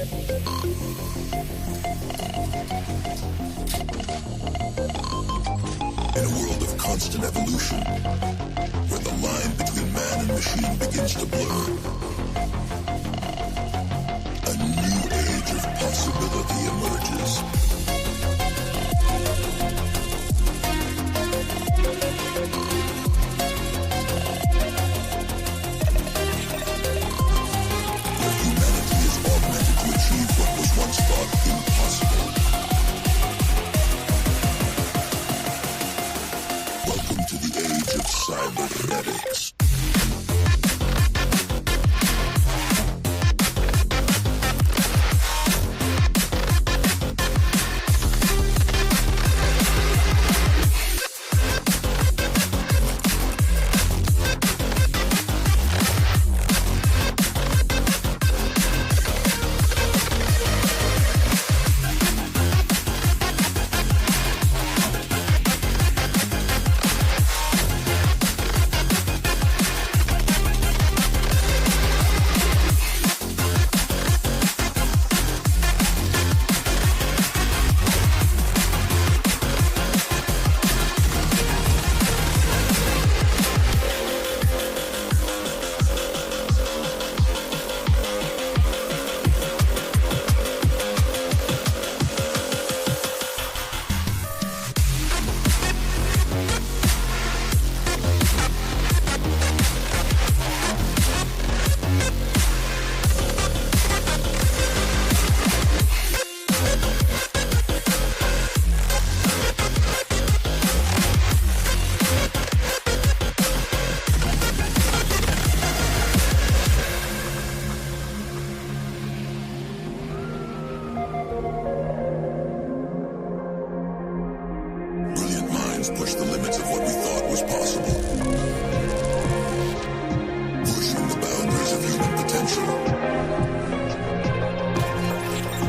In a world of constant evolution, where the line between man and machine begins to blur, a new age of possibility emerges. Where humanity is augmented to achieve what was once thought impossible. Welcome to the age of cybernetics. Push the limits of what we thought was possible. Pushing the boundaries of human potential.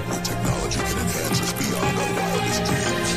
Where technology can enhance us beyond our wildest dreams.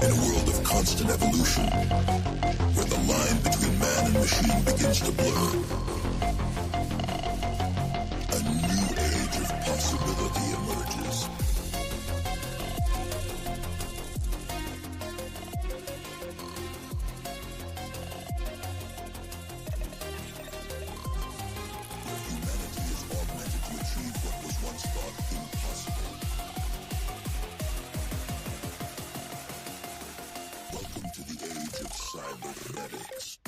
In a world of constant evolution, where the line between man and machine begins to blur, a new age of possibility emerges. Where humanity is augmented to achieve what was once thought impossible. Welcome to the age of cybernetics.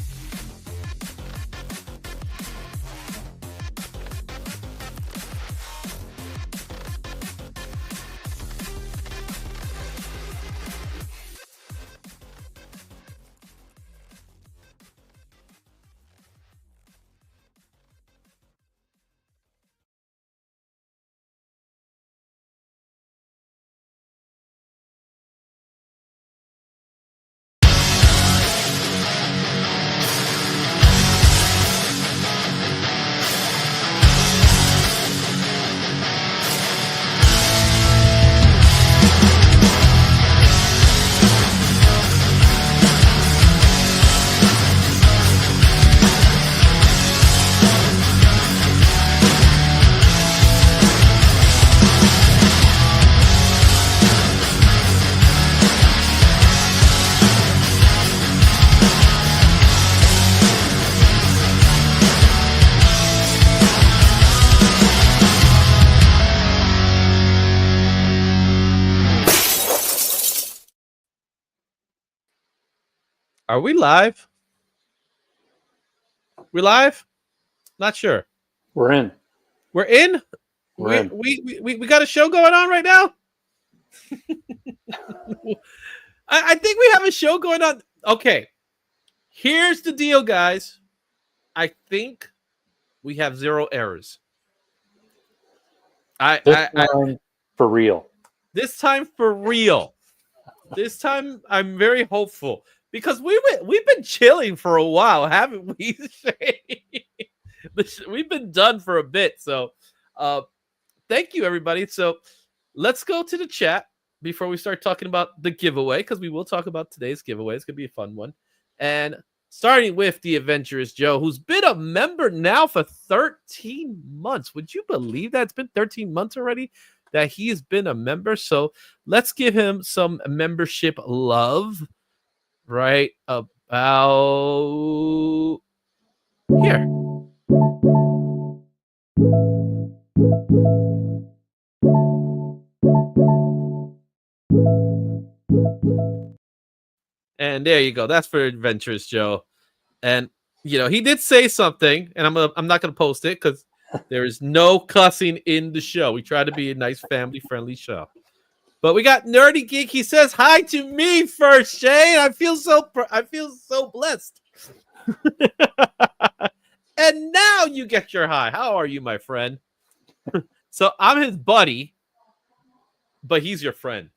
Are we live? We live? Not sure. We're in. We're in. We got a show going on right now. I think we have a show going on. Okay, here's the deal, guys. I think we have 0 errors. For real. This time for real. This time I'm very hopeful because we've been chilling for a while, haven't we? We've been done for a bit, so thank you everybody. So let's go to the chat before we start talking about the giveaway, because we will talk about today's giveaway. It's gonna be a fun one. And starting with the adventurous Joe, who's been a member now for 13 months. Would you believe that? It's been 13 months already that he has been a member. So let's give him some membership love right about here. And there you go. That's for Adventurous Joe. And you know, he did say something, and I'm not gonna post it because there is no cussing in the show. We try to be a nice family-friendly show. But we got Nerdy Geek. He says hi to me first, Shane. I feel so blessed. And now you get your hi. How are you, my friend? So I'm his buddy, but he's your friend.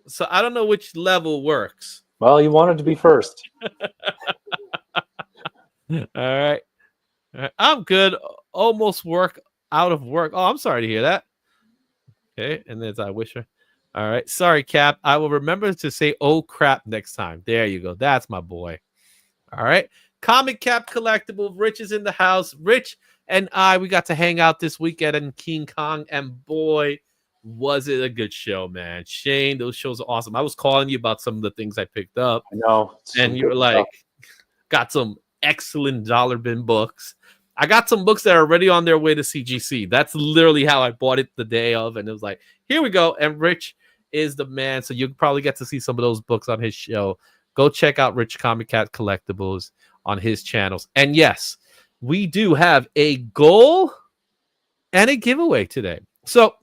So I don't know which level works. Well, you wanted to be first. All right. I'm good. Almost out of work. Oh, I'm sorry to hear that. Okay. And there's I wish her. All right. Sorry, Cap. I will remember to say, oh, crap, next time. There you go. That's my boy. All right. Comic Cap Collectible. Rich is in the house. Rich and we got to hang out this weekend in King Kong. And boy, was it a good show, man. Shane, those shows are awesome. I was calling you about some of the things I picked up. I know. And you were like, got some excellent dollar bin books. I got some books that are already on their way to CGC. That's literally how I bought it the day of. And it was like, here we go. And Rich is the man. So you'll probably get to see some of those books on his show. Go check out Rich Comic Cat Collectibles on his channels. And yes, we do have a goal and a giveaway today. So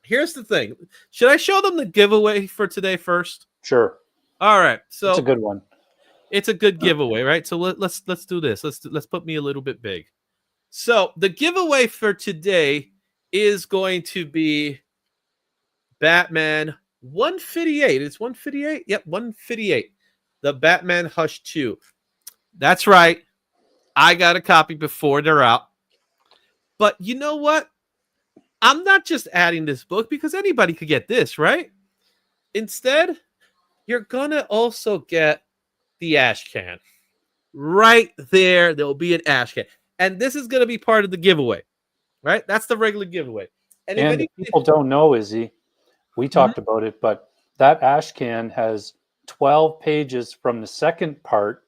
here's the thing. Should I show them the giveaway for today first? Sure. All right. So it's a good one. It's a good giveaway, right? So let's do this. Let's put me a little bit big. So the giveaway for today is going to be Batman 158. It's 158? Yep, 158. The Batman Hush 2. That's right. I got a copy before they're out. But you know what? I'm not just adding this book because anybody could get this, right? Instead, you're going to also get the ash can. Right there, there'll be an ash can. And this is going to be part of the giveaway, right? That's the regular giveaway. And if people don't know, Izzy, we talked about it, but that ash can has 12 pages from the second part,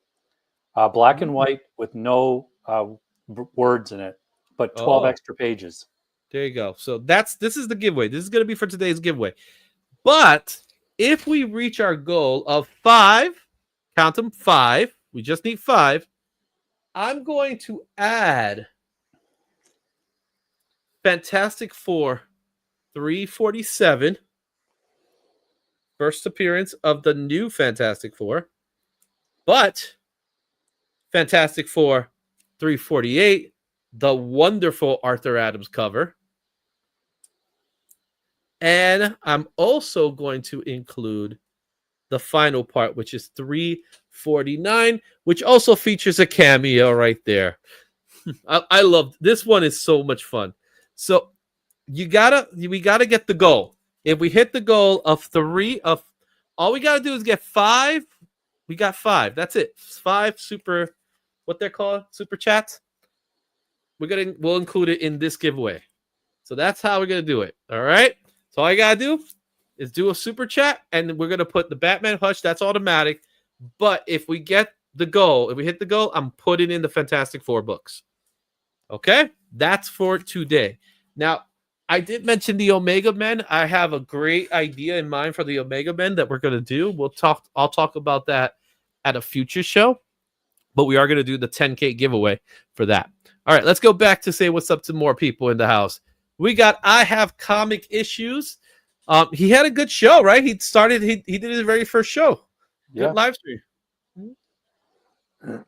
black and white with no words in it, but 12 extra pages. There you go. So this is the giveaway. This is going to be for today's giveaway. But if we reach our goal of 5, count them 5, we just need 5, I'm going to add Fantastic Four 347, first appearance of the new Fantastic Four, but Fantastic Four 348, the wonderful Arthur Adams cover. And I'm also going to include the final part, which is 349, which also features a cameo right there. I love this one. Is so much fun. So we gotta get the goal. If we hit the goal of all we gotta do is get 5. We got 5. That's it. 5 super, what they're called, super chats. We'll include it in this giveaway. So that's how we're gonna do it. All right. So all I gotta do is do a super chat, and we're gonna put the Batman Hush. That's automatic. But if we get the goal, if we hit the goal, I'm putting in the Fantastic Four books. Okay, that's for today. Now, I did mention the Omega Men. I have a great idea in mind for the Omega Men that we're going to do. I'll talk about that at a future show, but we are going to do the 10K giveaway for that. All right, let's go back to say what's up to more people in the house. We got I Have Comic Issues. He had a good show, right? He did his very first show. Yeah. Good live stream. He's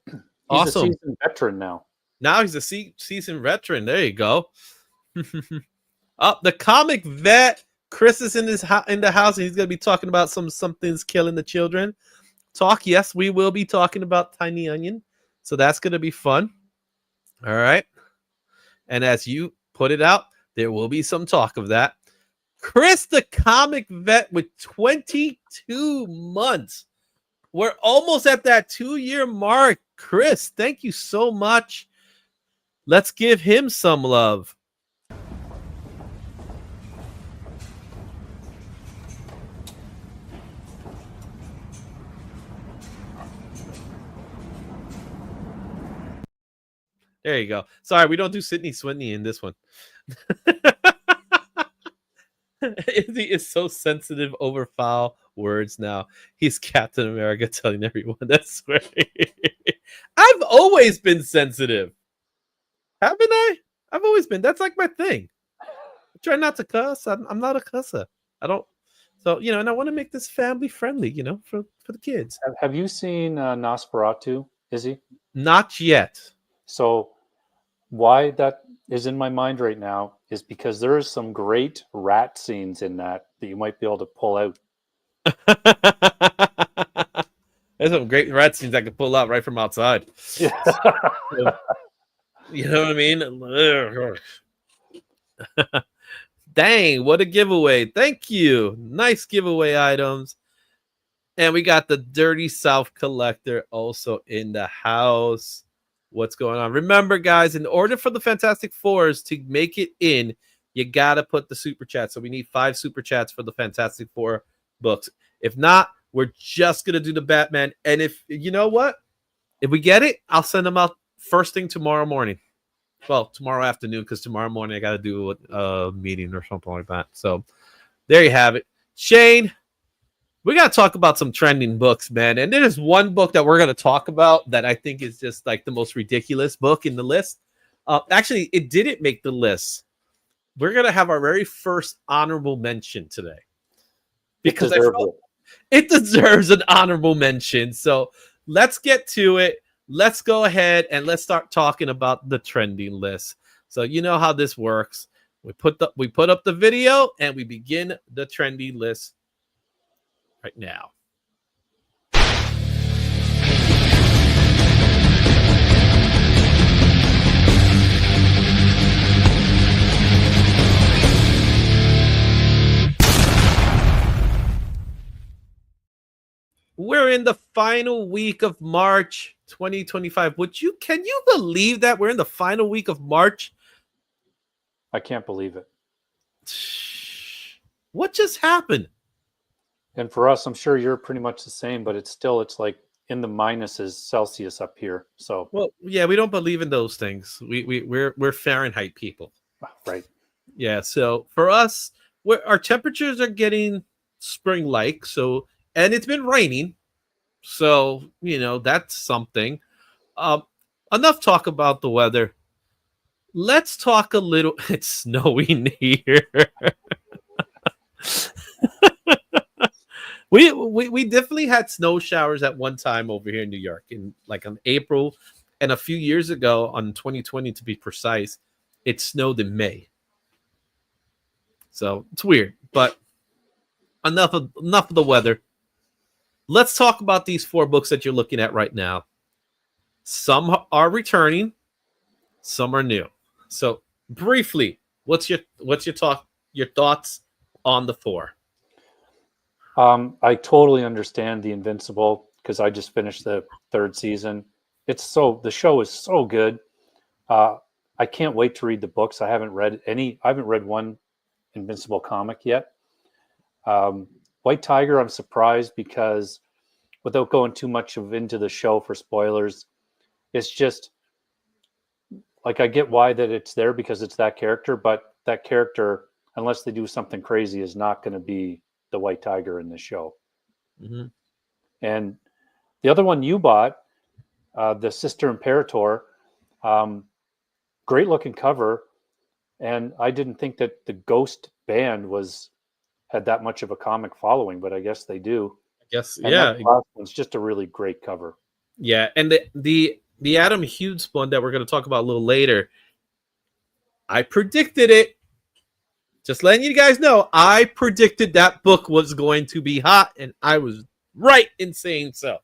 Awesome. a seasoned veteran now. Now he's a seasoned veteran. There you go. The comic vet Chris is in the house, and he's going to be talking about something's killing the children. Yes, we will be talking about Tiny Onion, so that's going to be fun. All right, and as you put it out, there will be some talk of that. Chris, the comic vet, with 22 months. We're almost at that 2-year mark. Chris, thank you so much. Let's give him some love. There you go. Sorry, we don't do Sydney Sweeney in this one. Izzy is so sensitive over foul words now. He's Captain America telling everyone that's right. I've always been sensitive. Haven't I? I've always been. That's like my thing. I try not to cuss. I'm not a cusser. I don't. So, and I want to make this family friendly, for the kids. Have you seen Nosferatu, Izzy? Not yet. So why that is in my mind right now is because there is some great rat scenes in that you might be able to pull out. There's some great rat scenes I could pull out right from outside. Yeah. You know what I mean? Dang, what a giveaway. Thank you. Nice giveaway items. And we got the Dirty South Collector also in the house. What's going on? Remember, guys, in order for the Fantastic Fours to make it in, you got to put the super chat. So we need 5 super chats for the Fantastic Four books. If not, we're just going to do the Batman. And if you know what? If we get it, I'll send them out first thing tomorrow morning. Well, tomorrow afternoon, because tomorrow morning I got to do a meeting or something like that. So there you have it. Shane, we got to talk about some trending books, man. And there's one book that we're going to talk about that I think is just like the most ridiculous book in the list. Actually, it didn't make the list. We're going to have our very first honorable mention today. Because it deserves an honorable mention. So let's get to it. Let's go ahead and let's start talking about the trending list. So you know how this works. We put up the video and we begin the trending list right now. We're in the final week of March 2025. Can you believe that we're in the final week of March? I can't believe it. What just happened? And for us, I'm sure you're pretty much the same, but it's like in the minuses Celsius up here. So well, yeah, we don't believe in those things. We're Fahrenheit people. Right. Yeah. So for us, our temperatures are getting spring-like. So, and it's been raining. So, that's something. Enough talk about the weather. Let's talk a little. It's snowing here. We definitely had snow showers at one time over here in New York on April, and a few years ago on 2020 to be precise, it snowed in May. So it's weird, but enough of the weather. Let's talk about these 4 books that you're looking at right now. Some are returning, some are new. So briefly, what's your thoughts on the 4? I totally understand the Invincible because I just finished the 3rd season. The show is so good. I can't wait to read the books. I haven't read one Invincible comic yet. White Tiger, I'm surprised because without going too much into the show for spoilers, it's just like I get why that it's there because it's that character, but that character unless they do something crazy, is not going to be the White Tiger in the show. Mm-hmm. And the other one you bought, the Sister Imperator, great looking cover. And I didn't think that the Ghost band had that much of a comic following, but I guess they do. I guess, And yeah. that last one's just a really great cover. Yeah, and the Adam Hughes one that we're going to talk about a little later, I predicted it. Just letting you guys know, I predicted that book was going to be hot, and I was right in saying so.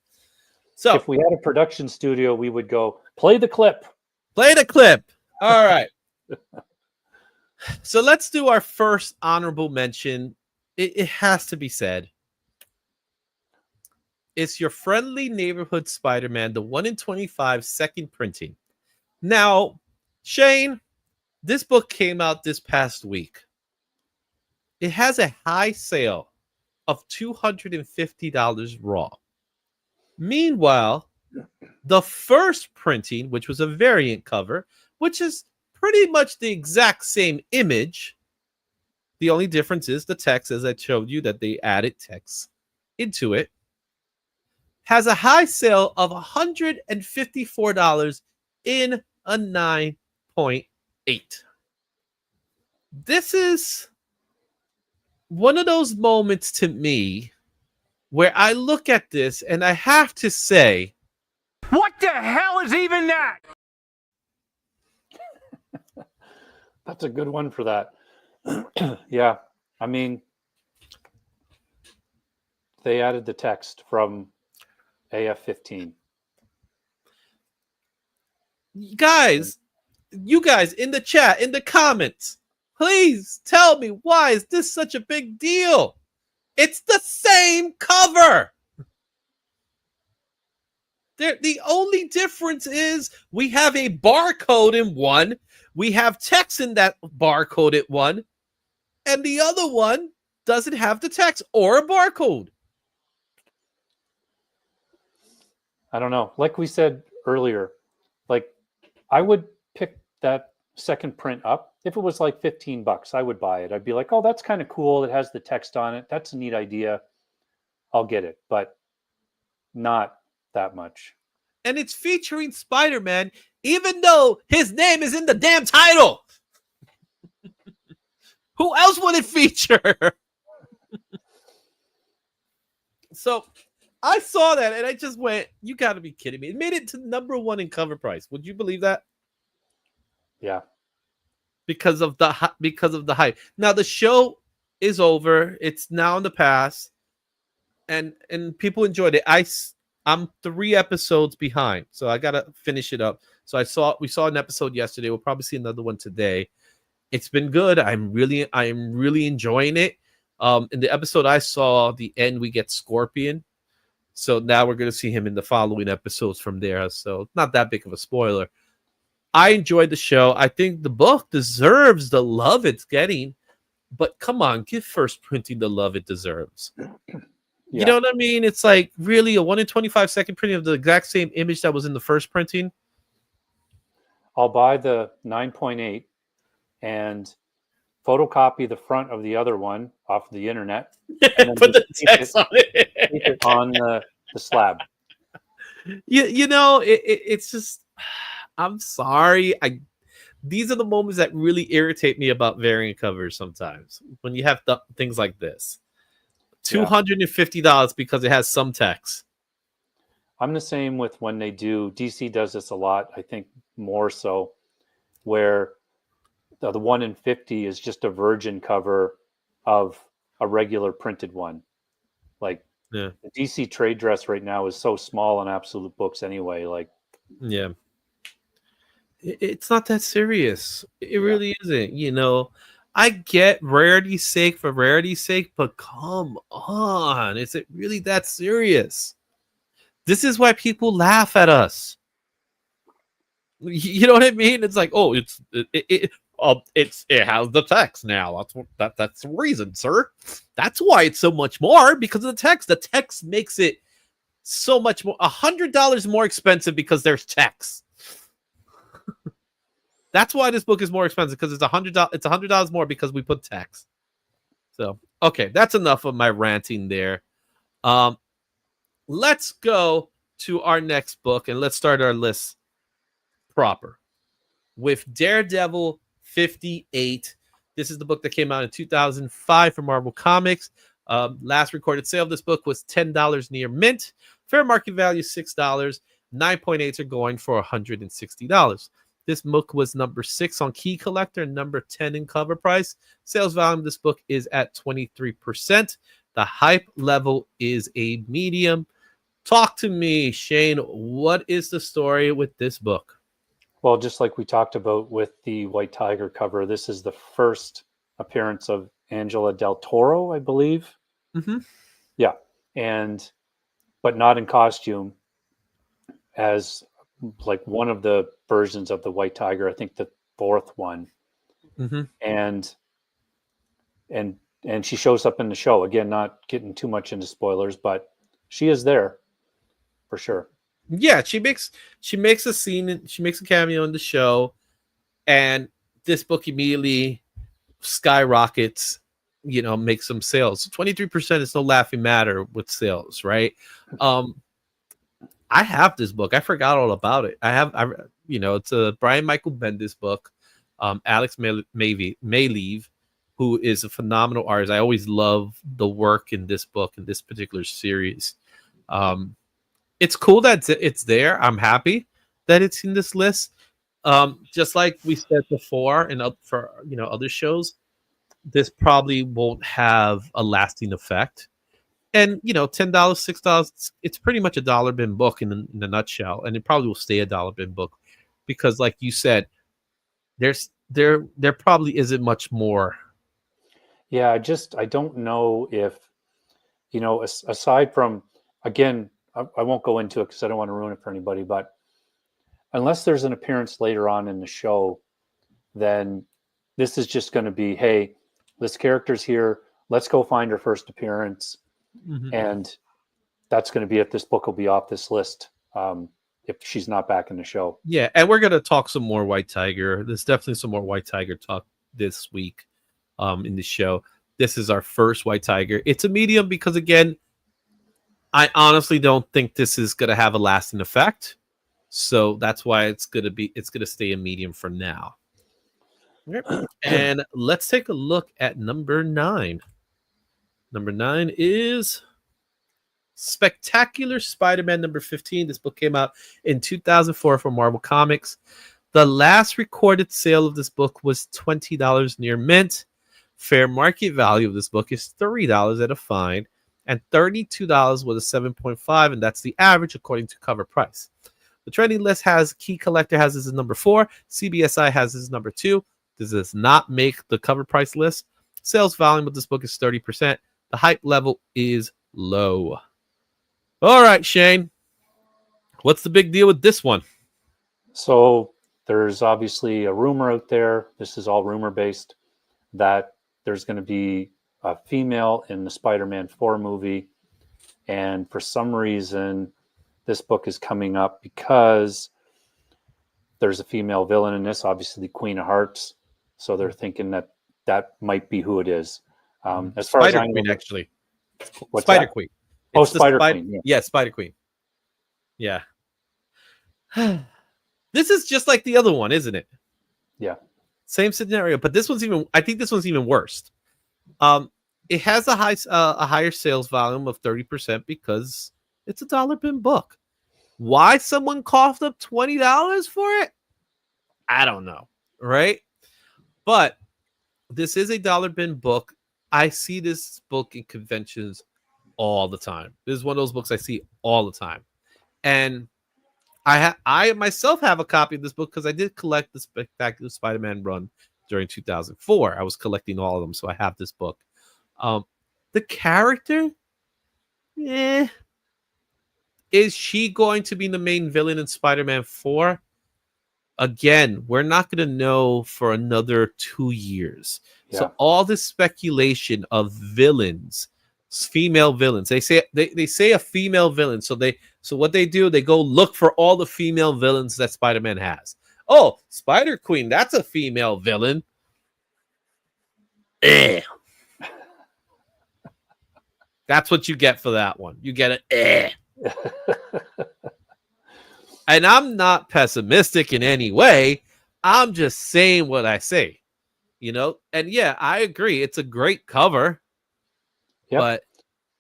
So if we had a production studio, we would go, play the clip. Play the clip. All right. So let's do our first honorable mention. It has to be said. It's Your Friendly Neighborhood Spider-Man, the 1 in 25 second printing. Now, Shane, this book came out this past week. It has a high sale of $250 raw. Meanwhile, the first printing, which was a variant cover, which is pretty much the exact same image. The only difference is the text, as I showed you, that they added text into it, has a high sale of $154 in a 9.8. This is one of those moments to me where I look at this and I have to say, what the hell is even that? That's a good one for that. Yeah. I mean, they added the text from AF-15. you guys in the chat, in the comments, please tell me, why is this such a big deal? It's the same cover. The only difference is we have a barcode in one, we have text in that barcoded one, and the other one doesn't have the text or a barcode. I don't know. Like we said earlier, like I would pick that second print up. If it was like $15, I would buy it. I'd be like, oh, that's kind of cool. It has the text on it. That's a neat idea. I'll get it, but not that much. And it's featuring Spider-Man, even though his name is in the damn title. Who else would it feature? So I saw that and I just went, you got to be kidding me. It made it to number 1 in cover price. Would you believe that? Yeah. Because of the hype. Now the show is over. It's now in the past. And people enjoyed it. I'm 3 episodes behind, so I gotta finish it up. So we saw an episode yesterday. We'll probably see another one today. It's been good. I'm really enjoying it. In the episode I saw, the end, we get Scorpion. So now we're gonna see him in the following episodes from there. So not that big of a spoiler. I enjoyed the show. I think the book deserves the love it's getting, but come on, give first printing the love it deserves. Yeah. You know what I mean? It's like really a 1 in 25 second printing of the exact same image that was in the first printing. I'll buy the 9.8 and photocopy the front of the other one off the internet. And then Put the text on keep it. it on the slab. You know, it's just, I'm sorry. These are the moments that really irritate me about variant covers sometimes when you have things like this. $250 because it has some text. I'm the same with when they do. DC does this a lot, I think more so, where the 1 in 50 is just a virgin cover of a regular printed one. Like the DC trade dress right now is so small on Absolute Books anyway. Like, yeah, it's not that serious. It really isn't. You know, I get rarity's sake for rarity's sake, but come on. Is it really that serious? This is why people laugh at us. You know what I mean? It's like, oh, it has the text now. That's the reason, sir. That's why it's so much more, because of the text. The text makes it so much more, $100 more expensive because there's text. That's why this book is more expensive, because it's $100 more because we put tax. So okay, that's enough of my ranting there. Let's go to our next book, and let's start our list proper with Daredevil 58. This is the book that came out in 2005 for Marvel Comics. Last recorded sale of this book was $10 near mint. Fair market value $6. 9.8s are going for $160. This book was number 6 on Key Collector and number 10 in cover price. Sales volume of this book is at 23%. The hype level is a medium. Talk to me, Shane. What is the story with this book? Well, just like we talked about with the White Tiger cover, this is the first appearance of Angela Del Toro, I believe. Mm-hmm. Yeah, but not in costume, as like one of the versions of the White Tiger. I think the 4th one. Mm-hmm. And she shows up in the show again. Not getting too much into spoilers, but she is there for sure. Yeah, she makes a scene. She makes a cameo in the show, and this book immediately skyrockets. Makes some sales. 23% is no laughing matter with sales, right? I have this book. I forgot all about it. It's a Brian Michael Bendis book. Alex Mayleave, who is a phenomenal artist. I always love the work in this book, in this particular series. It's cool that it's there. I'm happy that it's in this list. Just like we said before, and for other shows, this probably won't have a lasting effect. And $10, $6, it's pretty much a dollar bin book in a nutshell, and it probably will stay a dollar bin book because, like you said, there probably isn't much more. Yeah, I don't know if aside from, again, I won't go into it because I don't want to ruin it for anybody, but unless there's an appearance later on in the show, then this is just going to be, hey, this character's here. Let's go find her first appearance. Mm-hmm. And that's going to be it. This book will be off this list if she's not back in the show. Yeah, and we're going to talk some more White Tiger. There's definitely some more White Tiger talk this week in the show. This is our first White Tiger. It's a medium because, again, I honestly don't think this is going to have a lasting effect. So that's why it's going to stay a medium for now. And let's take a look at number 9. Number 9 is Spectacular Spider-Man number 15. This book came out in 2004 for Marvel Comics. The last recorded sale of this book was $20 near mint. Fair market value of this book is $3 at a find, and $32 with a 7.5, and that's the average according to cover price. The trending list has Key Collector has this as number 4. CBSI has this as number 2. This does not make the cover price list. Sales volume of this book is 30%. The hype level is low. All right, Shane. What's the big deal with this one? So there's obviously a rumor out there. This is all rumor based that there's going to be a female in the Spider-Man 4 movie. And for some reason, this book is coming up because there's a female villain in this, obviously the Queen of Hearts. So they're thinking that might be who it is. As far Spider as Queen, actually. What's Spider that? Queen. Oh, It's the Spider Queen. Yeah, Spider Queen. Yeah. This is just like the other one, isn't it? Yeah. Same scenario, but I think this one's even worse. It has a higher sales volume of 30% because it's a dollar bin book. Why someone coughed up $20 for it? I don't know, right? But this is a dollar bin book. I see this book in conventions all the time. This is one of those books I see all the time. And I myself have a copy of this book because I did collect the Spectacular Spider-Man run during 2004. I was collecting all of them, so I have this book. The character, is she going to be the main villain in Spider-Man 4? Again, we're not going to know for another 2 years. Yeah. So all this speculation of villains, female villains, they say a female villain. So what they do, they go look for all the female villains that Spider-Man has. Oh, Spider Queen, that's a female villain. That's what you get for that one. You get it. And I'm not pessimistic in any way. I'm just saying what I say, And yeah, I agree. It's a great cover. Yep. But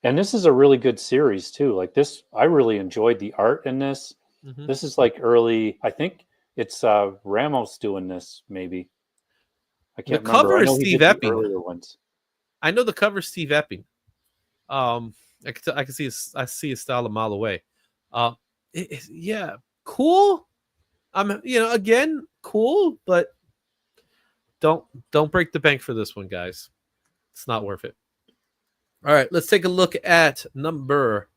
and this is a really good series too. Like this, I really enjoyed the art in this. mm-hmm. This is like early. I think it's Ramos doing this. Maybe I can't remember. Cover I know is he Steve did the Epping. earlier ones. I know the cover is Steve Epping. I can see his style a mile away. Yeah, cool. Again, cool, but don't break the bank for this one, guys. It's not worth it. All right, let's take a look at number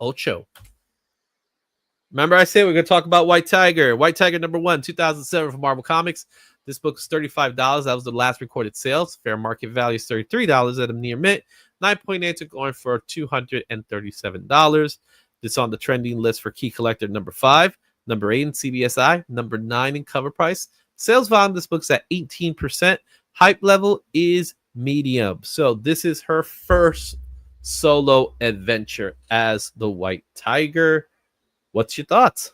8. Remember, I said we're going to talk about White Tiger. White Tiger number 1, 2007 from Marvel Comics. This book is $35. That was the last recorded sales. Fair market value is $33 at a near mint. 9.8 are going for $237. This on the trending list for key collector number 5, number 8 in CBSI, number 9 in cover price. Sales volume, this book's at 18%. Hype level is medium. So this is her first solo adventure as the White Tiger. What's your thoughts?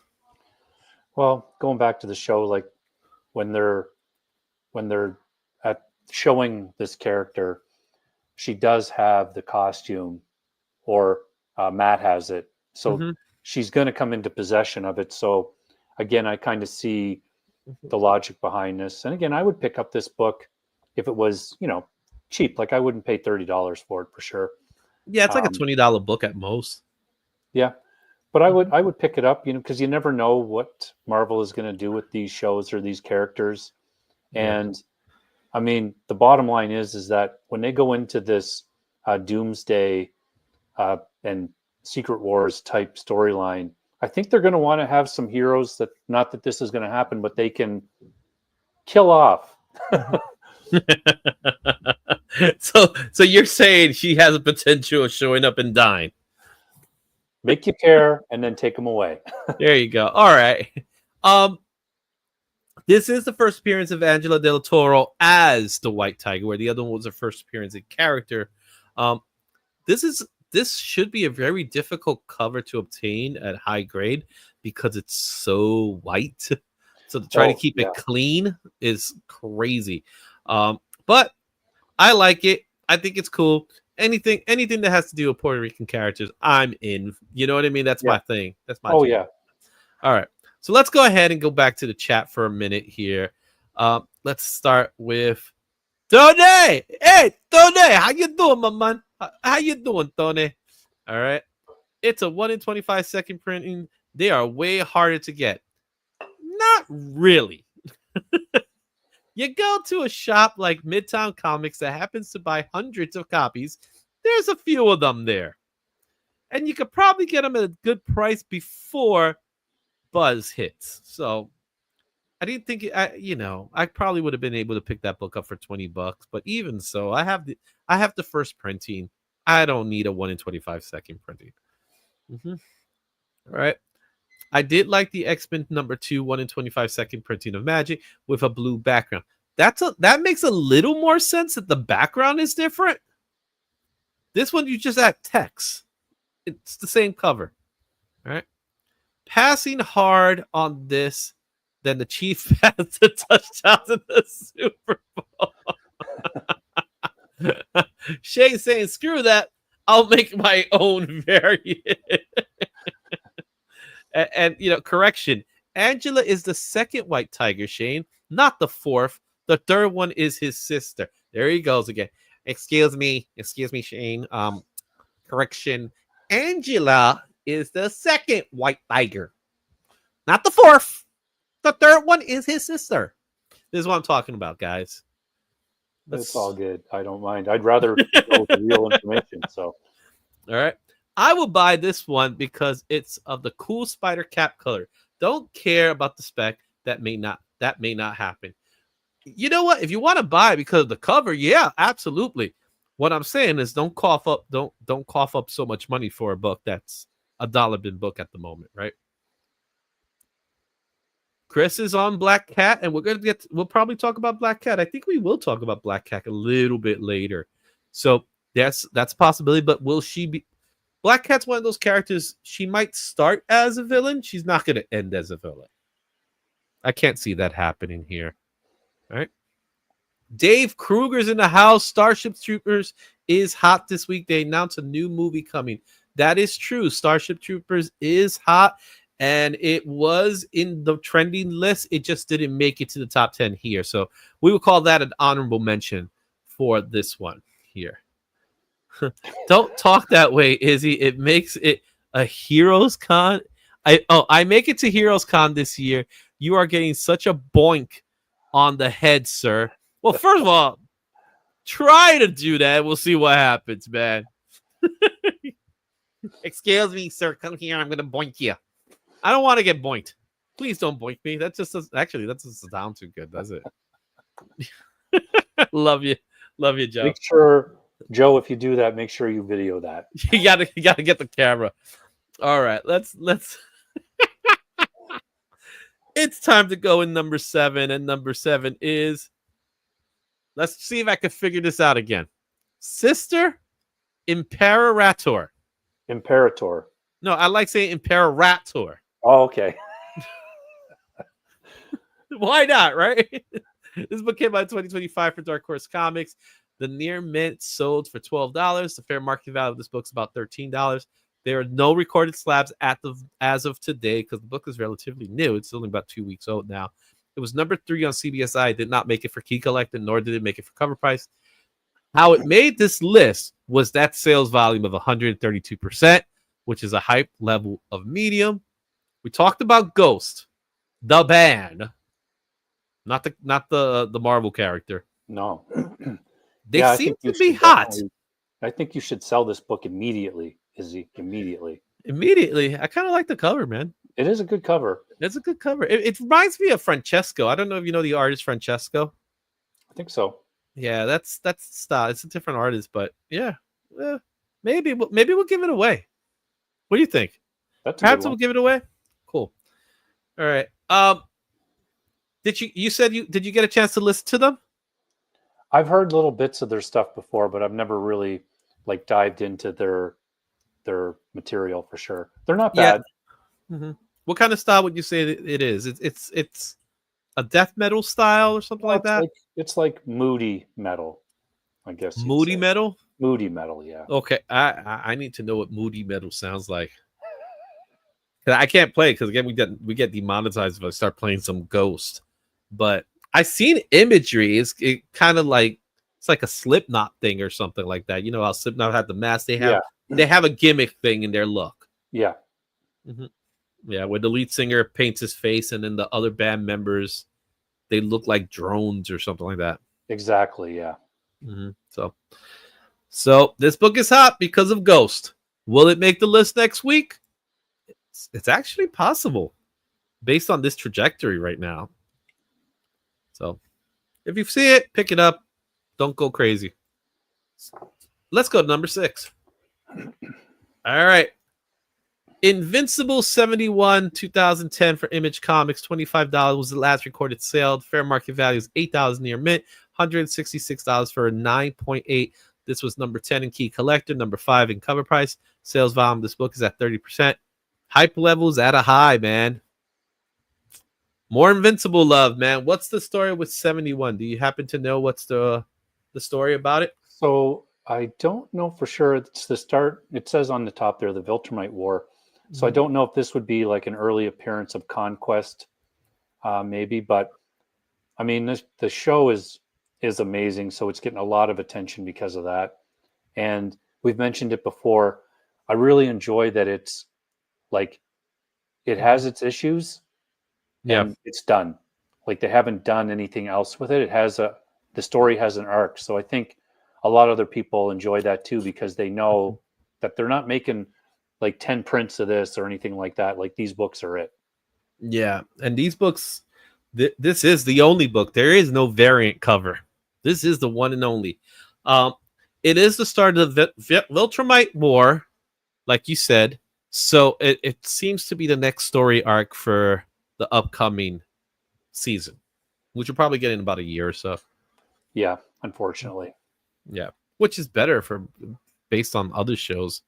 Well, going back to the show, like when they're at showing this character, she does have the costume, or Matt has it. So she's going to come into possession of it. So again, I kind of see the logic behind this. And again, I would pick up this book if it was, cheap. Like I wouldn't pay $30 for it for sure. Yeah, it's like a $20 book at most. Yeah. But I would pick it up, because you never know what Marvel is going to do with these shows or these characters. And I mean, the bottom line is that when they go into this Doomsday and Secret Wars type storyline, I think they're going to want to have some heroes that, not that this is going to happen, but they can kill off. So you're saying she has a potential of showing up and dying. Make you care and then take them away. There you go. All right. This is the first appearance of Angela Del Toro as the White Tiger, where the other one was her first appearance in character. This should be a very difficult cover to obtain at high grade because it's so white. So to try to keep it clean is crazy. But I like it. I think it's cool. Anything that has to do with Puerto Rican characters, I'm in. You know what I mean? That's my thing. That's my thing. Yeah. All right. So let's go ahead and go back to the chat for a minute here. Let's start with Tony. Hey, Tony, how you doing, my man? How you doing, Tony? All right. It's a 1 in 25 second printing. They are way harder to get. Not really. You go to a shop like Midtown Comics that happens to buy hundreds of copies. There's a few of them there. And you could probably get them at a good price before Buzz hits. So I didn't think, I probably would have been able to pick that book up for $20. But even so, I have the first printing. I don't need a 1 in 25 second printing. All right. I did like the X-Men number 2 1 in 25 second printing of Magic with a blue background. That makes a little more sense that the background is different. This one, you just add text. It's the same cover. All right. Passing hard on this, then the Chief has the touchdowns in the Super Bowl. Shane saying, screw that. I'll make my own variant. And correction. Angela is the second White Tiger, Shane, not the fourth. The third one is his sister. There he goes again. Excuse me, Shane. Correction. Angela is the second White Tiger, not the fourth. The third one is his sister. This is what I'm talking about, guys. It's all good. I don't mind. I'd rather go with the real information. So, all right. I will buy this one because it's of the cool spider cap color. Don't care about the spec. That may not happen. You know what? If you want to buy because of the cover, yeah, absolutely. What I'm saying is don't cough up so much money for a book that's $1 bin book at the moment, right? Chris is on Black Cat, and we'll probably talk about Black Cat. I think we will talk about Black Cat a little bit later. So that's a possibility, but will she be Black Cat's one of those characters, she might start as a villain, she's not gonna end as a villain. I can't see that happening here. All right. Dave Kruger's in the house. Starship Troopers is hot this week. They announced a new movie coming. That is true. Starship Troopers is hot, and it was in the trending list. It just didn't make it to the top 10 here. So we will call that an honorable mention for this one here. Don't talk that way, Izzy. It makes it a Heroes Con. I make it to Heroes Con this year. You are getting such a boink on the head, sir. Well, first of all, try to do that. We'll see what happens, man. Excuse me, sir. Come here. I'm going to boink you. I don't want to get boinked. Please don't boink me. That just sound too good, does it? Love you. Love you, Joe. Make sure, Joe, if you do that, make sure you video that. you gotta get the camera. All right, let's it's time to go in number 7, and number 7 is, let's see if I can figure this out again. Sister Imperator. Imperator. No, I like saying Imperator. Oh, okay. Why not, right? This book came out in 2025 for Dark Horse Comics. The near mint sold for $12. The fair market value of this book is about $13. There are no recorded slabs as of today because the book is relatively new. It's only about 2 weeks old now. It was number 3 on CBSI. It did not make it for Key Collector, nor did it make it for cover price. How it made this list was that sales volume of 132%, which is a hype level of medium. We talked about Ghost, the band, not the Marvel character. No. They seem to be hot. I think you should sell this book immediately, Izzy. Immediately. I kind of like the cover, man. It is a good cover. It's a good cover. It reminds me of Francesco. I don't know if you know the artist Francesco. I think so. Yeah, that's style. It's a different artist, but yeah, maybe we'll give it away. What do you think? Perhaps we'll give it away. Cool. All right. Did you get a chance to listen to them? I've heard little bits of their stuff before, but I've never really dived into their material for sure. They're not bad. Yeah. Mm-hmm. What kind of style would you say it is? It's a death metal style or something like that? It's like moody metal, I guess. Moody metal? Moody metal, yeah. Okay, I need to know what moody metal sounds like. I can't play it because again we get demonetized if I start playing some Ghost. But I've seen imagery. It's kind of like it's like a Slipknot thing or something like that. You know how Slipknot had the mask? They have a gimmick thing in their look. Yeah. Mm-hmm. Yeah, where the lead singer paints his face and then the other band members, they look like drones or something like that. Exactly, yeah. Mm-hmm. So this book is hot because of Ghost. Will it make the list next week? It's actually possible based on this trajectory right now. So if you see it, pick it up. Don't go crazy. Let's go to number 6. All right. Invincible 71 2010 for Image Comics. $25 was the last recorded sale. Fair market value is $8 near mint. $166 for a 9.8. This was number 10 in Key Collector, number 5 in cover price. Sales volume, this book is at 30%. Hype levels at a high, man. More Invincible love, man. What's the story with 71? Do you happen to know what's the story about it? So I don't know for sure. It's the start. It says on the top there, the Viltrumite War. So I don't know if this would be like an early appearance of Conquest, maybe. But I mean, the show is amazing. So it's getting a lot of attention because of that. And we've mentioned it before. I really enjoy that it's like it has its issues. Yeah, and it's done. Like they haven't done anything else with it. It has the story has an arc. So I think a lot of other people enjoy that too because they know that they're not making like 10 prints of this or anything like that. Like these books are it. Yeah, and these books, this is the only book. There is no variant cover. This is the one and only. It is the start of the Viltrumite War, like you said. So it seems to be the next story arc for the upcoming season, which you'll probably get in about a year or so. Yeah, unfortunately. Yeah, which is better for based on other shows.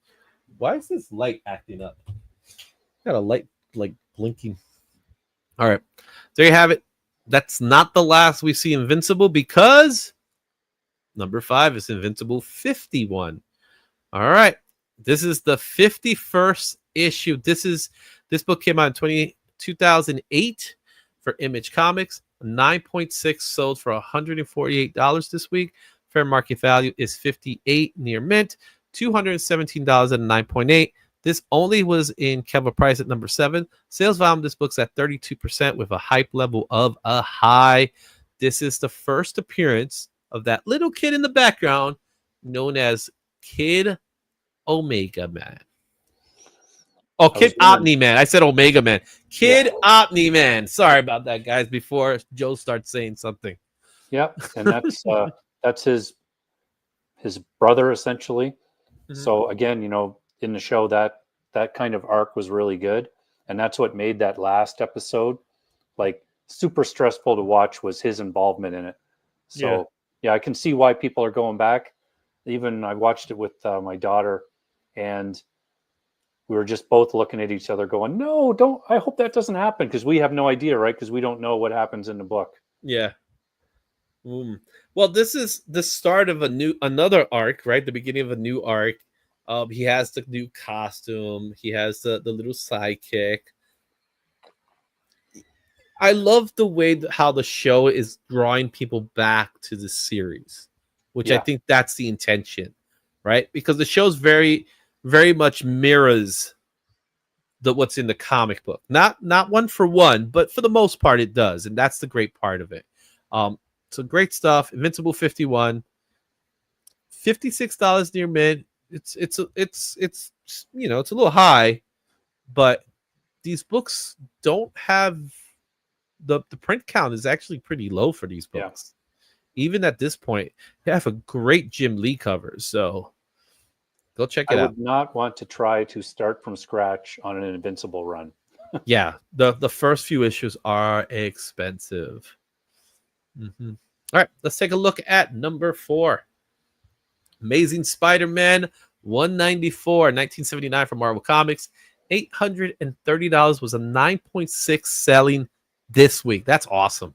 Why is this light acting up? Got a light like blinking. All right, there you have it. That's not the last we see Invincible, because number 5 is Invincible 51. All right, this is the 51st issue. This book came out in 2008 for Image Comics. 9.6 sold for $148 this week. Fair market value is $58 near mint. $217 at 9.8. This only was in cover price at number 7. Sales volume, this book's at 32% with a hype level of a high. This is the first appearance of that little kid in the background known as Kid Omega Man. Oh, Kid Omni Man. I said Omega Man. Kid Omni Man. Sorry about that, guys, before Joe starts saying something. Yep, and that's his brother, essentially. Mm-hmm. So again, in the show, that kind of arc was really good, and that's what made that last episode like super stressful to watch, was his involvement in it. So yeah, I can see why people are going back. Even I watched it with my daughter, and we were just both looking at each other going, no, don't. I hope that doesn't happen, because we have no idea, right? Because we don't know what happens in the book. Yeah. Well, this is the start of another arc, right? The beginning of a new arc. He has the new costume. He has the little sidekick. I love the way how the show is drawing people back to the series, which I think that's the intention, right? Because the show's very, very much mirrors what's in the comic book. Not one for one, but for the most part it does, and that's the great part of it. So great stuff. Invincible 51, $56 near mid. It's it's a little high, but these books don't have the print count is actually pretty low for these books. Yeah. Even at this point, they have a great Jim Lee cover. So go check it out. I would not want to try to start from scratch on an Invincible run. Yeah, the first few issues are expensive. Mm-hmm. All right, let's take a look at number 4. Amazing Spider-Man 194, 1979 from Marvel Comics. $830 was a 9.6 selling this week. That's awesome.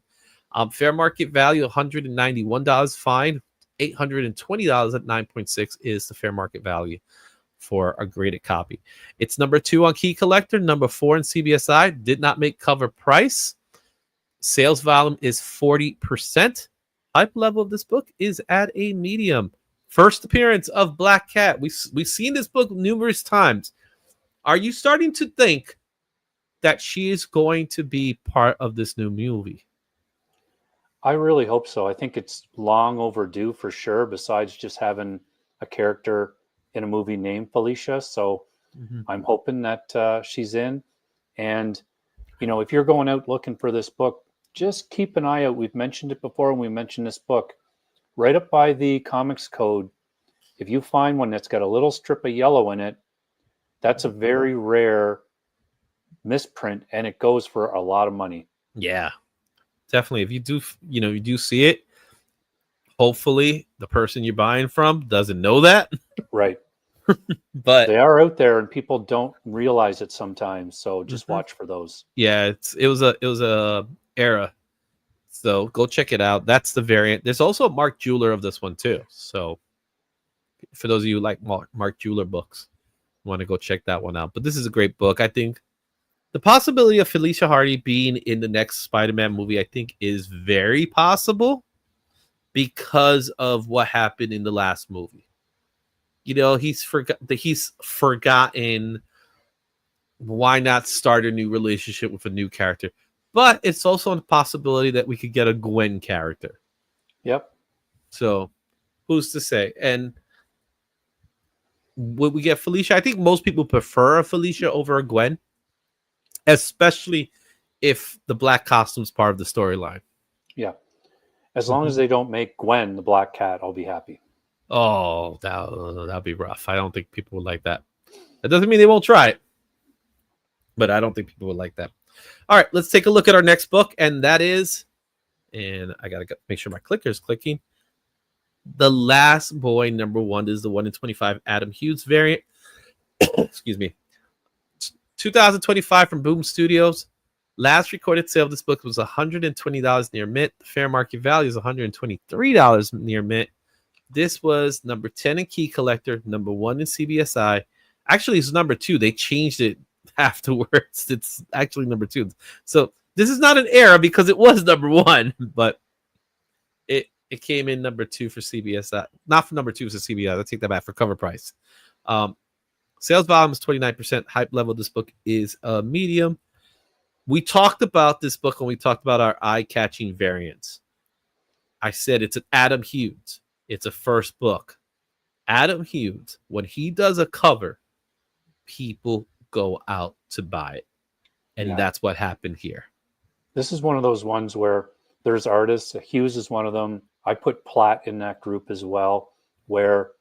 Fair market value $191 fine. $820 at 9.6 is the fair market value for a graded copy. It's number 2 on Key Collector, number 4 in CBSI. Did not make cover price. Sales volume is 40%. Hype level of this book is at a medium. First appearance of Black Cat. We've seen this book numerous times. Are you starting to think that she is going to be part of this new movie? I really hope so. I think it's long overdue for sure, besides just having a character in a movie named Felicia. So I'm hoping that she's in. And, if you're going out looking for this book, just keep an eye out. We've mentioned it before, and we mentioned this book. Right up by the comics code, if you find one that's got a little strip of yellow in it, that's a very rare misprint, and it goes for a lot of money. Yeah, definitely. If you do, you do see it, hopefully the person you're buying from doesn't know that. Right. But they are out there, and people don't realize it sometimes. So just watch for those. Yeah, it was a era. So go check it out. That's the variant. There's also a Mark Jeweler of this one too. So for those of you who like Mark Jeweler books, want to go check that one out. But this is a great book. I think the possibility of Felicia Hardy being in the next Spider-Man movie, I think, is very possible because of what happened in the last movie. He's forgotten. Why not start a new relationship with a new character? But it's also a possibility that we could get a Gwen character. Yep. So who's to say? And would we get Felicia? I think most people prefer a Felicia over a Gwen, especially if the black costume's part of the storyline. Yeah. As long as they don't make Gwen the Black Cat, I'll be happy. Oh, that'd be rough. I don't think people would like that. That doesn't mean they won't try it, but I don't think people would like that. All right, let's take a look at our next book, and that is, and I gotta make sure my clicker is clicking. The Last Boy #1 is the 1 in 25 Adam Hughes variant. Excuse me. 2025 from Boom Studios. Last recorded sale of this book was $120 near mint. The fair market value is $123 near mint. This was number 10 in Key Collector, number 1 in CBSI. Actually, it's number 2. They changed it afterwards. It's actually number 2. So this is not an error because it was number 1, but it came in number 2 for CBSI. Not for number 2 for CBSI. Let's take that back for cover price. Sales volume is 29%. Hype level of this book is a medium. We talked about this book when we talked about our eye-catching variants. I said it's an Adam Hughes. It's a first book. Adam Hughes, when he does a cover, people go out to buy it. And that's what happened here. This is one of those ones where there's artists. Hughes is one of them. I put Platt in that group as well, where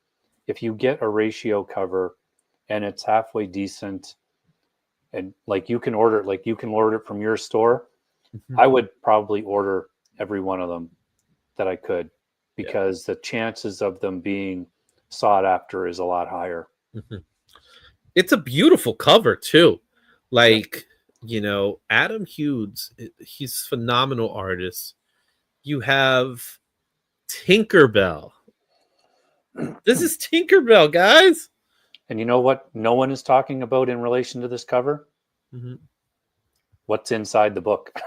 if you get a ratio cover and it's halfway decent, and like you can order it from your store, I would probably order every one of them that I could, because the chances of them being sought after is a lot higher. It's a beautiful cover too. Like, Adam Hughes, he's a phenomenal artist. You have Tinkerbell. This is Tinkerbell, guys. And you know what no one is talking about in relation to this cover? What's inside the book.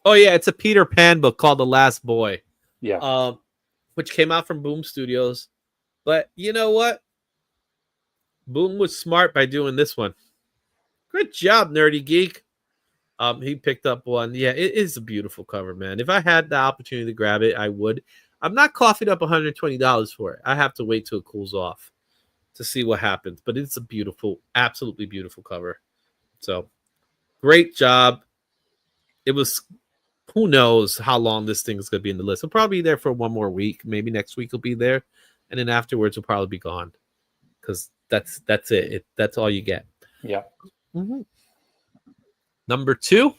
Oh, yeah. It's a Peter Pan book called The Last Boy. Yeah. Which came out from Boom Studios. But you know what? Boom was smart by doing this one. Good job, Nerdy Geek. He picked up one. Yeah, it is a beautiful cover, man. If I had the opportunity to grab it, I would. I'm not coughing up $120 for it. I have to wait till it cools off to see what happens. But it's a beautiful, absolutely beautiful cover. So, great job. It was, who knows how long this thing is going to be in the list. It'll probably be there for one more week. Maybe next week it'll be there. And then afterwards it'll probably be gone. Because that's it. That's all you get. Yeah. Number 2,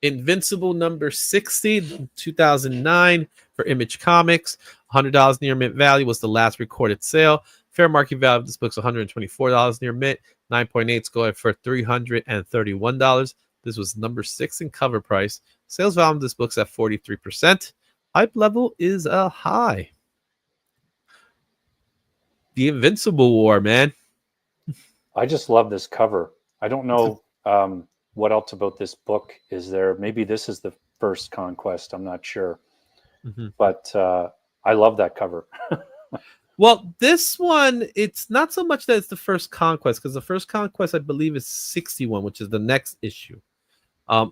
Invincible number 60, 2009 for Image Comics. $100 near mint value was the last recorded sale. Fair market value of this book's $124 near mint. 9.8's going for $331. This was number 6 in cover price. Sales volume of this book's at 43%. Hype level is a high. The Invincible War, man. I just love this cover. I don't know what else about this book is there. Maybe this is the first conquest. I'm not sure. But I love that cover. Well, this one, it's not so much that it's the first conquest, because the first conquest, I believe, is 61, which is the next issue.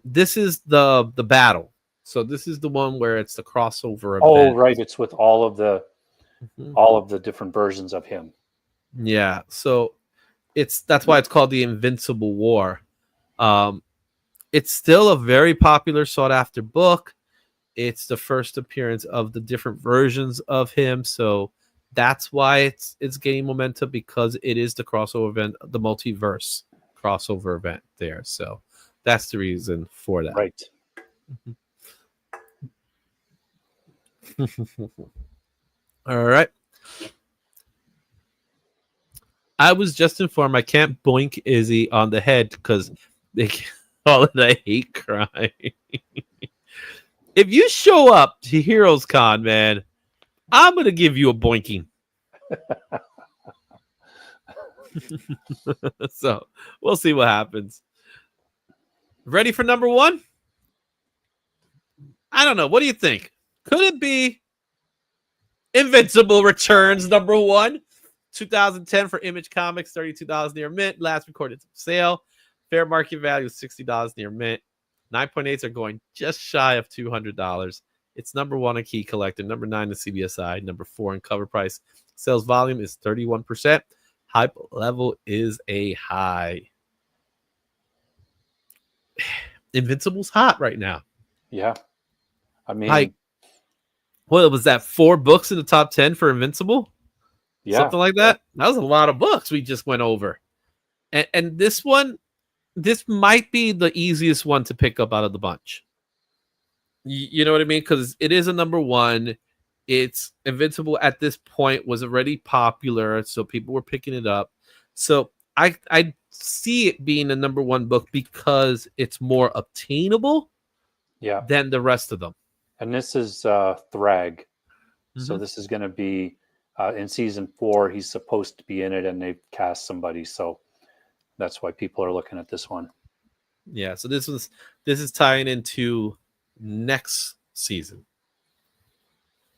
This is the battle. So this is the one where it's the crossover event. Oh, right. It's with all of the different versions of him. Yeah. So that's why it's called the Invincible War. It's still a very popular, sought after book. It's the first appearance of the different versions of him. So that's why it's gaining momentum, because it is the crossover event, the multiverse crossover event there. So that's the reason for that. Right. All right. I was just informed I can't boink Izzy on the head because they call it a hate crime. If you show up to Heroes Con, man, I'm going to give you a boinking. So we'll see what happens. Ready for number 1? I don't know. What do you think? Could it be Invincible Returns #1? 2010 for Image Comics, $32 near mint. Last recorded sale. Fair market value is $60 near mint. 9.8s are going just shy of $200. It's #1 in Key Collector, number 9 in CBSI, number 4 in cover price. Sales volume is 31%. Hype level is a high. Invincible's hot right now. Yeah. I mean, what was that? 4 books in the top 10 for Invincible? Yeah. Something like that. That was a lot of books we just went over. And this one, this might be the easiest one to pick up out of the bunch. You know what I mean? Because it is a number one. It's Invincible at this point was already popular, so people were picking it up. So I see it being a number one book because it's more obtainable than the rest of them. And this is Thrag. So this is going to be in season 4. He's supposed to be in it, and they've cast somebody. So that's why people are looking at this one. Yeah. So this is tying into next season.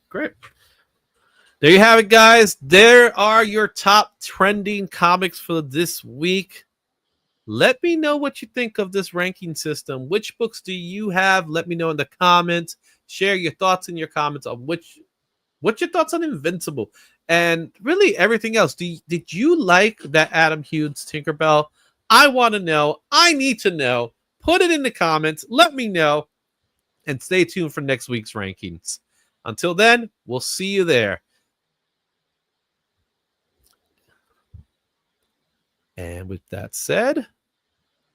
Great. There you have it, guys. There are your top trending comics for this week. Let me know what you think of this ranking system. Which books do you have? Let me know in the comments. Share your thoughts in your comments on what's your thoughts on Invincible and really everything else. Did you like that Adam Hughes Tinkerbell? I want to know. I need to know. Put it in the comments. Let me know. And stay tuned for next week's rankings. Until then, we'll see you there. And with that said,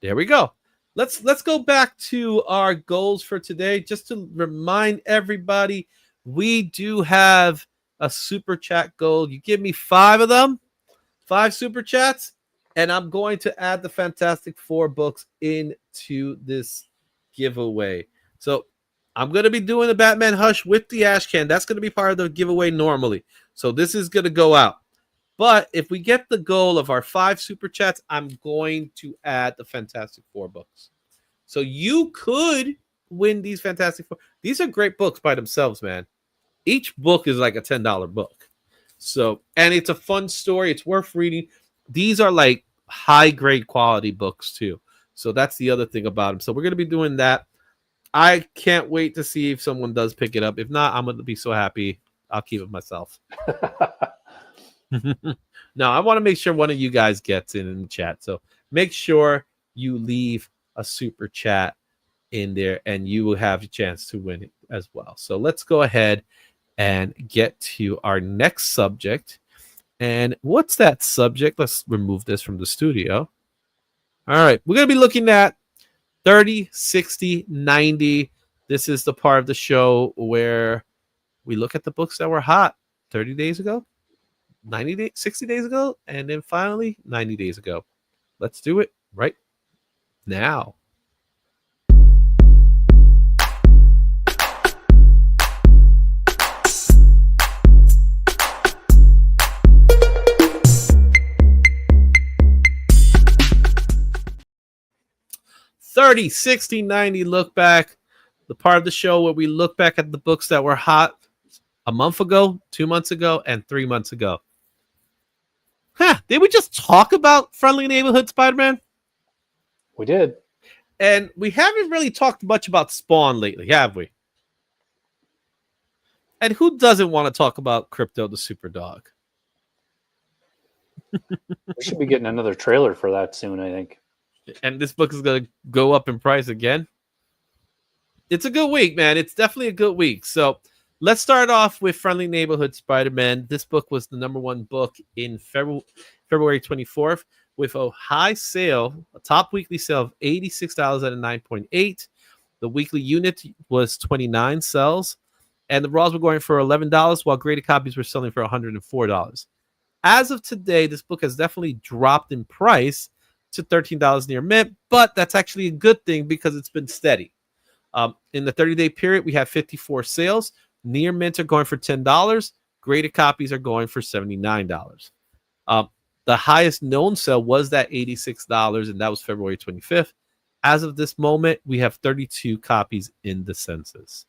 there we go. Let's go back to our goals for today. Just to remind everybody, we do have a super chat goal. You give me 5 of them, 5 super chats, and I'm going to add the Fantastic Four books into this giveaway. So I'm going to be doing the Batman Hush with the Ash Can. That's going to be part of the giveaway normally. So this is going to go out. But if we get the goal of our 5 super chats, I'm going to add the Fantastic Four books. So you could win these Fantastic Four. These are great books by themselves, man. Each book is like a $10 book. So, and it's a fun story. It's worth reading. These are like high grade quality books too. So that's the other thing about them. So we're going to be doing that. I can't wait to see if someone does pick it up. If not, I'm going to be so happy. I'll keep it myself. No, I want to make sure one of you guys gets in the chat. So make sure you leave a super chat in there and you will have a chance to win it as well. So let's go ahead and get to our next subject. And what's that subject? Let's remove this from the studio. All right. We're going to be looking at 30, 60, 90. This is the part of the show where we look at the books that were hot 30 days ago, 90 days, 60 days ago, and then finally 90 days ago. Let's do it right now. $30, $60, $90 look back. The part of the show where we look back at the books that were hot a month ago, 2 months ago, and 3 months ago. Did we just talk about Friendly Neighborhood Spider-Man? We did. And we haven't really talked much about Spawn lately, have we? And who doesn't want to talk about Crypto the Super Dog? We should be getting another trailer for that soon, I think. And this book is going to go up in price again. It's a good week, man. It's definitely a good week. So let's start off with Friendly Neighborhood Spider-Man. This book was the #1 book in February 24th with a high sale, a top weekly sale of $86 at a 9.8. The weekly unit was 29 sales, and the raws were going for $11, while graded copies were selling for $104. As of today, this book has definitely dropped in price to $13 near mint, but that's actually a good thing because it's been steady. In the 30-day period, we have 54 sales. Near mint are going for $10. Graded copies are going for $79. The highest known sale was that $86, and that was February 25th. As of this moment, we have 32 copies in the census.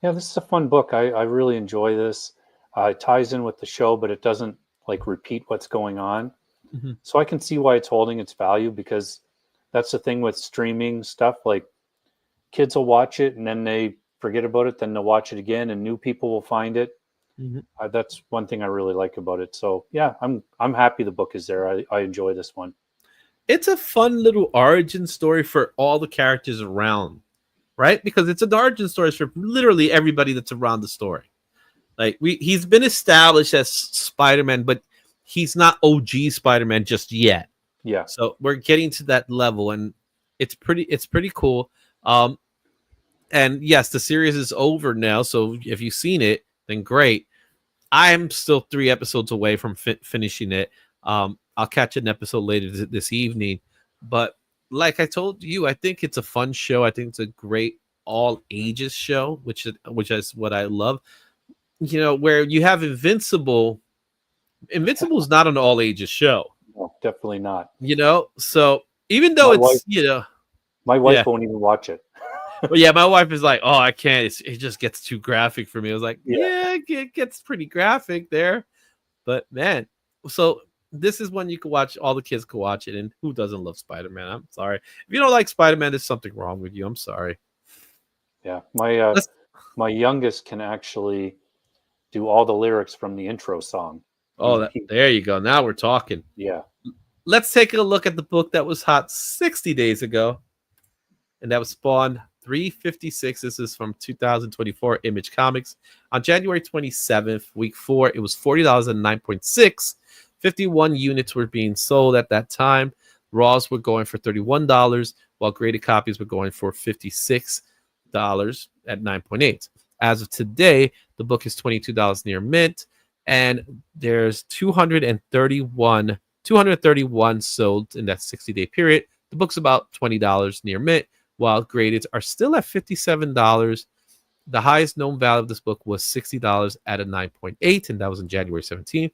Yeah, this is a fun book. I really enjoy this. It ties in with the show, but it doesn't like repeat what's going on. Mm-hmm. So I can see why it's holding its value, because that's the thing with streaming stuff. Like, kids will watch it and then they forget about it. Then they'll watch it again and new people will find it. Mm-hmm. That's one thing I really like about it. So yeah, I'm happy the book is there. I enjoy this one. It's a fun little origin story for all the characters around, right? Because it's an origin story for literally everybody that's around the story. Like, he's been established as Spider-Man, but he's not OG Spider-Man just yet. Yeah. So we're getting to that level, and it's pretty cool. And yes, the series is over now. So if you've seen it, then great. I'm still 3 episodes away from finishing it. I'll catch an episode later this evening. But like I told you, I think it's a fun show. I think it's a great all ages show, which is what I love. You know, where you have Invincible. Invincible is not an all ages show. No, definitely not. You know, so even though My wife won't even watch it. But yeah, my wife is like, "Oh, I can't. It just gets too graphic for me." I was like, "Yeah, it gets pretty graphic there." But man, so this is one you can watch. All the kids can watch it, and who doesn't love Spider-Man? I'm sorry. If you don't like Spider-Man, there's something wrong with you. I'm sorry. Yeah, my youngest can actually do all the lyrics from the intro song. Oh, there you go. Now we're talking. Yeah. Let's take a look at the book that was hot 60 days ago, and that was Spawn 356. This is from 2024 Image Comics. On January 27th, week 4, it was $40 and 9.6. 51 units were being sold at that time. Raws were going for $31, while graded copies were going for $56 at 9.8. As of today, the book is $22 near mint, and there's 231 sold in that 60-day period. The book's about $20 near mint, while graded are still at $57. The highest known value of this book was $60 at a 9.8, and that was on January 17th.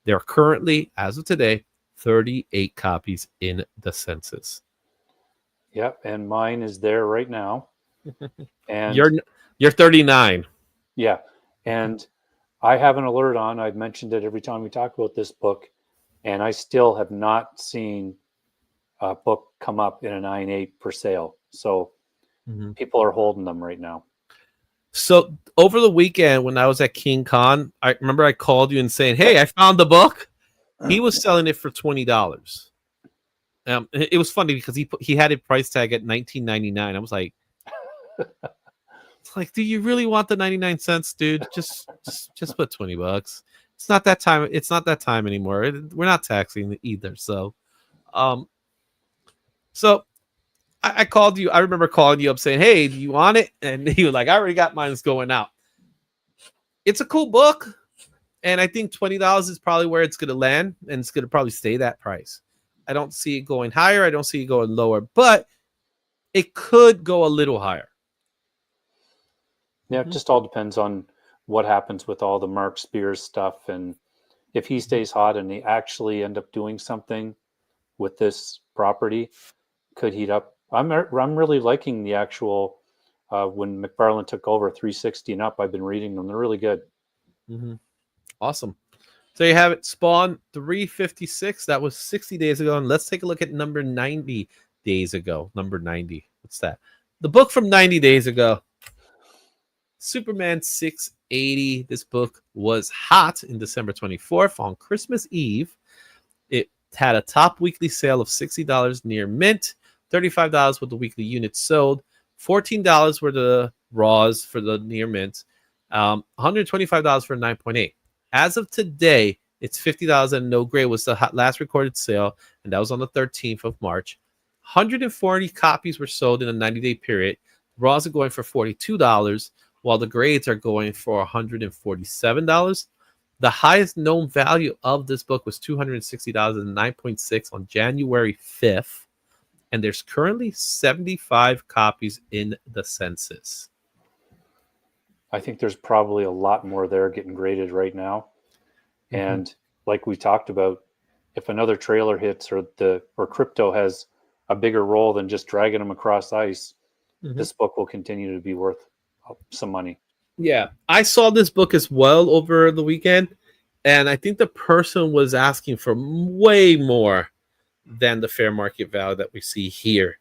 There are currently, as of today, 38 copies in the census. Yep, and mine is there right now. And you're 39. Yeah, and I have an alert on. I've mentioned it every time we talk about this book, and I still have not seen a book come up in a 9.8 for sale. So people are holding them right now. So over the weekend when I was at King Con, I remember I called you and saying, "Hey, I found the book." He was selling it for $20. It was funny because he had a price tag at $19.99. I was like, "It's like, do you really want the 99 cents, dude? Just put $20. It's not that time. It's not that time anymore. We're not taxing either." So, I called you. I remember calling you up saying, "Hey, do you want it?" And he was like, "I already got mine. It's going out." It's a cool book, and I think $20 is probably where it's going to land, and it's going to probably stay that price. I don't see it going higher. I don't see it going lower, but it could go a little higher. Yeah, it just all depends on what happens with all the Mark Spears stuff, and if he stays hot and they actually end up doing something with this property, could heat up. I'm really liking the actual when McFarlane took over 360 and up. I've been reading them; they're really good. Awesome. So you have it, Spawn 356. That was 60 days ago, and let's take a look at number 90 days ago. Number 90. What's that? The book from 90 days ago. Superman 680. This book was hot in December 24th on Christmas Eve. It had a top weekly sale of $60 near mint, $35 with the weekly units sold, $14 were the raws for the near mint, $125 for 9.8. As of today, it's $50 and no gray was the last recorded sale, and that was on the 13th of March. 140 copies were sold in a 90-day period. Raws are going for $42, while the grades are going for $147. The highest known value of this book was $260 and 9.6 on January 5th. And there's currently 75 copies in the census. I think there's probably a lot more there getting graded right now. And like we talked about, if another trailer hits or crypto has a bigger role than just dragging them across ice, this book will continue to be worth some money. Yeah, I saw this book as well over the weekend, and I think the person was asking for way more than the fair market value that we see here.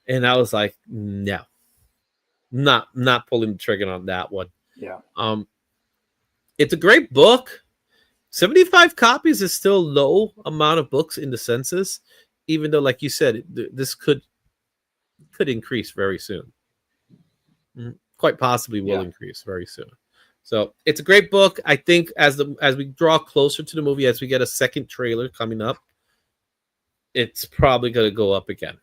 And I was like, no, not pulling the trigger on that one. Yeah. It's a great book. 75 copies is still low amount of books in the census, even though, like you said, this could increase very soon. Quite possibly will increase very soon. So it's a great book. I think as we draw closer to the movie, as we get a second trailer coming up, it's probably going to go up again.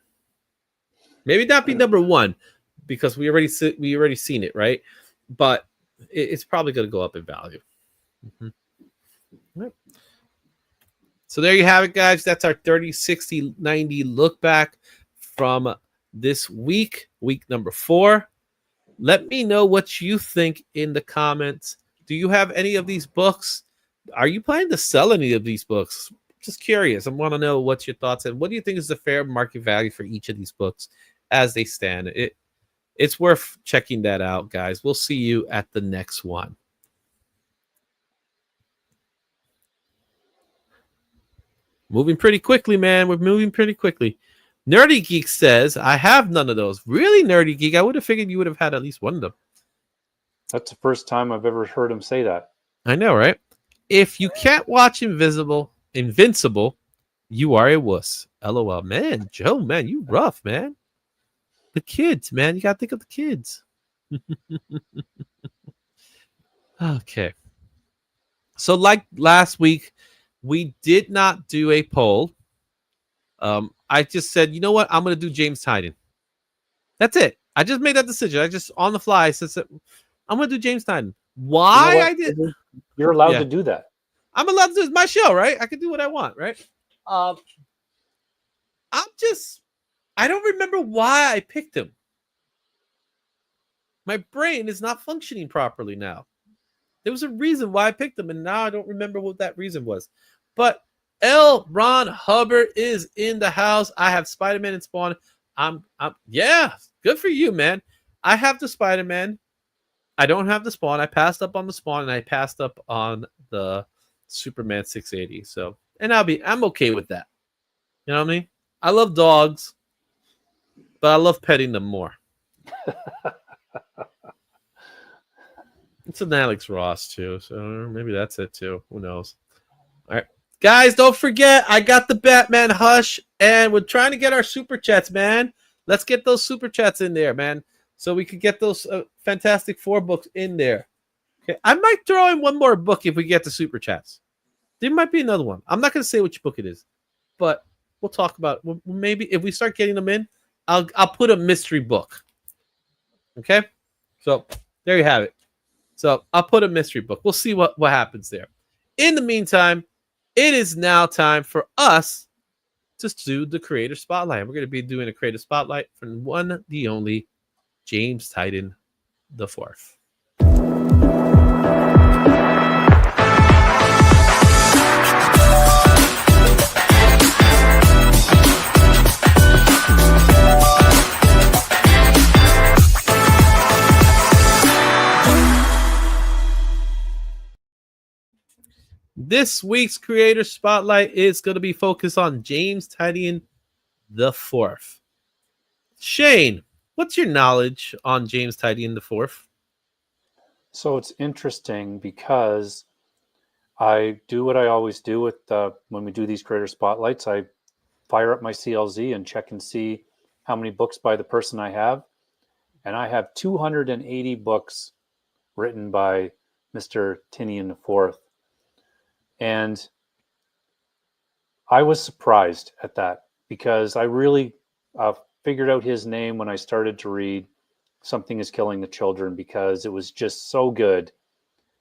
Maybe not be number one because we already seen it, right? But it's probably going to go up in value. Right. So there you have it, guys. That's our 30, 60, 90 look back from this week number 4. Let me know what you think in the comments. Do you have any of these books? Are you planning to sell any of these books? Just curious. I want to know what's your thoughts and what do you think is the fair market value for each of these books as they stand. It's worth checking that out, guys. We'll see you at the next one. Moving pretty quickly, man. We're moving pretty quickly. Nerdy Geek says, I have none of those. Really, Nerdy Geek? I would have figured you would have had at least one of them. That's the first time I've ever heard him say that. I know, right? If you can't watch Invincible, you are a wuss. LOL. Man, Joe, man, you rough, man. The kids, man. You got to think of the kids. Okay. So like last week, we did not do a poll. I just said, you know what? I'm going to do James Tynion. That's it. I just made that decision. I just, on the fly, said, I'm going to do James Tynion. Why I did? You're allowed to do that. I'm allowed to do it. It's my show, right? I can do what I want, right? I don't remember why I picked him. My brain is not functioning properly now. There was a reason why I picked him, and now I don't remember what that reason was. But L. Ron Hubbard is in the house. I have Spider-Man and Spawn. Yeah, good for you, man. I have the Spider-Man. I don't have the Spawn. I passed up on the Spawn, and I passed up on the Superman 680. So, and I'm okay with that. You know what I mean? I love dogs, but I love petting them more. It's an Alex Ross too, so maybe that's it too. Who knows? All right, guys, don't forget I got the Batman Hush, and we're trying to get our super chats, man. Let's get those super chats in there, man, so we could get those Fantastic Four books in there. Okay, I might throw in one more book if we get the super chats. There might be another one. I'm not going to say which book it is, but we'll talk about it. Maybe if we start getting them in, I'll put a mystery book. Okay, so there you have it. So I'll put a mystery book. We'll see what happens there. In the meantime, it is now time for us to do the Creator Spotlight. We're going to be doing a Creator Spotlight from one, the only, James Tynion IV. This week's Creator Spotlight is going to be focused on James Tynion IV. Shane, what's your knowledge on James Tynion IV? So it's interesting because I do what I always do with when we do these Creator Spotlights. I fire up my CLZ and check and see how many books by the person I have. And I have 280 books written by Mr. Tynion IV. And I was surprised at that because I really figured out his name when I started to read Something is Killing the Children, because it was just so good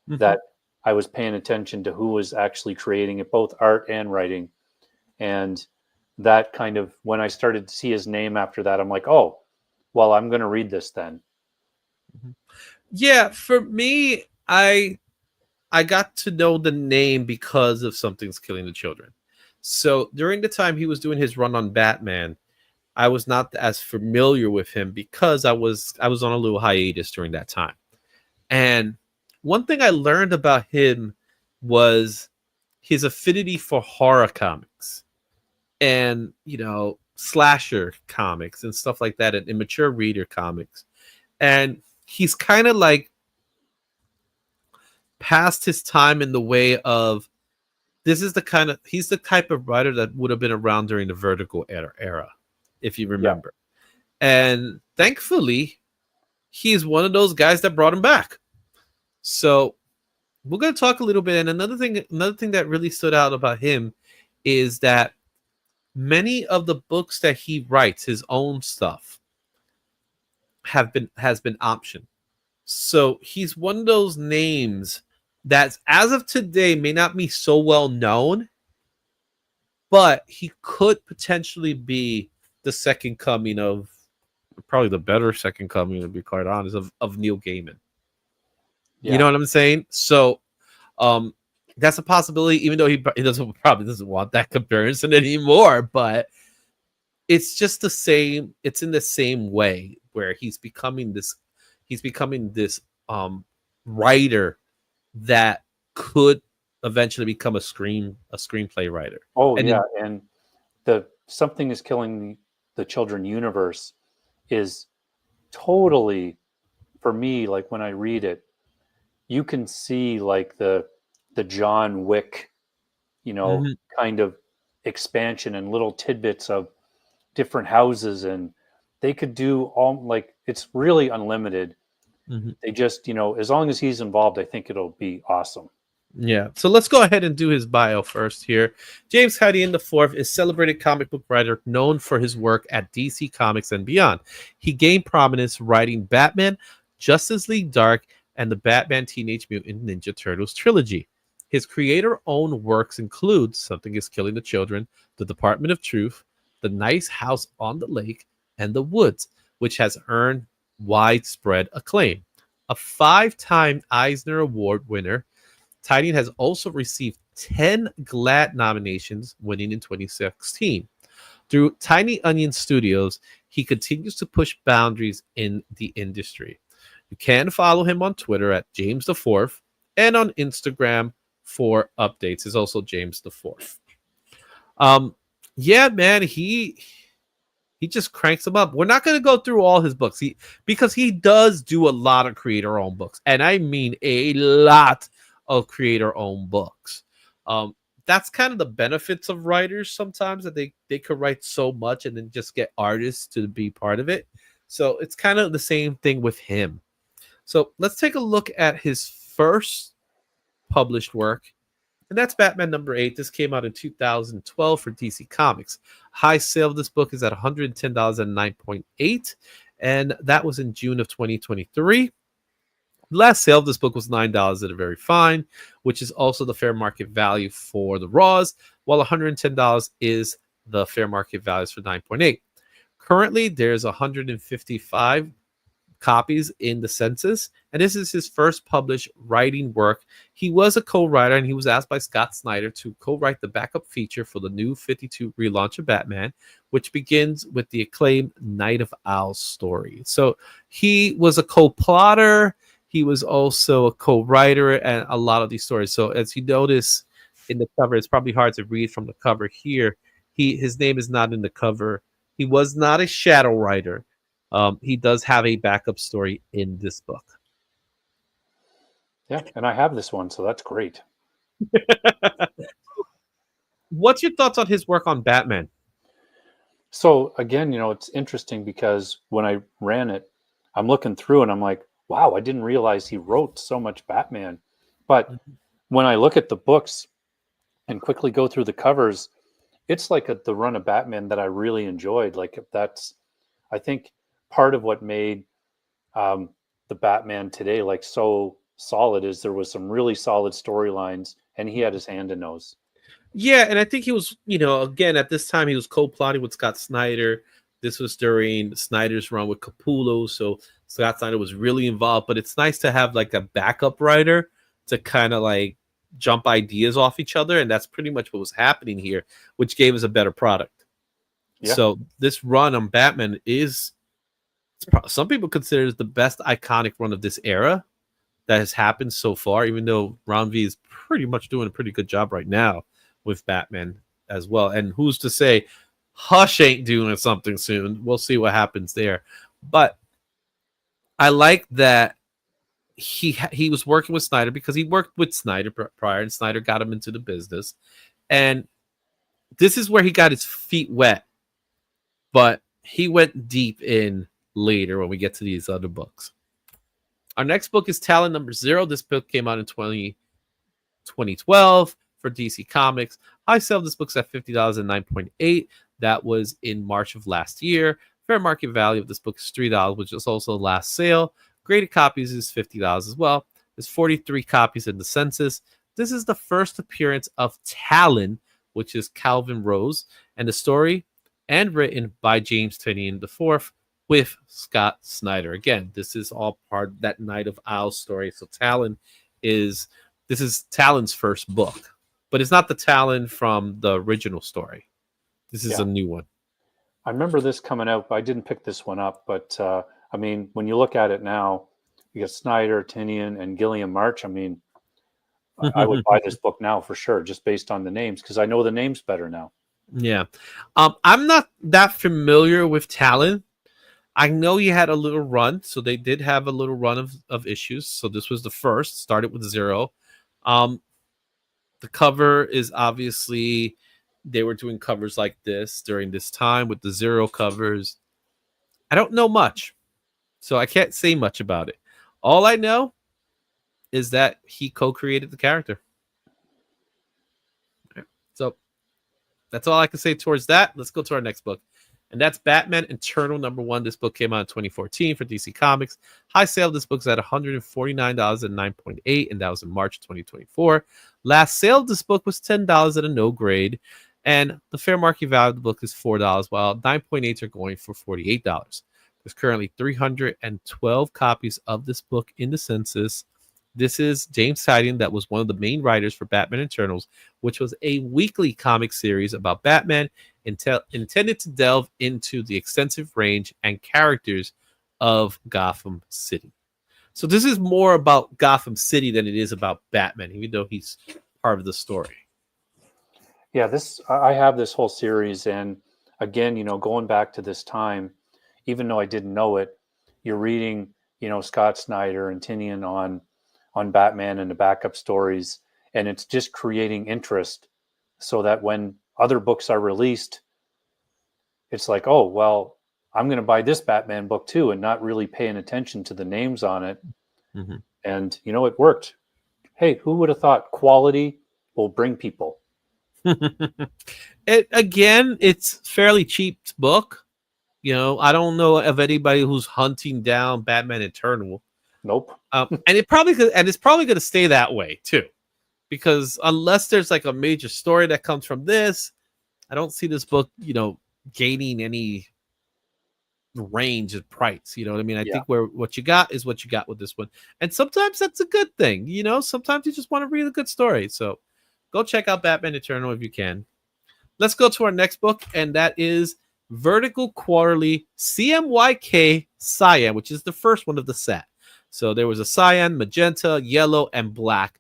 that I was paying attention to who was actually creating it, both art and writing. And that kind of, when I started to see his name after that, I'm like, oh, well, I'm going to read this then. Yeah, for me, I got to know the name because of Something's Killing the Children. So during the time he was doing his run on Batman, I was not as familiar with him because I was on a little hiatus during that time. And one thing I learned about him was his affinity for horror comics and, slasher comics and stuff like that, and immature reader comics. And he's kind of like past his time in the way of he's the type of writer that would have been around during the Vertigo era, if you remember. Yeah. And thankfully, he's one of those guys that brought him back. So we're going to talk a little bit. And another thing that really stood out about him is that many of the books that he writes, his own stuff, has been optioned. So he's one of those names that, as of today, may not be so well known, but he could potentially be the second coming of, probably the better second coming, to be quite honest, of Neil Gaiman. Yeah. You know what I'm saying? So that's a possibility, even though he probably doesn't want that comparison anymore, but it's just the same. It's in the same way where he's becoming this writer that could eventually become a screenplay writer. Oh, and yeah. And the Something is Killing the Children universe is totally, for me, like when I read it, you can see like the John Wick, kind of expansion and little tidbits of different houses, and they could do all, like, it's really unlimited. They just, as long as he's involved, I think it'll be awesome. Yeah. So let's go ahead and do his bio first here. James Tynion IV is celebrated comic book writer known for his work at DC Comics and beyond. He gained prominence writing Batman, Justice League Dark, and the Batman Teenage Mutant Ninja Turtles trilogy. His creator-owned works include Something is Killing the Children, The Department of Truth, The Nice House on the Lake, and The Woods, which has earned widespread acclaim. A 5-time Eisner Award winner, Tynion has also received 10 GLAAD nominations, winning in 2016. Through Tiny Onion Studios, he continues to push boundaries in the industry. You can follow him on Twitter at James the Fourth, and on Instagram for updates is also James the Fourth. Yeah, man, he just cranks them up. We're not going to go through all his books because he does do a lot of creator-owned books, and I mean a lot of creator-owned books. That's kind of the benefits of writers sometimes, that they could write so much and then just get artists to be part of it. So it's kind of the same thing with him. So let's take a look at his first published work, and that's Batman #8. This came out in 2012 for DC Comics. High sale of this book is at $110 at 9.8, and that was in June of 2023. Last sale of this book was $9 at a very fine, which is also the fair market value for the Raws, while $110 is the fair market values for 9.8. Currently, there's 155 copies in the census, and this is his first published writing work. He was a co-writer, and he was asked by Scott Snyder to co-write the backup feature for the new 52 relaunch of Batman, which begins with the acclaimed Night of Owls story. So he was a co-plotter. He was also a co-writer and a lot of these stories. So as you notice in the cover, it's probably hard to read from the cover here. His name is not in the cover. He was not a shadow writer. He does have a backup story in this book. Yeah, and I have this one, so that's great. What's your thoughts on his work on Batman? So again, it's interesting because when I ran it, I'm looking through and I'm like, wow, I didn't realize he wrote so much Batman. But when I look at the books and quickly go through the covers, it's like the run of Batman that I really enjoyed. Like, that's, I think, part of what made the Batman today like so solid is there was some really solid storylines, and he had his hand in those. Yeah, and I think he was, again, at this time he was co-plotting with Scott Snyder. This was during Snyder's run with Capullo, so Scott Snyder was really involved. But it's nice to have like a backup writer to kind of like jump ideas off each other, and that's pretty much what was happening here, which gave us a better product. Yeah. So this run on Batman is, some people consider it the best iconic run of this era that has happened so far, even though Ron V is pretty much doing a pretty good job right now with Batman as well. And who's to say Hush ain't doing something soon? We'll see what happens there. But I like that he was working with Snyder because he worked with Snyder prior, and Snyder got him into the business. And this is where he got his feet wet. But he went deep in later when we get to these other books. Our next book is Talon #0. This book came out in 2012 for DC Comics. High sale of this book's at $50 at 9.8. That was in March of last year. Fair market value of this book is $3, which is also the last sale. Graded copies is $50 as well. There's 43 copies in the census. This is the first appearance of Talon, which is Calvin Rose, and the story and written by James Tynion IV with Scott Snyder. Again, this is all part of that Night of Owls story. So this is Talon's first book, but it's not the Talon from the original story. This is a new one. I remember this coming out, but I didn't pick this one up. But I mean, when you look at it now, you got Snyder, Tynion, and Gilliam March. I mean, I would buy this book now for sure, just based on the names, because I know the names better now. Yeah. I'm not that familiar with Talon. I know he had a little run, so they did have a little run of issues. So this was the first, started with 0. The cover is obviously, they were doing covers like this during this time with the 0 covers. I don't know much, so I can't say much about it. All I know is that he co-created the character. So that's all I can say towards that. Let's go to our next book. And that's Batman Eternal #1. This book came out in 2014 for DC Comics. High sale of this book's at $149 at 9.8, and that was in March 2024. Last sale of this book was $10 at a no grade, and the fair market value of the book is $4, while 9.8s are going for $48. There's currently 312 copies of this book in the census. This is James Tynion, that was one of the main writers for Batman Eternals, which was a weekly comic series about Batman intended to delve into the extensive range and characters of Gotham City. So this is more about Gotham City than it is about Batman, even though he's part of the story. Yeah, I have this whole series, and again, you know, going back to this time, even though I didn't know it, you're reading, you know, Scott Snyder and Tynion on Batman and the backup stories, and it's just creating interest so that when other books are released, it's like, oh, well, I'm going to buy this Batman book too, and not really paying attention to the names on it. Mm-hmm. And, you know, it worked. Hey, who would have thought quality will bring people? It's fairly cheap book. You know, I don't know of anybody who's hunting down Batman Eternal. Nope. And it's probably going to stay that way too, because unless there's like a major story that comes from this, I don't see this book, you know, gaining any range of price. You know what I mean? I think what you got is what you got with this one, and sometimes that's a good thing. You know, sometimes you just want to read a good story. So go check out Batman Eternal if you can. Let's go to our next book, and that is Vertical Quarterly CMYK Cyan, which is the first one of the set. So there was a cyan, magenta, yellow, and black.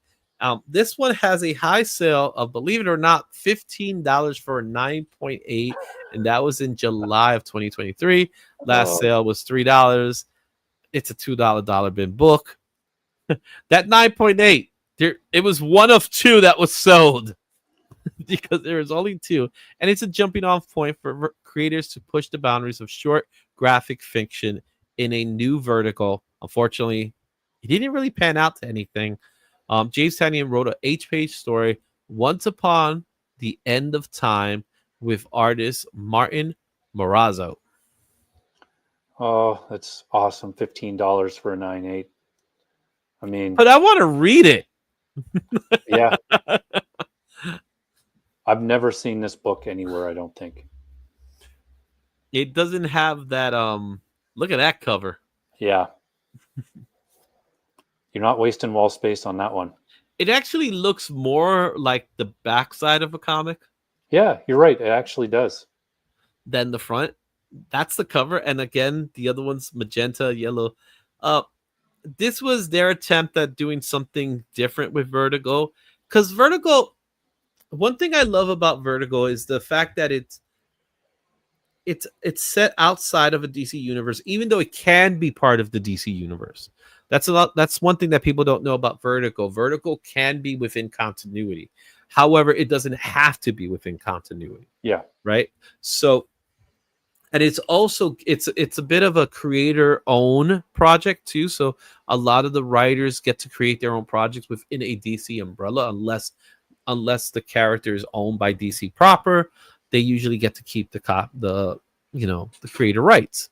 This one has a high sale of, believe it or not, $15 for a 9.8, and that was in July of 2023. Last sale was $3. It's a $2 dollar bin book. That 9.8, it was one of 2 that was sold because there was only 2, and it's a jumping off point for creators to push the boundaries of short graphic fiction in a new vertical. Unfortunately, it didn't really pan out to anything. James Tynion wrote an 8-page story, Once Upon the End of Time, with artist Martin Morazzo. Oh, that's awesome. $15 for a 9.8. I mean, but I want to read it. Yeah. I've never seen this book anywhere, I don't think. It doesn't have that look at that cover. Yeah. You're not wasting wall space on that one. It actually looks more like the backside of a comic. Yeah, you're right. It actually does. Than the front. That's the cover. And again, the other one's magenta, yellow. This was their attempt at doing something different with Vertigo. Because Vertigo, one thing I love about Vertigo is the fact that it's set outside of a DC universe, even though it can be part of the DC universe. That's one thing that people don't know about Vertigo. Vertigo can be within continuity. However, it doesn't have to be within continuity. Yeah. Right. So, and it's also it's a bit of a creator own project too. So a lot of the writers get to create their own projects within a DC umbrella, unless the character is owned by DC proper. they usually get to keep the creator rights.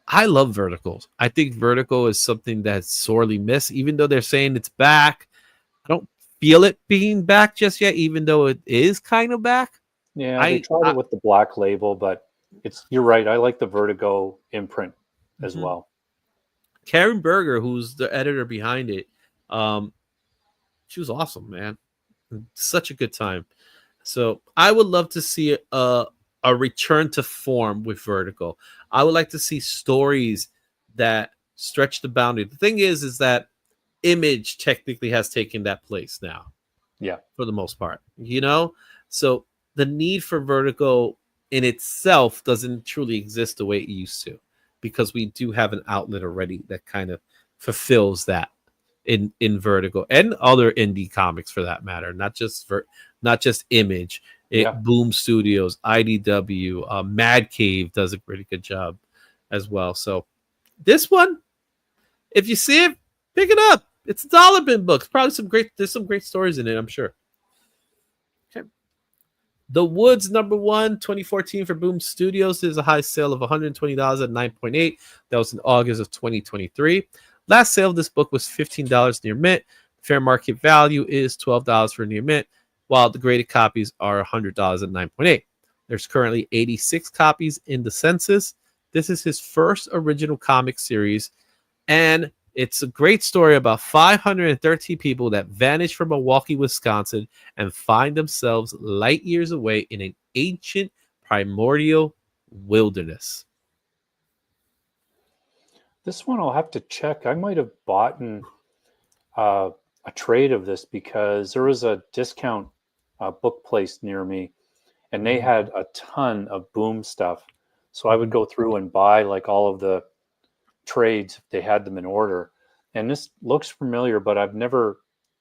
I love Verticals. I think Vertical is something that's sorely missed, even though they're saying it's back. I don't feel it being back just yet, even though it is kind of back. Yeah, they tried it with the Black Label, but you're right. I like the Vertigo imprint as well. Karen Berger, who's the editor behind it, she was awesome, man. Such a good time. So I would love to see a return to form with Vertical. I would like to see stories that stretch the boundary. The thing is that Image technically has taken that place now. Yeah. For the most part, So the need for Vertigo in itself doesn't truly exist the way it used to, because we do have an outlet already that kind of fulfills that in Vertigo and other indie comics for that matter, not just Image. Boom Studios, IDW, Mad Cave does a pretty good job as well. So this one, if you see it, pick it up. It's a dollar bin book. There's some great stories in it, I'm sure. Okay. The Woods #1, 2014 for Boom Studios. There's a high sale of $120 at 9.8. That was in August of 2023. Last sale of this book was $15 near mint. Fair market value is $12 for near mint, while the graded copies are $100 at 9.8. There's currently 86 copies in the census. This is his first original comic series, and it's a great story about 513 people that vanish from Milwaukee, Wisconsin, and find themselves light years away in an ancient primordial wilderness. This one I'll have to check. I might have bought a trade of this because there was a discount book place near me, and they had a ton of Boom stuff. So I would go through and buy like all of the trades if they had them in order. And this looks familiar, but I've never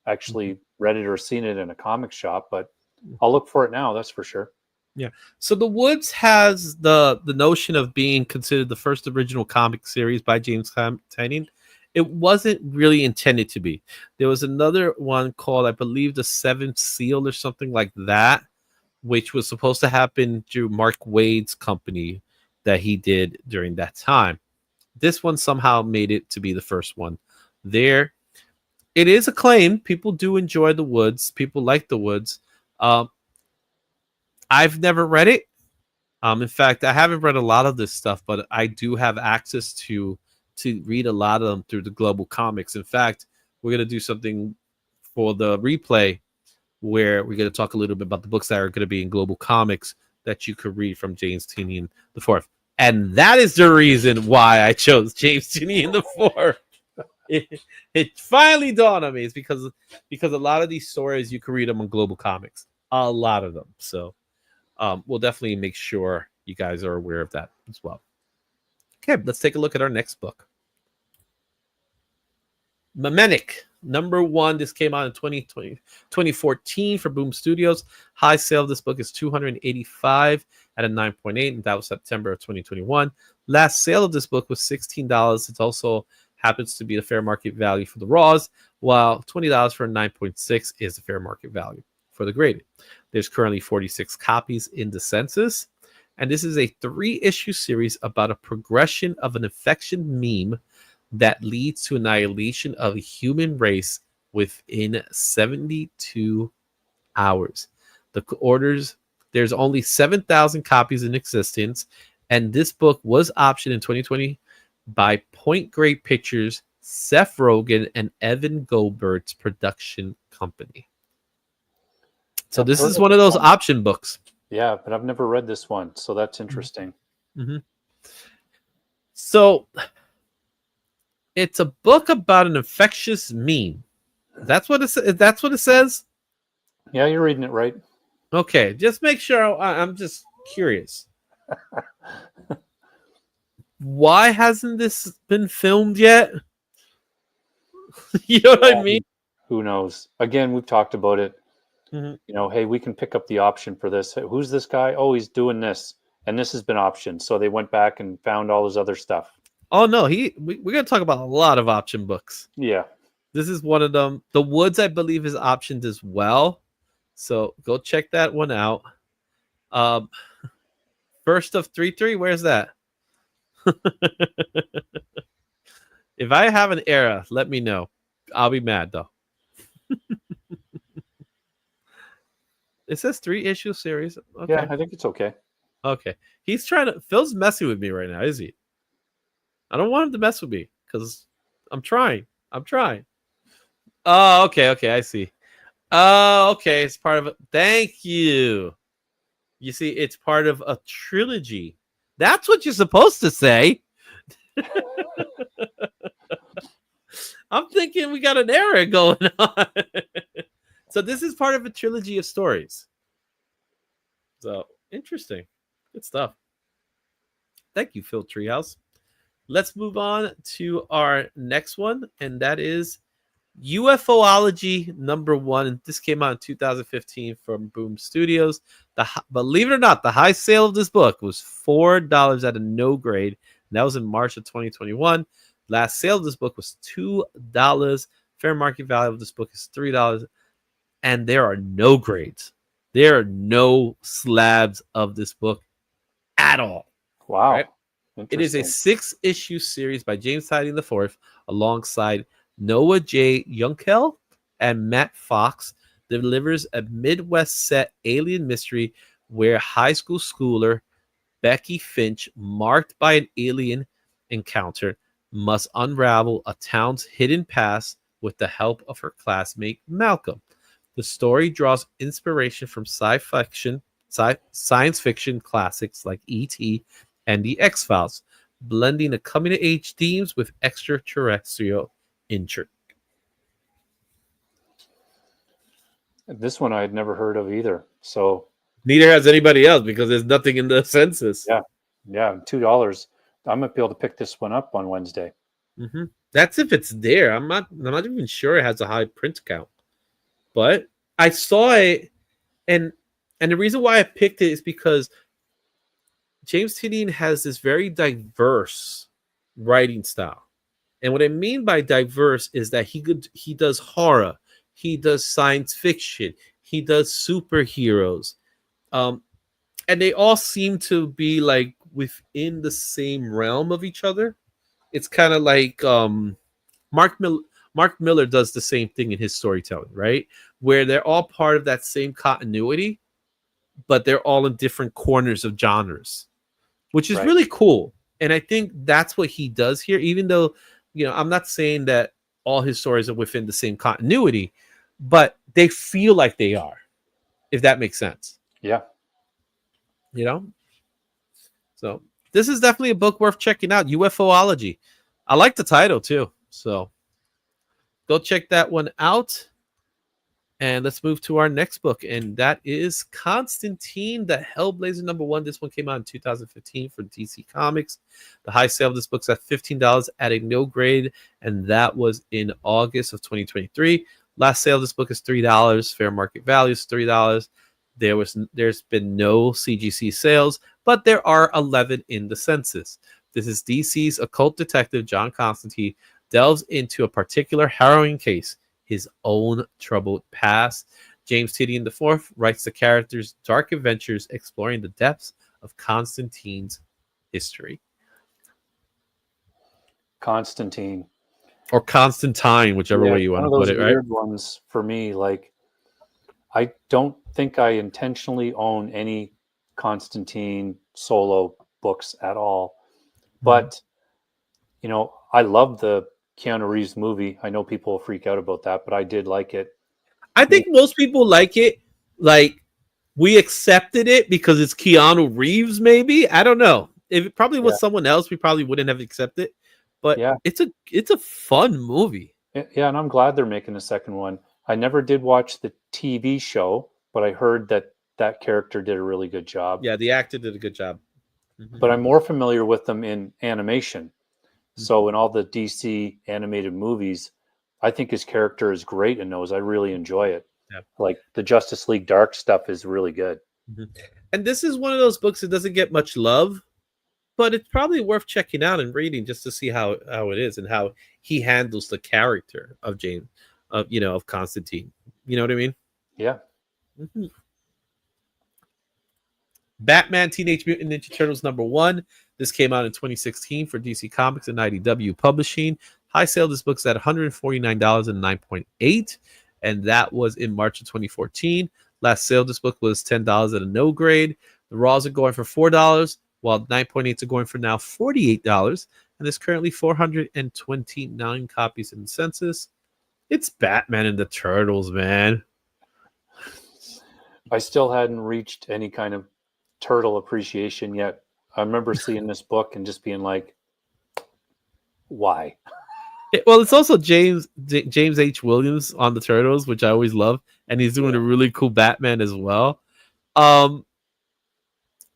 actually read it or seen it in a comic shop, but I'll look for it now, that's for sure. Yeah. So The Woods has the notion of being considered the first original comic series by James Tynion. It wasn't really intended to be. There was another one called, I believe, The Seventh Seal or something like that, which was supposed to happen through Mark Waid's company that he did during that time. This one somehow made it to be the first one. There, it is acclaimed. People do enjoy The Woods. People like The Woods. I've never read it. In fact, I haven't read a lot of this stuff, but I do have access to read a lot of them through the Global Comics. In fact, we're going to do something for the replay where we're going to talk a little bit about the books that are going to be in Global Comics that you could read from James Tynion IV. And that is the reason why I chose James Tynion IV. It finally dawned on me. It's because a lot of these stories, you can read them on Global Comics. A lot of them. So we'll definitely make sure you guys are aware of that as well. Okay, let's take a look at our next book. Memenic, #1. This came out in 2014 for Boom Studios. High sale of this book is $285 at a 9.8, and that was September of 2021. Last sale of this book was $16. It also happens to be the fair market value for the raws, while $20 for a 9.6 is the fair market value for the graded. There's currently 46 copies in the census, and this is a 3-issue series about a progression of an infection meme that leads to annihilation of a human race within 72 hours. There's only 7,000 copies in existence, and this book was optioned in 2020 by Point Grey Pictures, Seth Rogen, and Evan Goldberg's production company. So this is one of those option books. Yeah, but I've never read this one, so that's interesting. Mm-hmm. So it's a book about an infectious meme. That's what it says. Yeah, you're reading it right. Okay, just make sure. I'm just curious. Why hasn't this been filmed yet? You know what I mean? Who knows? Again, we've talked about it. Mm-hmm. Hey, we can pick up the option for this. Who's this guy? Oh, he's doing this, and this has been optioned. So they went back and found all his other stuff. Oh no, we're going to talk about a lot of option books. Yeah, this is one of them. The Woods, I believe, is optioned as well. So go check that one out. Um, First of 3-3, where's that? If I have an error, let me know. I'll be mad though. It says 3-issue series. Okay. Yeah, I think it's okay. Okay. Phil's messing with me right now, is he? I don't want him to mess with me because I'm trying. Oh, okay. I see. Oh, okay. It's part of it. Thank you. You see, it's part of a trilogy. That's what you're supposed to say. I'm thinking we got an error going on. So this is part of a trilogy of stories. So interesting. Good stuff. Thank you, Phil Treehouse. Let's move on to our next one, and that is UFOlogy #1. This came out in 2015 from Boom Studios. Believe it or not, the high sale of this book was $4 at a no grade. And that was in March of 2021. Last sale of this book was $2. Fair market value of this book is $3. And there are no grades. There are no slabs of this book at all. Wow. Right? It is a 6-issue series by James Tynion IV alongside Noah J. Yunkel and Matt Fox. Delivers a Midwest set alien mystery where high school schooler Becky Finch, marked by an alien encounter, must unravel a town's hidden past with the help of her classmate Malcolm. The story draws inspiration from science fiction classics like E.T. and The X-Files, blending the coming-of-age themes with extraterrestrial intrigue. This one I had never heard of either. So neither has anybody else because there's nothing in the census. Yeah, $2. I'm gonna be able to pick this one up on Wednesday. Mm-hmm. That's if it's there. I'm not even sure it has a high print count, but I saw it, and the reason why I picked it is because James Tynion has this very diverse writing style, and what I mean by diverse is that he does horror, he does science fiction, he does superheroes, and they all seem to be like within the same realm of each other. It's kind of like Mark Miller does the same thing in his storytelling, right? Where they're all part of that same continuity, but they're all in different corners of genres, which is really cool. And I think that's what he does here, even though, I'm not saying that all his stories are within the same continuity, but they feel like they are, if that makes sense. Yeah. So this is definitely a book worth checking out. UFOlogy. I like the title too. So go check that one out. And let's move to our next book. And that is Constantine, the Hellblazer #1. This one came out in 2015 for DC Comics. The high sale of this book's at $15 at a no grade. And that was in August of 2023. Last sale of this book is $3. Fair market value is $3. There's been no CGC sales, but there are 11 in the census. This is DC's occult detective John Constantine delves into a particular harrowing case, his own troubled past. James Tynion IV writes the character's dark adventures, exploring the depths of Constantine's history. Constantine. Or Constantine, whichever way you want to put it, right? Weird ones for me. Like, I don't think I intentionally own any Constantine solo books at all. But, I love the Keanu Reeves movie. I know people will freak out about that, but I did like it. I think most people like it. Like, we accepted it because it's Keanu Reeves, maybe. I don't know. If it probably was someone else, we probably wouldn't have accepted it. But it's a fun movie. Yeah, and I'm glad they're making a second one. I never did watch the TV show, but I heard that character did a really good job. Yeah, the actor did a good job. Mm-hmm. But I'm more familiar with them in animation. Mm-hmm. So in all the DC animated movies, I think his character is great in those. I really enjoy it. Yeah. Like the Justice League Dark stuff is really good. Mm-hmm. And this is one of those books that doesn't get much love, but it's probably worth checking out and reading just to see how it is and how he handles the character of James, of Constantine. You know what I mean? Yeah. Mhm. Batman Teenage Mutant Ninja Turtles #1. This came out in 2016 for DC Comics and IDW Publishing. High sale this book's at $149 and 9.8, and that was in March of 2014. Last sale this book was $10 at a no grade. The raws are going for $4, while 9.8s are going for now $48, and there's currently 429 copies in the census. It's Batman and the Turtles, man. I still hadn't reached any kind of turtle appreciation yet. I remember seeing this book and just being like, why? Well, it's also James H. Williams on the Turtles, which I always love, and he's doing a really cool Batman as well.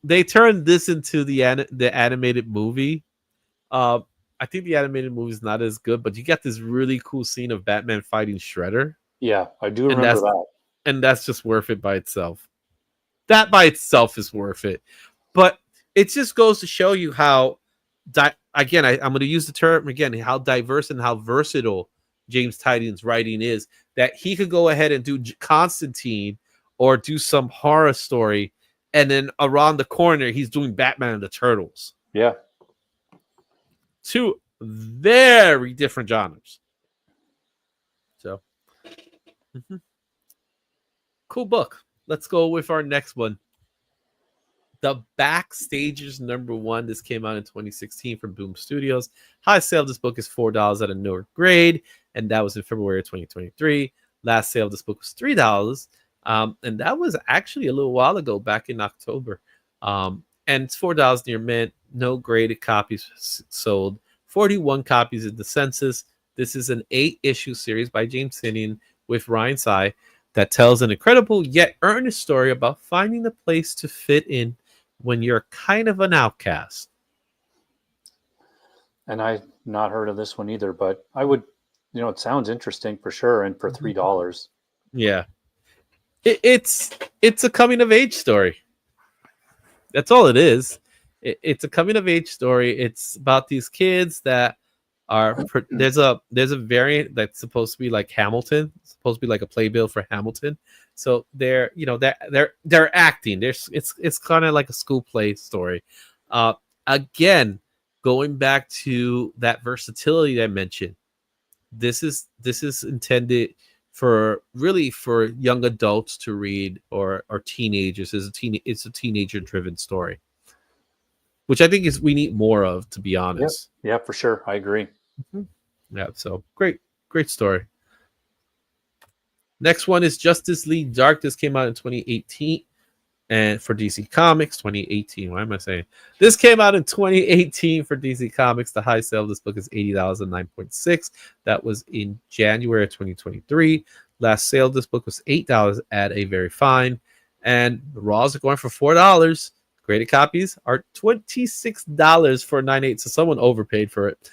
They turned this into the animated movie. I think the animated movie is not as good, but you got this really cool scene of Batman fighting Shredder. Yeah, I do remember that. And that's just worth it by itself. That by itself is worth it. But it just goes to show you how, again, I'm going to use the term again, how diverse and how versatile James Tynion's writing is, that he could go ahead and do Constantine or do some horror story, and then around the corner, he's doing Batman and the Turtles. Yeah. Two very different genres. So, cool book. Let's go with our next one. The Backstagers #1. This came out in 2016 from Boom Studios. High sale of this book is $4 at a no grade, and that was in February of 2023. Last sale of this book was $3, and that was actually a little while ago, back in October. And it's $4 near mint. No graded copies sold. 41 copies in the census. This is an 8-issue series by James Tynion with Ryan Tsai that tells an incredible yet earnest story about finding a place to fit in when you're kind of an outcast. And I've not heard of this one either, but I would, it sounds interesting for sure. And for $3. Yeah. It's a coming of age story. That's all it is. It's a coming of age story. It's about these kids that are, there's a variant that's supposed to be like Hamilton. It's supposed to be like a playbill for Hamilton. So they're acting. It's kind of like a school play story. Again, going back to that versatility I mentioned, this is intended for young adults to read or teenagers. It's a teenager driven story, which I think we need more of, to be honest. Yeah, for sure. I agree. Yeah, so great story. Next one is Justice League Dark. This came out in 2018, and for DC Comics, 2018. Why am I saying this came out in 2018 for DC Comics? The high sale of this book is $80 and 9.6. That was in January of 2023. Last sale of this book was $8 at a very fine, and the raws are going for $4. Graded copies are $26 for 9.8, so someone overpaid for it.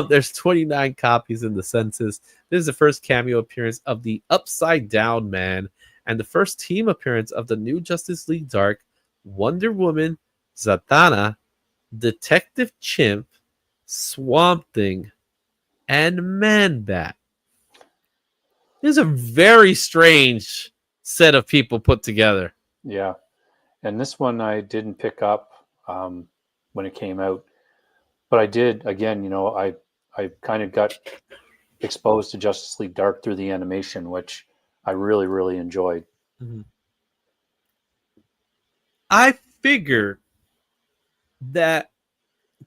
There's 29 copies in the census. This is the first cameo appearance of the Upside Down Man, and the first team appearance of the new Justice League Dark, Wonder Woman, Zatanna, Detective Chimp, Swamp Thing, and Man-Bat. This is a very strange set of people put together. Yeah. And this one I didn't pick up when it came out, but I did, again, I kind of got exposed to Justice League Dark through the animation, which I really, really enjoyed. Mm-hmm. I figured that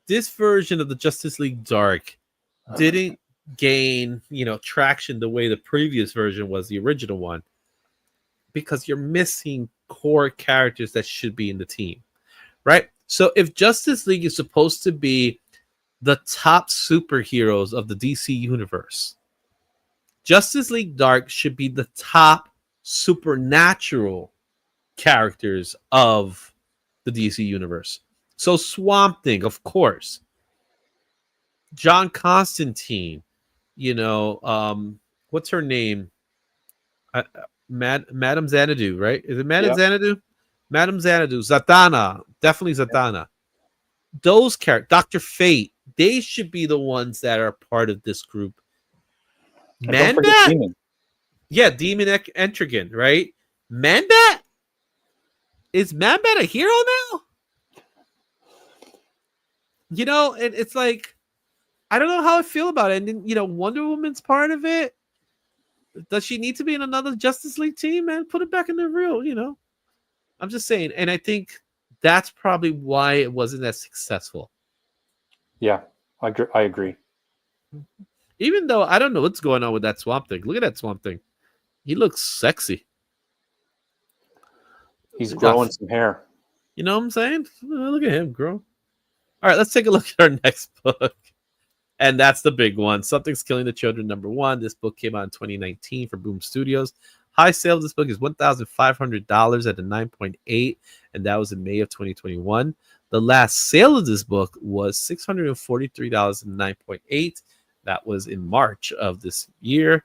this version of the Justice League Dark didn't gain, traction the way the previous version was, the original one, because you're missing core characters that should be in the team, right? So if Justice League is supposed to be the top superheroes of the DC universe, Justice League Dark should be the top supernatural characters of the DC universe. So Swamp Thing, of course, John Constantine, what's her name? Madame Xanadu, right? Is it Madame Xanadu? Madame Xanadu, Zatanna, definitely Zatanna. Those characters, Dr. Fate, they should be the ones that are part of this group. Man-Bat, Demon. yeah, Demon Etrigan, right? Man-Bat? Is Man-Bat a hero now? You know, it's like, I don't know how I feel about it. And then, you know, Wonder Woman's part of it. Does she need to be in another Justice League team, man? Put it back in the real, you know. I'm just saying. And I think that's probably why it wasn't as successful. Yeah, I agree. Even though I don't know what's going on with that Swamp Thing. Look at that Swamp Thing. He looks sexy. He's growing some hair. You know what I'm saying? Look at him grow. All right, let's take a look at our next book. And that's the big one. Something's Killing the Children, #1. This book came out in 2019 for Boom Studios. High sale of this book is $1,500 at a 9.8, and that was in May of 2021. The last sale of this book was $643 and 9.8. That was in March of this year.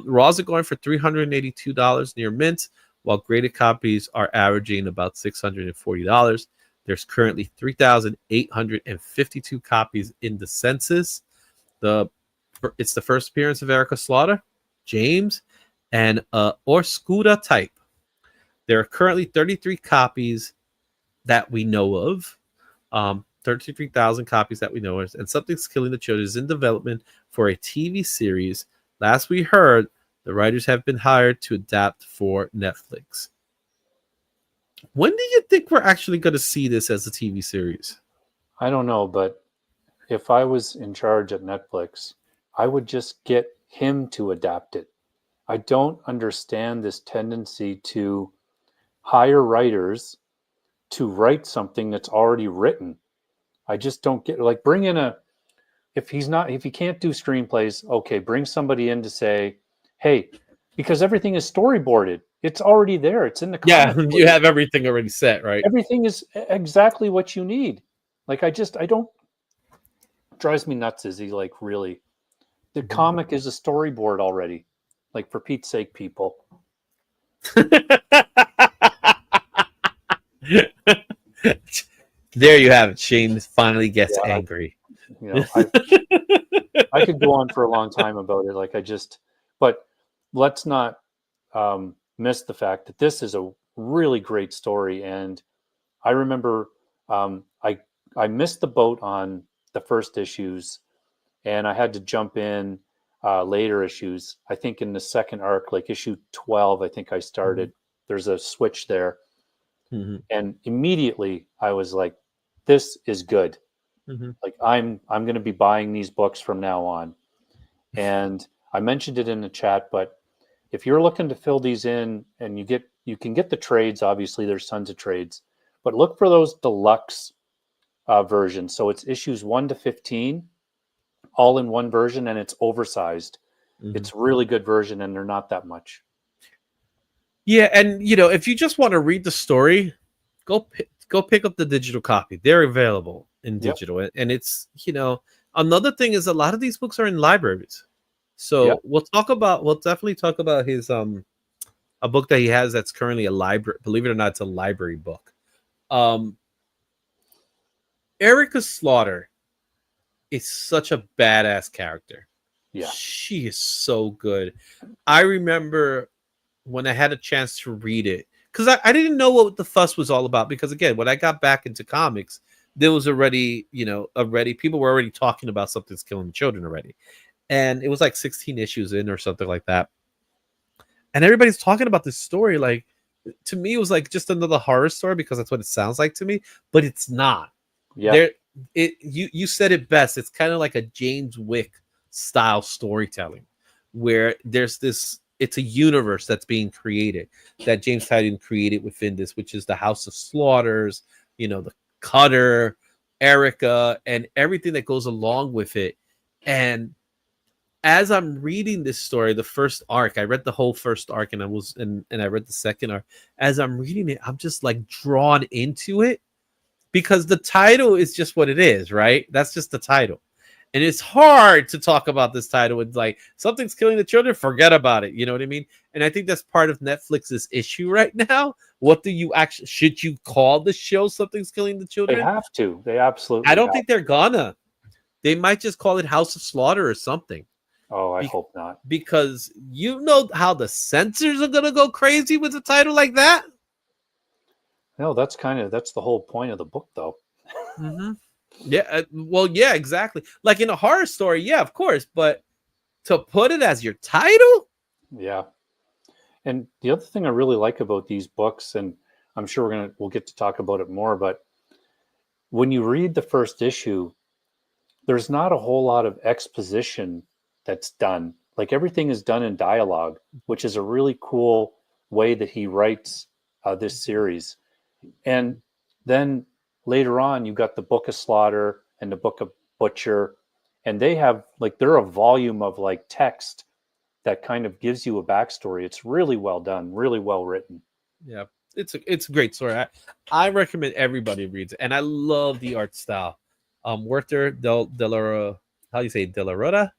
Raws are going for $382 near mint, while graded copies are averaging about $640. There's currently 3,852 copies in the census. It's the first appearance of Erica Slaughter, James, and Orskuda type. There are currently 33 copies that we know of. 33,000 copies that we know of. And Something's Killing the Children is in development for a TV series. Last we heard, the writers have been hired to adapt for Netflix. When do you think we're actually going to see this as a TV series? I don't know, but if I was in charge at Netflix, I would just get him to adapt it. I don't understand this tendency to hire writers to write something that's already written. I just don't get, like, bring in if he can't do screenplays, okay, bring somebody in to say, hey, because everything is storyboarded. It's already there. It's in the comic. Yeah, you have everything already set, right? Everything is exactly what you need. Like, I don't, drives me nuts, Izzy, like, really. The comic is a storyboard already. Like, for Pete's sake, people. There you have it. Shane finally gets angry. You know, I could go on for a long time about it. Like, but let's not miss the fact that this is a really great story. And I remember I missed the boat on the first issues, and I had to jump in later issues. I think in the second arc, like issue 12, I think I started. There's a switch there. And immediately I was like, this is good. Like, I'm going to be buying these books from now on. And I mentioned it in the chat, but if you're looking to fill these in, and you can get the trades, obviously there's tons of trades, but look for those deluxe versions. So it's issues 1 to 15, all in one version, and it's oversized. It's a really good version, and they're not that much. Yeah, and you know, if you just want to read the story, go pick up the digital copy. They're available in digital, and it's, you know, another thing is a lot of these books are in libraries. So we'll definitely talk about his a book that he has that's currently a library. Believe it or not, it's a library book. Erica Slaughter is such a badass character. Yeah, she is so good. I remember when I had a chance to read it, because I didn't know what the fuss was all about. Because again, when I got back into comics, there was already, people were already talking about Something's Killing the Children already. And it was like 16 issues in or something like that. And everybody's talking about this story. Like, to me, it was like just another horror story, because that's what it sounds like to me. But it's not. Yeah. You said it best. It's kind of like a James Wick style storytelling, where it's a universe that's being created, that James Tynion created within this, which is the House of Slaughters, the Cutter, Erica, and everything that goes along with it. And as I'm reading this story, the first arc, I read the whole first arc, and I read the second arc. As I'm reading it, I'm just like drawn into it, because the title is just what it is, right? That's just the title. And it's hard to talk about this title. It's like, Something's Killing the Children, forget about it. You know what I mean? And I think that's part of Netflix's issue right now. What do you actually, should you call the show Something's Killing the Children? They have to. They absolutely I don't think they're gonna. They might just call it House of Slaughter or something. Oh, I hope not. Because you know how the censors are gonna go crazy with a title like that. No, that's the whole point of the book, though. Mm-hmm. Yeah, well, yeah, exactly. Like in a horror story, yeah, of course, but to put it as your title, Yeah. And the other thing I really like about these books, and I'm sure we'll get to talk about it more, but when you read the first issue, there's not a whole lot of exposition that's done. Like everything is done in dialogue, which is a really cool way that he writes this series. And then later on, you got the Book of Slaughter and the Book of Butcher, and they're a volume of like text that kind of gives you a backstory. It's really well done, really well written. yeah, it's a great story. I recommend everybody reads it, and I love the art style. Werther how do you say De La Rota?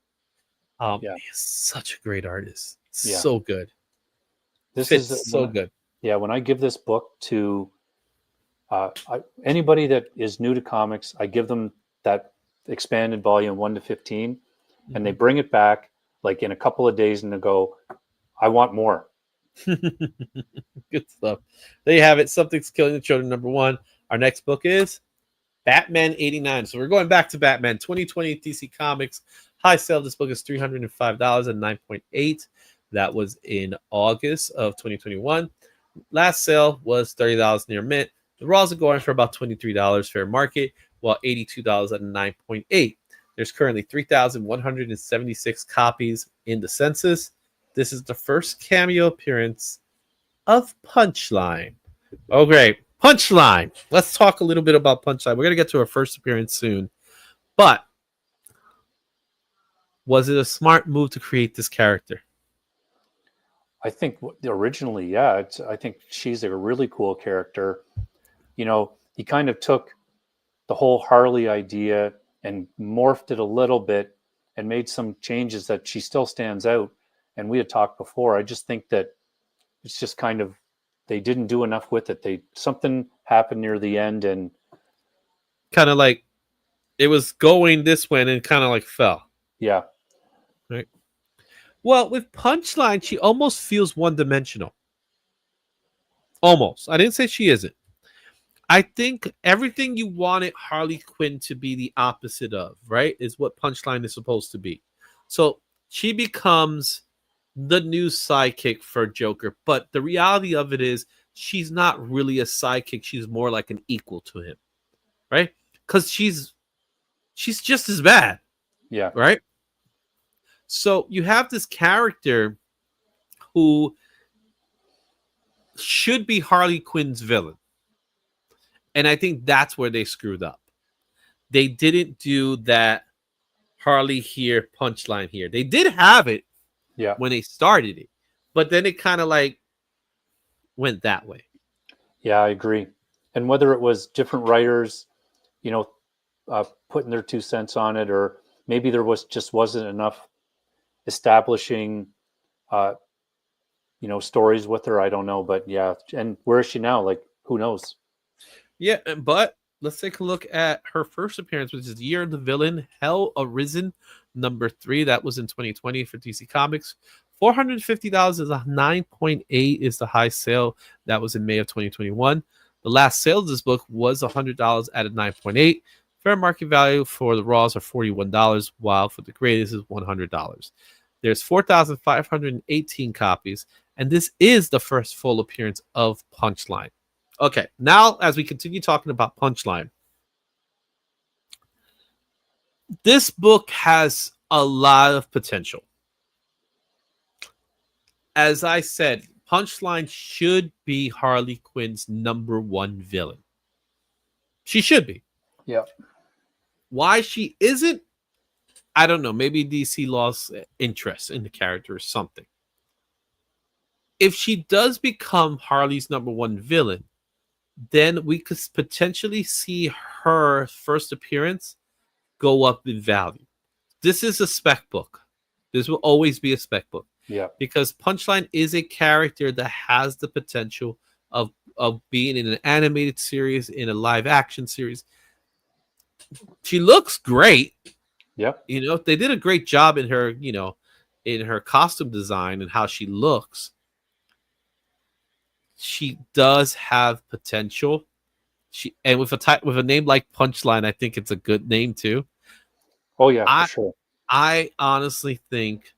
Yeah. He's such a great artist. Yeah. So good. This Fits is so good. Yeah, when I give this book to anybody that is new to comics, I give them that expanded volume 1 to 15, and they bring it back like in a couple of days, and they go, "I want more." Good stuff. There you have it. Something's Killing the Children, #1. Our next book is Batman 89. So we're going back to Batman 2020 DC Comics. High sale of this book is $305 and 9.8. That was in August of 2021. Last sale was $30 near mint. The raws are going for about $23 fair market, while $82 at 9.8. There's currently 3,176 copies in the census. This is the first cameo appearance of Punchline. Okay, Punchline. Let's talk a little bit about Punchline. We're going to get to her first appearance soon. But was it a smart move to create this character? I think originally, yeah, I think she's a really cool character. You know, he kind of took the whole Harley idea and morphed it a little bit and made some changes that she still stands out. And we had talked before. I just think that it's just kind of they didn't do enough with it. Something happened near the end, and kind of like it was going this way and then kind of like fell. Yeah. Right. Well, with Punchline, she almost feels one-dimensional. Almost. I didn't say she isn't. I think everything you wanted Harley Quinn to be the opposite of, right, is what Punchline is supposed to be. So she becomes the new sidekick for Joker. But the reality of it is she's not really a sidekick. She's more like an equal to him, right? Because she's just as bad. Yeah. Right? So you have this character who should be Harley Quinn's villain. And I think that's where they screwed up. They didn't do that Harley here, Punchline here. They did have it when they started it. But then it kind of like went that way. Yeah, I agree. And whether it was different writers, putting their 2 cents on it, or maybe there wasn't enough establishing stories with her. I don't know, but yeah. And where is she now? Like, who knows? Yeah, but let's take a look at her first appearance, which is Year of the Villain, Hell Arisen, #3. That was in 2020 for DC Comics. $450 is a 9.8 is the high sale. That was in May of 2021. The last sale of this book was $100 at a 9.8. Fair market value for the raws are $41, while for the greatest is $100. There's 4,518 copies, and this is the first full appearance of Punchline. Okay, now as we continue talking about Punchline, this book has a lot of potential. As I said, Punchline should be Harley Quinn's #1 villain. She should be. Yeah. Why she isn't, I don't know. Maybe DC lost interest in the character or something. If she does become Harley's #1 villain, then we could potentially see her first appearance go up in value. This is a spec book. This will always be a spec book. Yeah. Because Punchline is a character that has the potential of being in an animated series, in a live action series. She looks great. Yep. You know, they did a great job in her, you know, in her costume design and how she looks. She does have potential. And with a name like Punchline, I think it's a good name too. Oh yeah, for I sure. I honestly think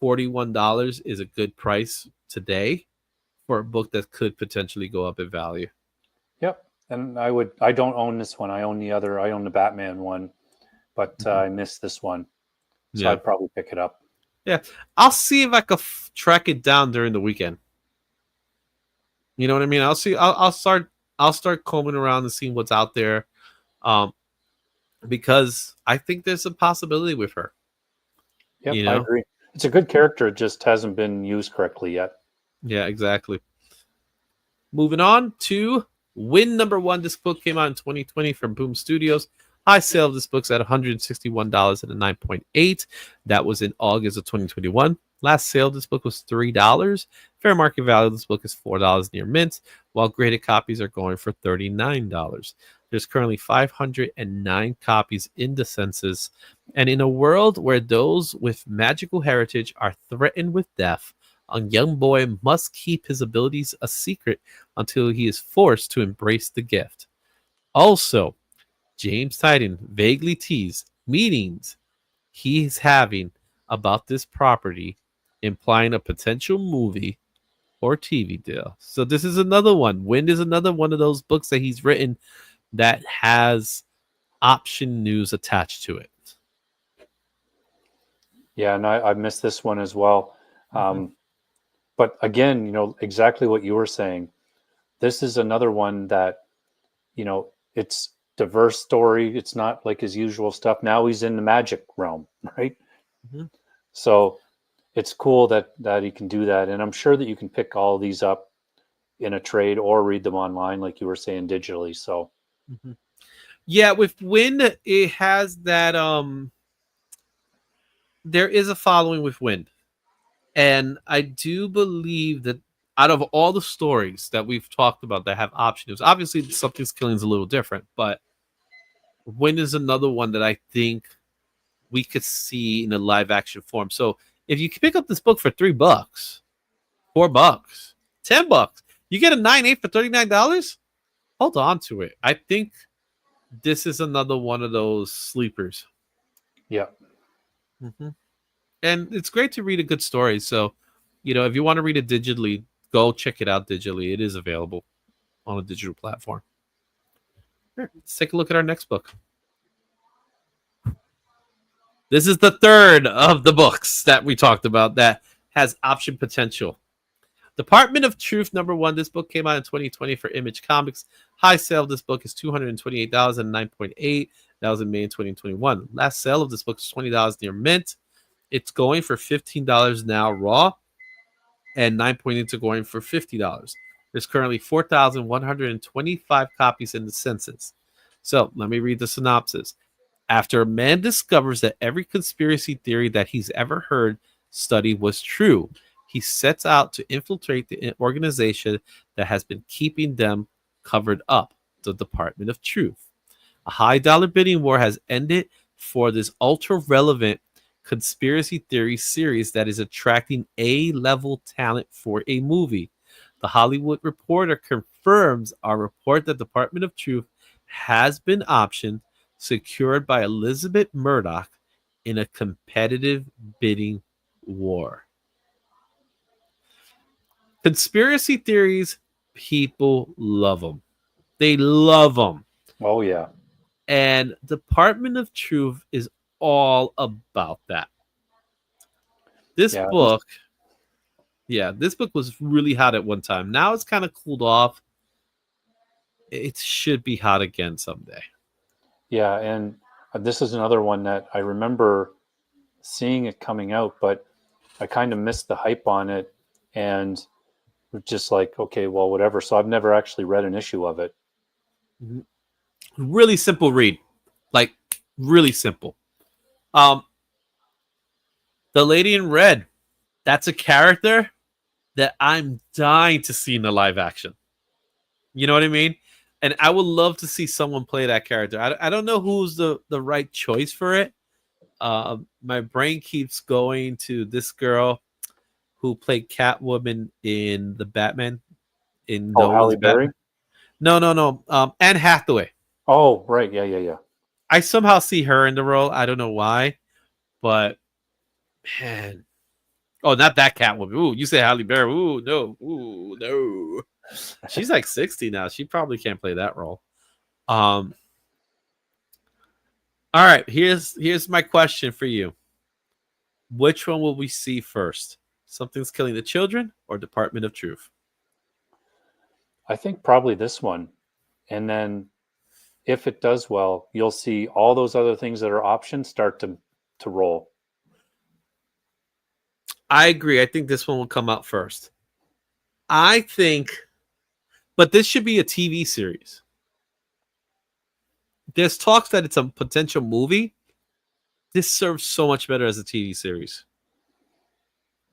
$41 is a good price today for a book that could potentially go up in value. Yep. And I don't own this one. I own the Batman one, but I missed this one. So Yeah. I'd probably pick it up. Yeah. I'll see if I can track it down during the weekend. You know what I mean? I'll start combing around and seeing what's out there. Because I think there's a possibility with her. Yep, You I know? agree. It's a good character. It just hasn't been used correctly yet. Yeah, exactly. Moving on to Win #1. This book came out in 2020 from Boom Studios. High sale of this book's at $161 at a 9.8. That was in August of 2021. Last sale of this book was $3. Fair market value of this book is $4 near mint, while graded copies are going for $39. There's currently 509 copies in the census. And in a world where those with magical heritage are threatened with death, a young boy must keep his abilities a secret until he is forced to embrace the gift. Also, James Tynion vaguely teased meetings he's having about this property, implying a potential movie or TV deal. So this is another one. Wind is another one of those books that he's written that has option news attached to it. Yeah, and I missed this one as well. But again, exactly what you were saying. This is another one that, it's diverse story. It's not like his usual stuff. Now he's in the magic realm, right? Mhm. So it's cool that he can do that. And I'm sure that you can pick all these up in a trade or read them online, like you were saying, digitally. So Yeah, with Wind, it has that there is a following with Wind. And I do believe that out of all the stories that we've talked about that have options, obviously Something's Killing is a little different, but Wind is another one that I think we could see in a live action form. So if you can pick up this book for $3, $4, $10, you get a 9.8 for $39. Hold on to it. I think this is another one of those sleepers. yeah. And it's great to read a good story. So, if you want to read it digitally, go check it out digitally. It is available on a digital platform. Here, let's take a look at our next book. This is the third of the books that we talked about that has option potential. Department of Truth #1. This book came out in 2020 for Image Comics. High sale of this book is $228, 9.8. That was in May 2021. Last sale of this book is $20 near mint. It's going for $15 now raw, and 9.8 are going for $50. There's currently 4,125 copies in the census. So let me read the synopsis. After a man discovers that every conspiracy theory that he's ever heard studied was true, he sets out to infiltrate the organization that has been keeping them covered up, the Department of Truth. A high-dollar bidding war has ended for this ultra-relevant conspiracy theory series that is attracting A-level talent for a movie. The Hollywood Reporter confirms our report that Department of Truth has been optioned, secured by Elizabeth Murdoch in a competitive bidding war. Conspiracy theories, people love them. They love them. Oh, yeah. And Department of Truth is all about that. This book was really hot at one time. Now it's kind of cooled off. It should be hot again someday. Yeah, and this is another one that I remember seeing it coming out, but I kind of missed the hype on it and just like, okay, well, whatever. So I've never actually read an issue of it. Really simple read. Like, really simple. The Lady in Red, that's a character that I'm dying to see in the live action. You know what I mean? And I would love to see someone play that character. I don't know who's the right choice for it, My brain keeps going to this girl who played Catwoman in the Batman in Oh, Halle Nolan's Berry. Batman. No. Anne Hathaway. Oh, right. Yeah. I somehow see her in the role. I don't know why, but man. Oh, not that Catwoman. Ooh, you say Halle Berry. Ooh, no. She's like 60 now. She probably can't play that role. All right, here's my question for you. Which one will we see first? Something's Killing the Children or Department of Truth? I think probably this one. And then if it does well, you'll see all those other things that are options start to roll. I agree. I think this one will come out first. I think, but this should be a TV series. There's talks that it's a potential movie. This serves so much better as a TV series.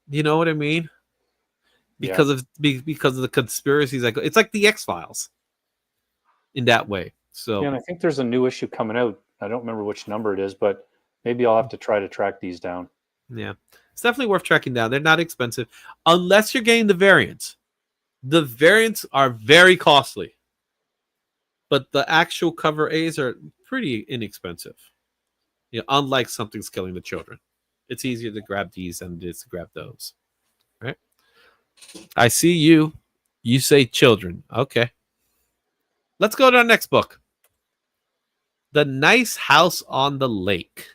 You know what I mean? Because of the conspiracies. It's like the X-Files in that way. So yeah, and I think there's a new issue coming out. I don't remember which number it is, but maybe I'll have to try to track these down. yeah, it's definitely worth tracking down. They're not expensive unless you're getting the variants. The variants are very costly, but the actual cover A's are pretty inexpensive. You know, unlike Something's Killing the Children. It's easier to grab these than it is to grab those. Right? I see you. You say children. Okay. Let's go to our next book. The Nice House on the Lake.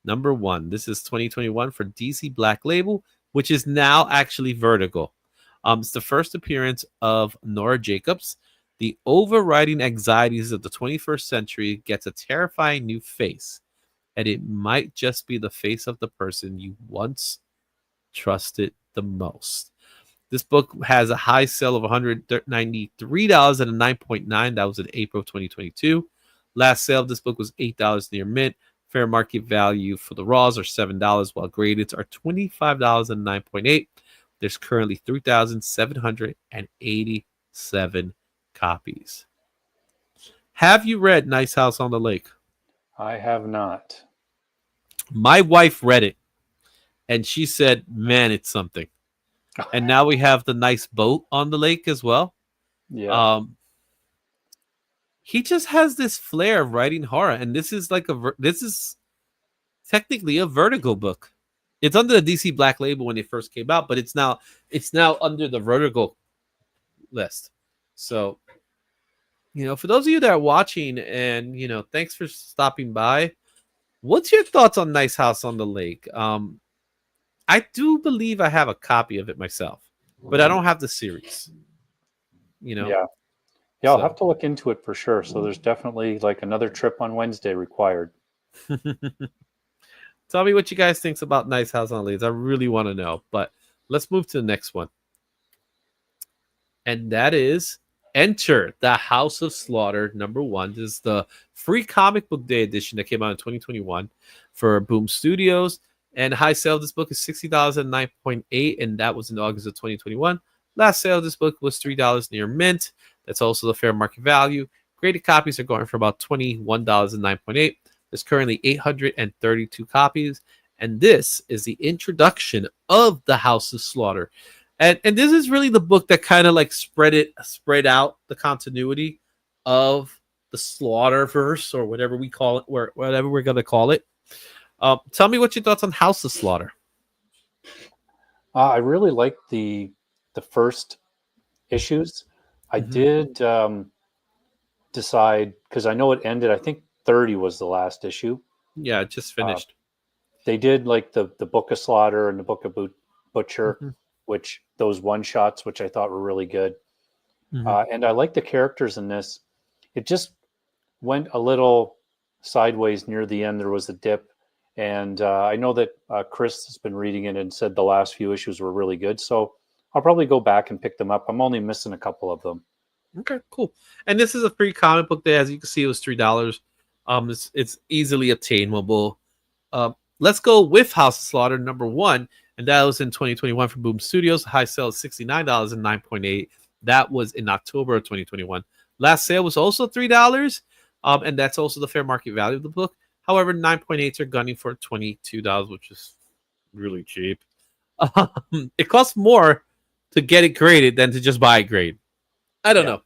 Number 1. This is 2021 for DC Black Label, which is now actually Vertigo. It's the first appearance of Nora Jacobs. The overriding anxieties of the 21st century gets a terrifying new face, and it might just be the face of the person you once trusted the most. This book has a high sale of $193 and a 9.9. That was in April 2022. Last sale of this book was $8 near mint. Fair market value for the raws are $7, while graded are $25 and 9.8. There's currently 3,787 copies. Have you read Nice House on the Lake? I have not. My wife read it, and she said, man, it's something. And now we have the nice boat on the lake as well. Yeah. He just has this flair of writing horror, and this is technically a Vertigo book. It's under the DC Black Label when it first came out, but it's now under the Vertigo list. So, for those of you that are watching, and thanks for stopping by. What's your thoughts on Nice House on the Lake? I do believe I have a copy of it myself, but I don't have the series. Yeah, I'll have to look into it for sure. So there's definitely like another trip on Wednesday required. Tell me what you guys think about Nice House on the Lake. I really want to know. But let's move to the next one. And that is Enter the House of Slaughter, number 1. This is the free comic book day edition that came out in 2021 for Boom Studios. And high sale of this book is $60 and 9.8, and that was in August of 2021. Last sale of this book was $3 near mint. That's also the fair market value. Graded copies are going for about $21 and 9.8. There's currently 832 copies, and this is the introduction of the House of Slaughter. And this is really the book that kind of like spread out the continuity of the Slaughterverse, or whatever we call it, whatever we're gonna call it. Tell me what your thoughts on House of Slaughter. I really liked the first issues. I did decide, because I know it ended, I think 30 was the last issue. Yeah, it just finished. They did like the Book of Slaughter and the Book of Butcher, which those one-shots, which I thought were really good. And I like the characters in this. It just went a little sideways near the end. There was a dip. And I know that Chris has been reading it and said the last few issues were really good. So I'll probably go back and pick them up. I'm only missing a couple of them. Okay, cool. And this is a free comic book day. As you can see, it was $3. It's easily attainable. Let's go with House of Slaughter, number 1. And that was in 2021 from Boom Studios. High sale is $69 and 9.8. That was in October of 2021. Last sale was also $3. And that's also the fair market value of the book. However, 9.8s are gunning for $22, which is really cheap. It costs more to get it graded than to just buy a grade. I don't know.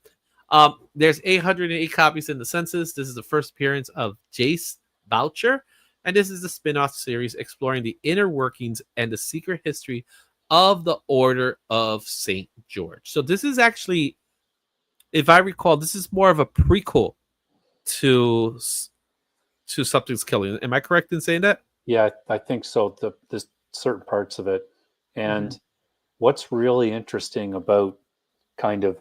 There's 808 copies in the census. This is the first appearance of Jace Boucher, and this is the spin-off series exploring the inner workings and the secret history of the Order of St. George. So this is actually, if I recall, this is more of a prequel to Something's Killing. Am I correct in saying that? Yeah, I think so. The certain parts of it. And what's really interesting about kind of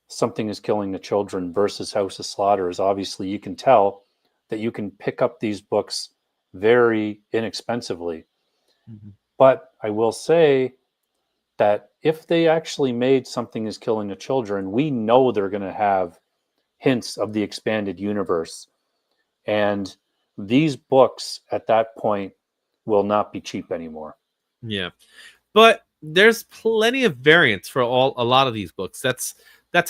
Something is Killing the Children versus House of Slaughter is obviously you can tell that you can pick up these books very inexpensively. But I will say that if they actually made Something is Killing the Children, we know they're going to have hints of the expanded universe. And these books at that point will not be cheap anymore. Yeah. But there's plenty of variants for a lot of these books. That's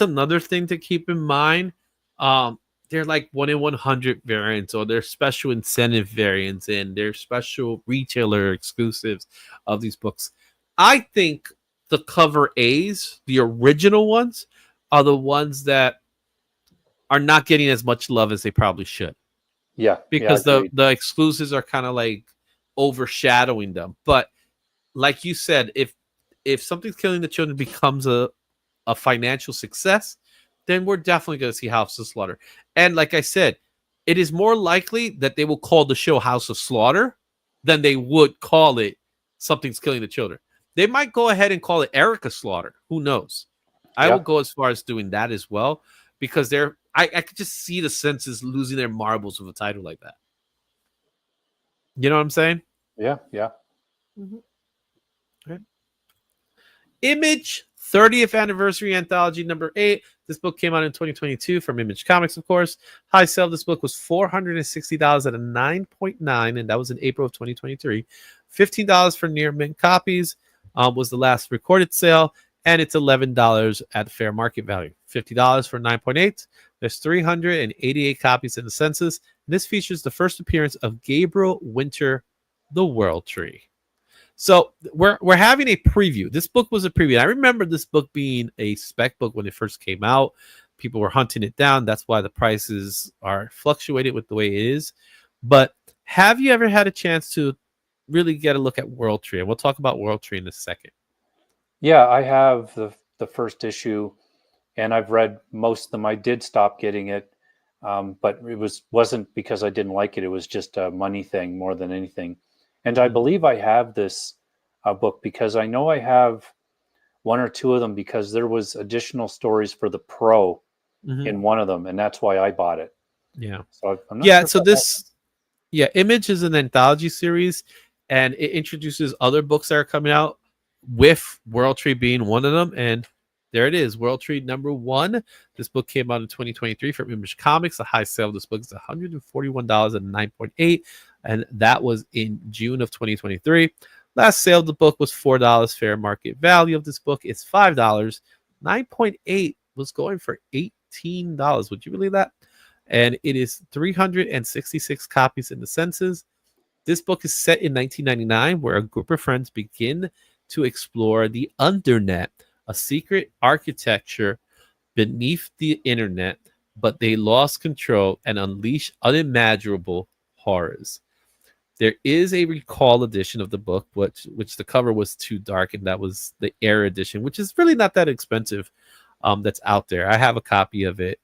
another thing to keep in mind. They're like 1 in 100 variants, or they're special incentive variants, and they're special retailer exclusives of these books. I think the cover A's, the original ones, are the ones that are not getting as much love as they probably should. Yeah. Because the exclusives are kind of like overshadowing them. But like you said, if Something's Killing the Children becomes a financial success, then we're definitely going to see House of Slaughter. And like I said, it is more likely that they will call the show House of Slaughter than they would call it Something's Killing the Children. They might go ahead and call it Erica Slaughter. Who knows? I will go as far as doing that as well, because I could just see the senses losing their marbles with a title like that. You know what I'm saying? Yeah. Okay. Image 30th Anniversary Anthology number 8. This book came out in 2022 from Image Comics, of course. High sale of this book was $460 at a 9.9, and that was in April of 2023. $15 for near mint copies was the last recorded sale, and it's $11 at fair market value. $50 for 9.8. There's 388 copies in the census. This features the first appearance of Gabriel Winter, the World Tree. So we're having a preview. This book was a preview. I remember this book being a spec book when it first came out. People were hunting it down. That's why the prices are fluctuated with the way it is. But have you ever had a chance to really get a look at World Tree? And we'll talk about World Tree in a second. Yeah, I have the first issue, and I've read most of them. I did stop getting it, but it wasn't because I didn't like it. It was just a money thing more than anything. And I believe I have this book because I know I have one or two of them because there was additional stories for the Pro in one of them, and that's why I bought it. Yeah. So I'm not sure Image is an anthology series, and it introduces other books that are coming out, with World Tree being one of them. And there it is, World Tree number 1. This book came out in 2023 from Image Comics. The high sale of this book is $141 at 9.8, and that was in June of 2023. Last sale of the book was $4. Fair market value of this book is $5. 9.8 was going for $18. Would you believe that? And it is 366 copies in the census. This book is set in 1999, where a group of friends begin to explore the Undernet, a secret architecture beneath the internet, but they lost control and unleashed unimaginable horrors. There is a recall edition of the book, which the cover was too dark, and that was the Air edition, which is really not that expensive. That's out there. I have a copy of it.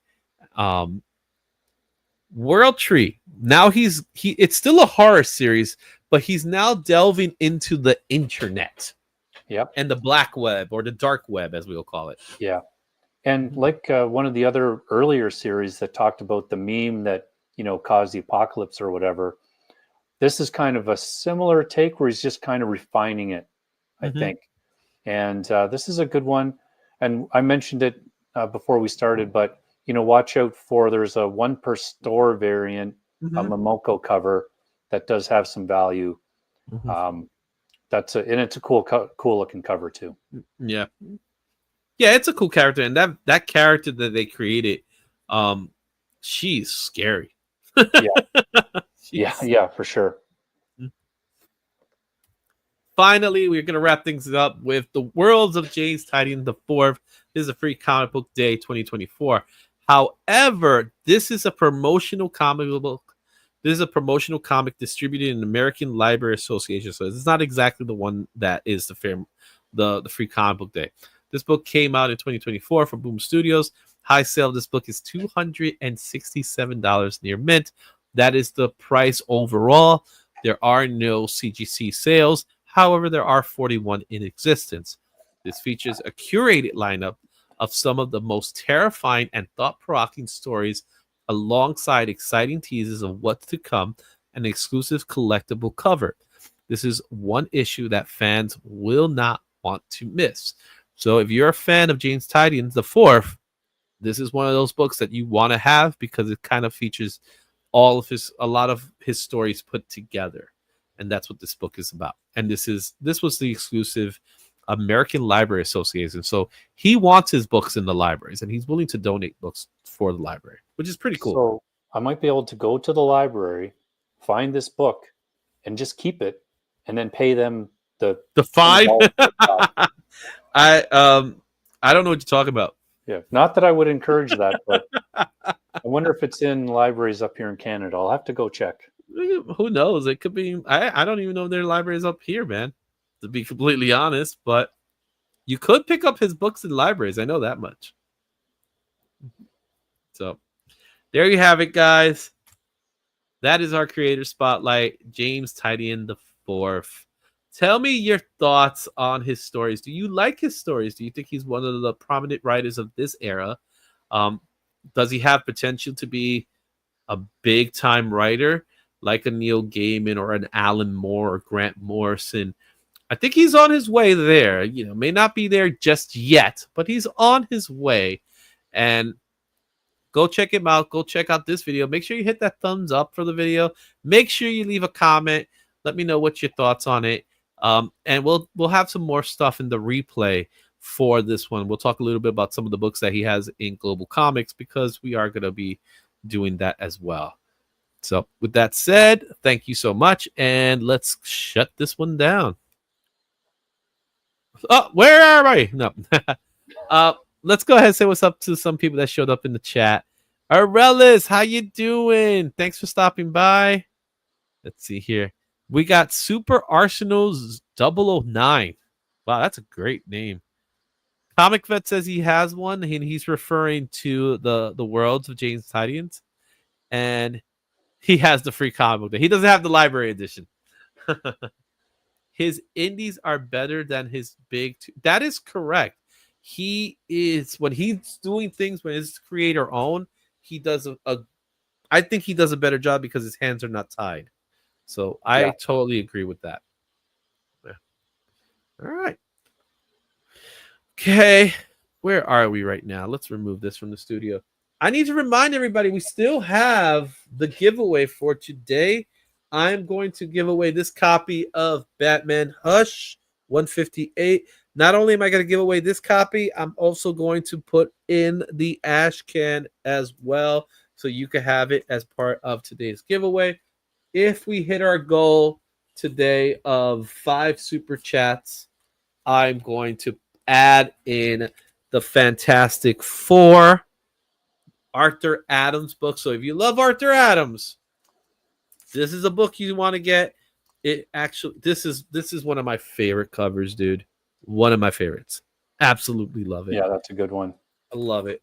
World Tree. Now it's still a horror series, but he's now delving into the internet. Yep. And the black web, or the dark web, as we'll call it. Yeah. And like one of the other earlier series that talked about the meme that, caused the apocalypse or whatever, this is kind of a similar take where he's just kind of refining it, I think. And this is a good one. And I mentioned it before we started, but, watch out for, there's a 1 per store variant, a Momoko cover that does have some value. And it's a cool looking cover too. Yeah, it's a cool character, and that character that they created, she's scary. Yeah, Yeah, for sure. Finally, we're going to wrap things up with The Worlds of James Tynion IV. This is a free comic book day 2024. However, this is a promotional comic book. This is a promotional comic distributed in the American Library Association. So it's not exactly the one that is the free comic book day. This book came out in 2024 from Boom Studios. High sale of this book is $267 near mint. That is the price overall. There are no CGC sales. However, there are 41 in existence. This features a curated lineup of some of the most terrifying and thought-provoking stories alongside exciting teases of what's to come and an exclusive collectible cover. This is one issue that fans will not want to miss. So if you're a fan of James Tynion IV, this is one of those books that you want to have because it kind of features a lot of his stories put together. And that's what this book is about. And this was the exclusive American Library Association. So he wants his books in the libraries, and he's willing to donate books for the library, which is pretty cool. So I might be able to go to the library, find this book, and just keep it, and then pay them the fine. I don't know what you're talking about. Yeah, not that I would encourage that, but I wonder if it's in libraries up here in Canada. I'll have to go check. Who knows? It could be. I don't even know if there are libraries up here, man, to be completely honest. But you could pick up his books in libraries. I know that much. So there you have it, guys. That is our creator spotlight, James Tynion IV. Tell me your thoughts on his stories. Do you like his stories? Do you think he's one of the prominent writers of this era? Does he have potential to be a big-time writer like a Neil Gaiman or an Alan Moore or Grant Morrison? I think he's on his way there. May not be there just yet, but he's on his way. And go check him out. Go check out this video. Make sure you hit that thumbs up for the video. Make sure you leave a comment. Let me know what your thoughts on it. And we'll have some more stuff in the replay for this one. We'll talk a little bit about some of the books that he has in Global Comics because we are going to be doing that as well. So with that said, thank you so much, and let's shut this one down. Oh, where are we? No. Let's go ahead and say what's up to some people that showed up in the chat. Arelis, how you doing? Thanks for stopping by. Let's see here. We got Super Arsenal's 009. Wow, that's a great name. Comic Vet says he has one, and he's referring to the Worlds of James Tynion, and he has the free comic book. He doesn't have the library edition. His indies are better than his big two. That is correct. He is, when he's doing things, when his creator own, he does I think he does a better job because his hands are not tied. So I totally agree with that. Yeah. All right. Okay. Where are we right now? Let's remove this from the studio. I need to remind everybody we still have the giveaway for today. I'm going to give away this copy of Batman Hush 158. Not only am I going to give away this copy, I'm also going to put in the ash can as well, so you can have it as part of today's giveaway. If we hit our goal today of 5 super chats, I'm going to add in the Fantastic Four Arthur Adams book. So if you love Arthur Adams, this is a book you want to get. It actually, this is one of my favorite covers, dude. One of my favorites. Absolutely love it. Yeah, that's a good one. I love it.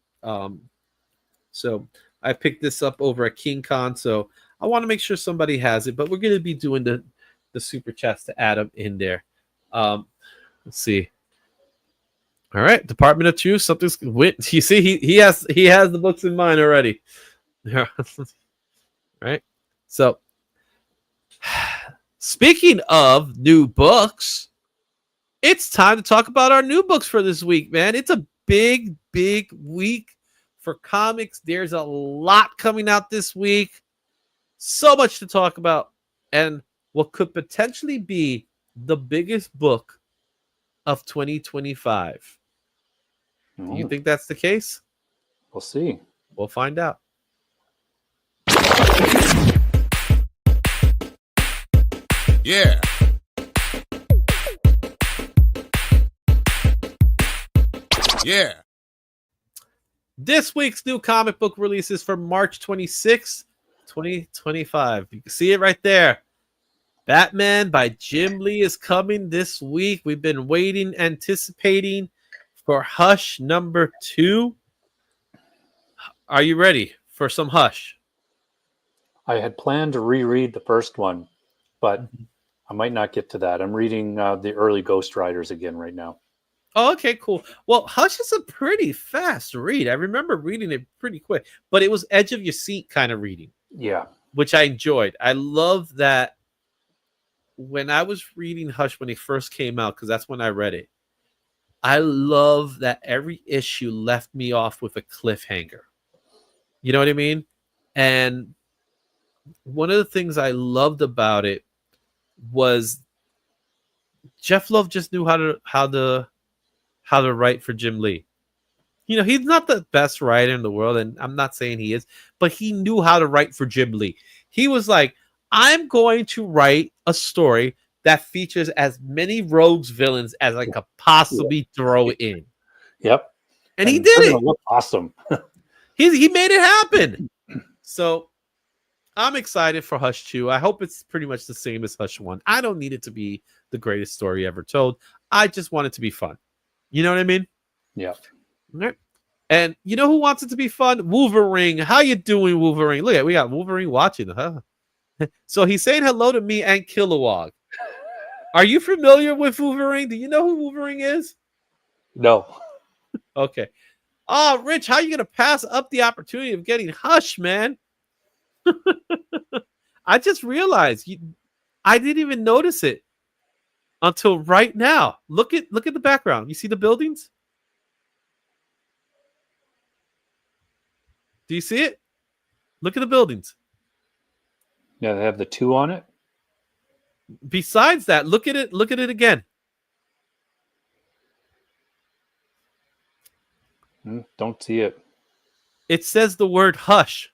So I picked this up over at King Con, so I want to make sure somebody has it, but we're going to be doing the super chats to add them in there. Let's see. All right, Department of Truth. Something's went. You see, he has the books in mind already. Right. So, speaking of new books, it's time to talk about our new books for this week, man. It's a big week for comics. There's a lot coming out this week. So much to talk about, and what could potentially be the biggest book of 2025. Do you think that's the case? We'll see. We'll find out. Yeah. Yeah. This week's new comic book releases for March 26th, 2025. You can see it right there. Batman by Jim Lee is coming this week. We've been waiting, anticipating for Hush #2. Are you ready for some Hush? I had planned to reread the first one, but I might not get to that. I'm reading the early Ghost Riders again right now. Oh, okay, cool. Well, Hush is a pretty fast read. I remember reading it pretty quick, but it was edge of your seat kind of reading, Yeah. which I enjoyed. I love that when I was reading Hush when it first came out, because that's when I read it. I love that every issue left me off with a cliffhanger. You know what I mean? And one of the things I loved about it was Jeph Loeb just knew how to write for Jim Lee. You know, he's not the best writer in the world, and I'm not saying he is, but he knew how to write for Jim Lee. He was like, I'm going to write a story that features as many rogues villains as I could possibly throw in. Yep. And he did it. Look awesome. He made it happen. So I'm excited for Hush 2. I hope it's pretty much the same as Hush 1. I don't need it to be the greatest story ever told. I just want it to be fun. You know what I mean? Yeah. All right. And you know who wants it to be fun? Wolverine. How you doing, Wolverine? Look at we got Wolverine watching. Huh? So he's saying hello to me and Kilowog. Are you familiar with Wolverine? Do you know who Wolverine is? No. Okay. Oh, Rich, how are you going to pass up the opportunity of getting Hush, man? I just realized I didn't even notice it until right now. Look at the background. You see the buildings? Do you see it? Look at the buildings. Yeah, they have the 2 on it. Besides that, look at it again. Don't see it. It says the word Hush.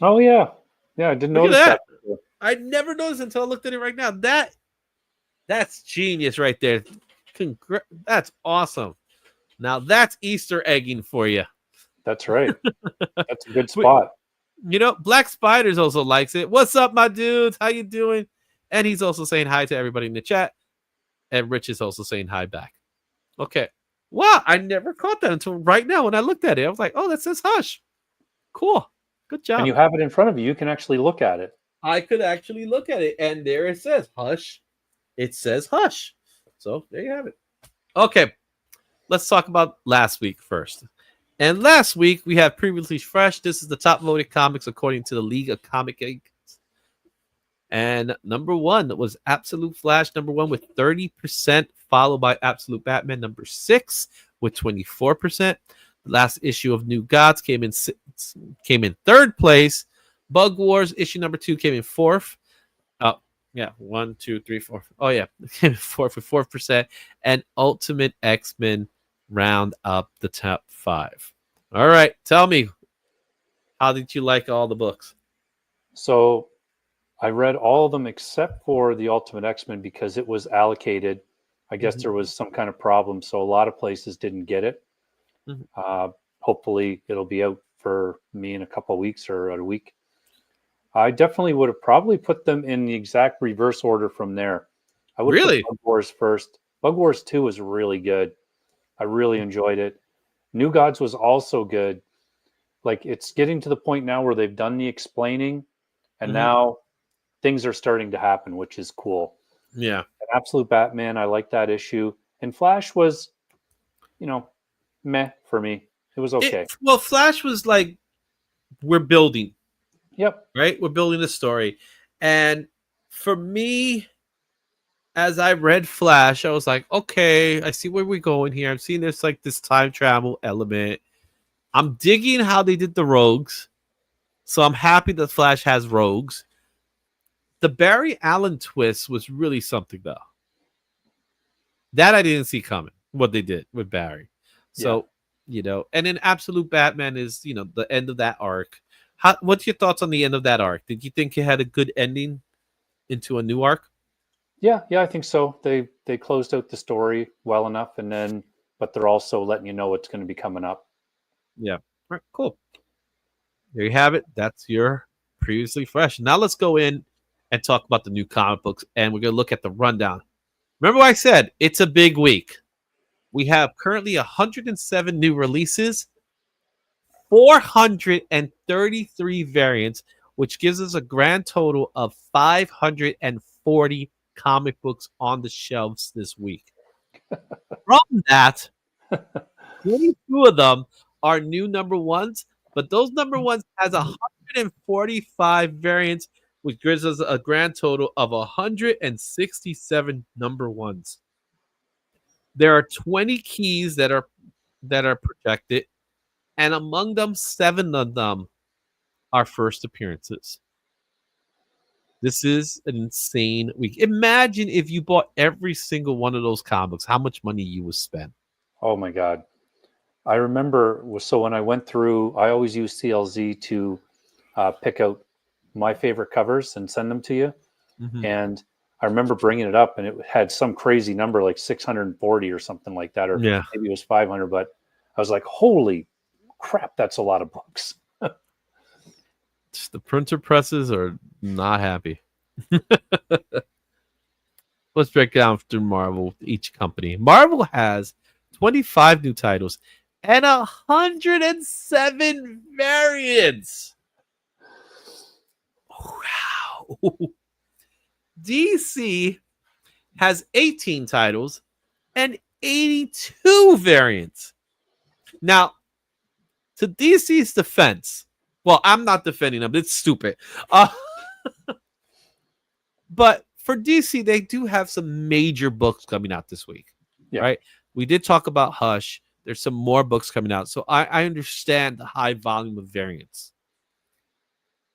Oh, yeah. Yeah, I didn't Look at notice that. I never noticed until I looked at it right now. That's genius right there. That's awesome. Now that's Easter egging for you. That's right. That's a good spot. You know, Black Spiders also likes it. What's up, my dudes? How you doing? And he's also saying hi to everybody in the chat. And Rich is also saying hi back. Okay. Wow, I never caught that until right now when I looked at it. I was like, oh, that says Hush. Cool. Good job. And you have it in front of you. You can actually look at it. I could actually look at it, and there it says Hush. It says Hush. So there you have it. Okay. Let's talk about last week first. And last week, we have previously fresh. This is the top voted comics according to the League of Comic Geeks. And number 1 was Absolute Flash, number 1 with 30%, followed by Absolute Batman, number 6 with 24%. The last issue of New Gods came in 3rd place. Bug Wars issue number 2 came in 4th. Yeah, 1, 2, 3, 4. Oh yeah, came in 4th with 4%. And Ultimate X-Men round up the top 5. All right, tell me, how did you like all the books? So I read all of them except for the Ultimate X-Men because it was allocated. I guess there was some kind of problem, so a lot of places didn't get it. Hopefully it'll be out for me in a couple of weeks or a week. I definitely would have probably put them in the exact reverse order from there. I would Really? put Bug Wars first. Bug Wars 2 was really good. I really enjoyed it. New Gods was also good. Like, it's getting to the point now where they've done the explaining, and now things are starting to happen, which is cool. Yeah. And Absolute Batman, I like that issue. And Flash was, meh for me. It was okay. Well, Flash was like, we're building. Yep. Right? We're building the story. And for me, as I read Flash, I was like, okay, I see where we're going here. I'm seeing there's like this time travel element. I'm digging how they did the rogues. So I'm happy that Flash has rogues. The Barry Allen twist was really something, though. That I didn't see coming, what they did with Barry. So, and then Absolute Batman is, the end of that arc. What's your thoughts on the end of that arc? Did you think it had a good ending into a new arc? Yeah, I think so. They closed out the story well enough, and then but they're also letting you know what's going to be coming up. Yeah. All right, cool. There you have it. That's your previously fresh. Now let's go in and talk about the new comic books, and we're going to look at the rundown. Remember what I said? It's a big week. We have currently 107 new releases, 433 variants, which gives us a grand total of 540 comic books on the shelves this week. From that, 22 of them are new number ones, but those number ones has 145 variants, which gives us a grand total of 167 number ones. There are 20 keys that are projected, and among them, 7 of them are first appearances. This is an insane week. Imagine if you bought every single one of those comics, how much money you would spend. Oh my God. I remember, so when I went through, I always use CLZ to pick out my favorite covers and send them to you. Mm-hmm. And I remember bringing it up, and it had some crazy number like 640 or something like that, or maybe it was 500. But I was like, holy crap, that's a lot of books. The printer presses are not happy. Let's break down through Marvel, each company. Marvel has 25 new titles and 107 variants. Wow. DC has 18 titles and 82 variants. Now, to DC's defense, well, I'm not defending them. It's stupid. But for DC, they do have some major books coming out this week. Yeah. Right? We did talk about Hush. There's some more books coming out. So I understand the high volume of variants.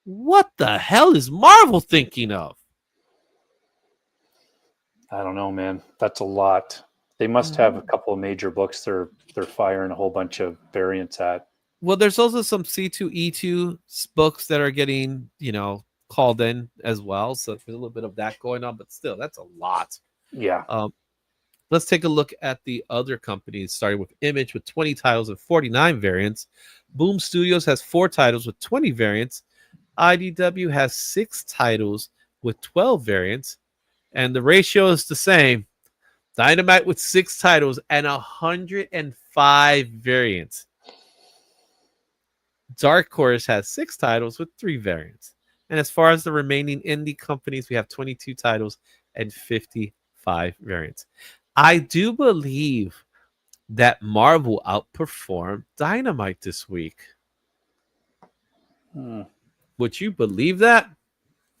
What the hell is Marvel thinking of? I don't know, man. That's a lot. They must have a couple of major books they're firing a whole bunch of variants at. Well, there's also some C2E2 books that are getting, called in as well. So there's a little bit of that going on, but still, that's a lot. Yeah. Let's take a look at the other companies, starting with Image with 20 titles and 49 variants. Boom Studios has 4 titles with 20 variants. IDW has 6 titles with 12 variants. And the ratio is the same. Dynamite with 6 titles and 105 variants. Dark Horse has 6 titles with 3 variants. And as far as the remaining indie companies, we have 22 titles and 55 variants. I do believe that Marvel outperformed Dynamite this week. Would you believe that?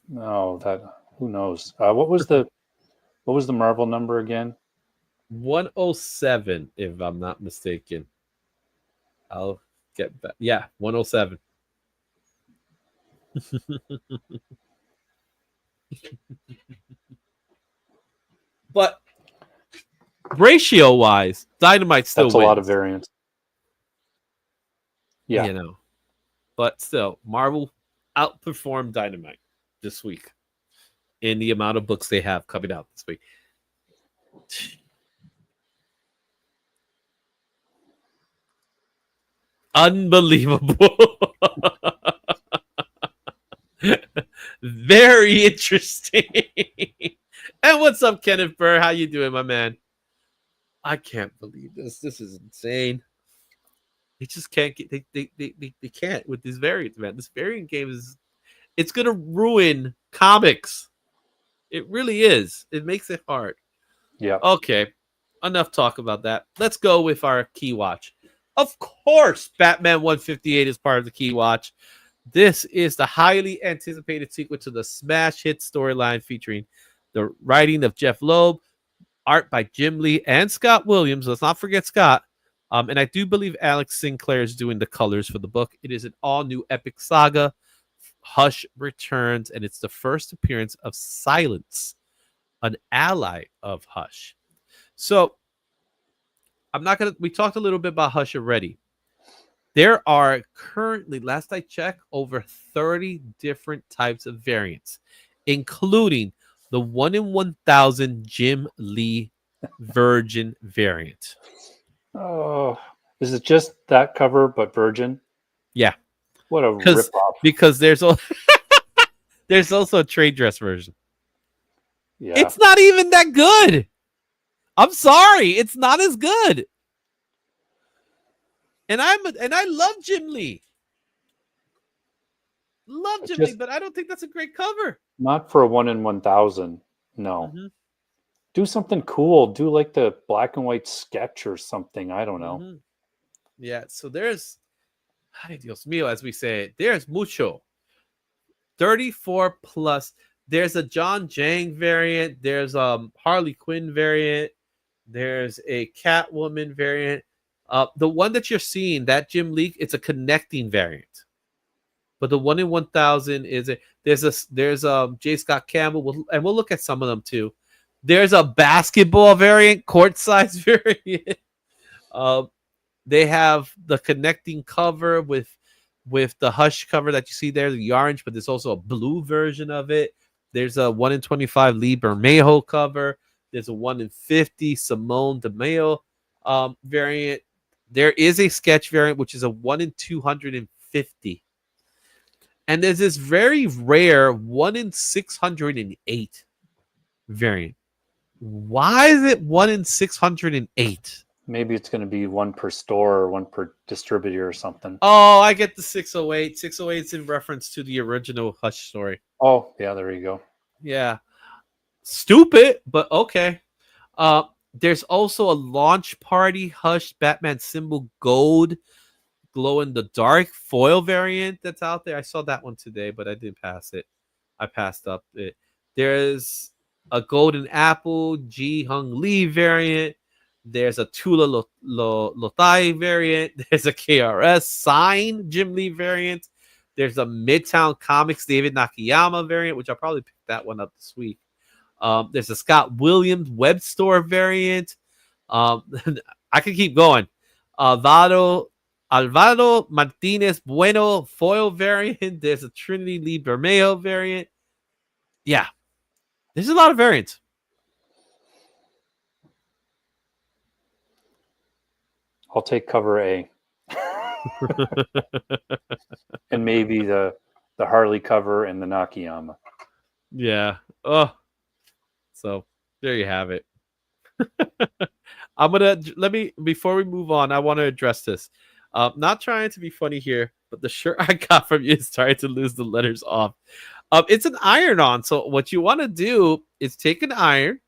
No, who knows? What was the Marvel number again? 107, if I'm not mistaken. I'll get back. Yeah, 107. But ratio-wise, Dynamite still wins. That's a lot of variants. Yeah. But still, Marvel outperformed Dynamite this week in the amount of books they have coming out this week. Unbelievable. Very interesting. And what's up, Kenneth Burr? How you doing, my man? I can't believe this. This is insane. They just can't get they can't with these variants, man. This variant game it's gonna ruin comics. It really is. It makes it hard. Yeah. Okay. Enough talk about that. Let's go with our key watch. Of course, Batman 158 is part of the key watch. This is the highly anticipated sequel to the smash hit storyline featuring the writing of Jeph Loeb, art by Jim Lee and Scott Williams. Let's not forget Scott. And I do believe Alex Sinclair is doing the colors for the book. It is an all-new epic saga. Hush returns, and it's the first appearance of Silence, an ally of Hush. So, we talked a little bit about Hush already. There are currently, last I checked, over 30 different types of variants, including the 1 in 1,000 Jim Lee Virgin variant. Oh, is it just that cover but Virgin? Yeah, What a ripoff. because there's also a trade dress version. Yeah. It's not even that good. I'm sorry, it's not as good. And I love Jim Lee. Love Jim Lee, but I don't think that's a great cover. Not for a 1 in 1,000. No. Mm-hmm. Do something cool. Do like the black and white sketch or something. I don't know. Mm-hmm. Yeah, so there's, ay Dios mío, as we say, there's mucho. 34 plus. There's a John Jang variant. There's Harley Quinn variant. There's a Catwoman variant. The one that you're seeing, that Jim Lee, it's a connecting variant. But the 1 in 1,000 is there's J. Scott Campbell, and we'll look at some of them too. There's a basketball variant, court size variant. They have the connecting cover with the Hush cover that you see there, the orange, but there's also a blue version of it. There's a 1 in 25 Lee Bermejo cover. There's a 1 in 50 Simone DeMeo variant. There is a sketch variant, which is a 1 in 250. And there's this very rare 1 in 608 variant. Why is it 1 in 608? Maybe it's going to be one per store or one per distributor or something. Oh, I get the 608. 608 is in reference to the original Hush story. Oh, yeah, there you go. Yeah. Stupid, but okay. There's also a launch party Hush Batman symbol gold glow in the dark foil variant that's out there. I saw that one today, but I didn't pass it. I passed up it. There's a golden apple Ji Hung Lee variant. There's a Tula Lothai variant. There's a KRS sign Jim Lee variant. There's a Midtown Comics David Nakayama variant, which I'll probably pick that one up this week. There's a Scott Williams web store variant. I could keep going. Alvaro Martinez Bueno foil variant. There's a Trinity Lee Bermejo variant. Yeah, there's a lot of variants. I'll take cover A. And maybe the Harley cover and the Nakayama. Yeah. Oh. So there you have it. Before we move on, I want to address this. Not trying to be funny here, but the shirt I got from you is starting to lose the letters off. It's an iron-on. So what you want to do is take an iron,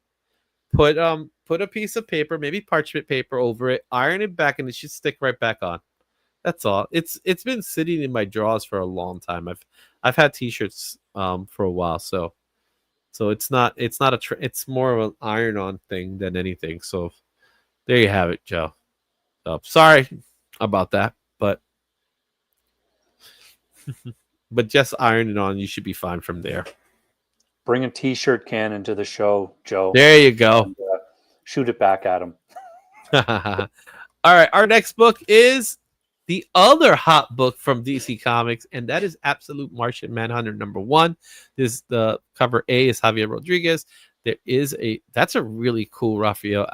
put a piece of paper, maybe parchment paper over it, iron it back, and it should stick right back on. That's all. It's been sitting in my drawers for a long time. I've had t-shirts for a while, so it's more of an iron-on thing than anything. So there you have it, Joe. Sorry about that, but just iron it on. You should be fine from there. Bring a t-shirt can into the show, Joe. There you go. And, shoot it back at him. All right, our next book is the other hot book from DC Comics, and that is Absolute Martian Manhunter #1. The cover A is Javier Rodriguez. That's a really cool Rafael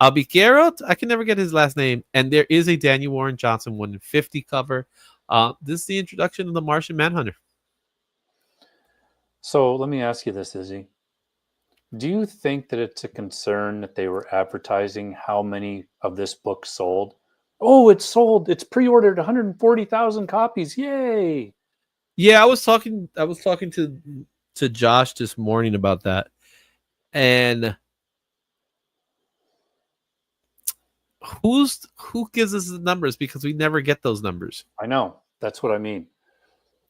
Albiguero. I can never get his last name. And there is a Daniel Warren Johnson 1 in 50 cover. This is the introduction of the Martian Manhunter. So let me ask you this, Izzy. Do you think that it's a concern that they were advertising how many of this book sold? Oh, it's sold. It's pre-ordered 140,000 copies. Yay. Yeah, I was talking to Josh this morning about that. And who gives us the numbers? Because we never get those numbers. I know. That's what I mean.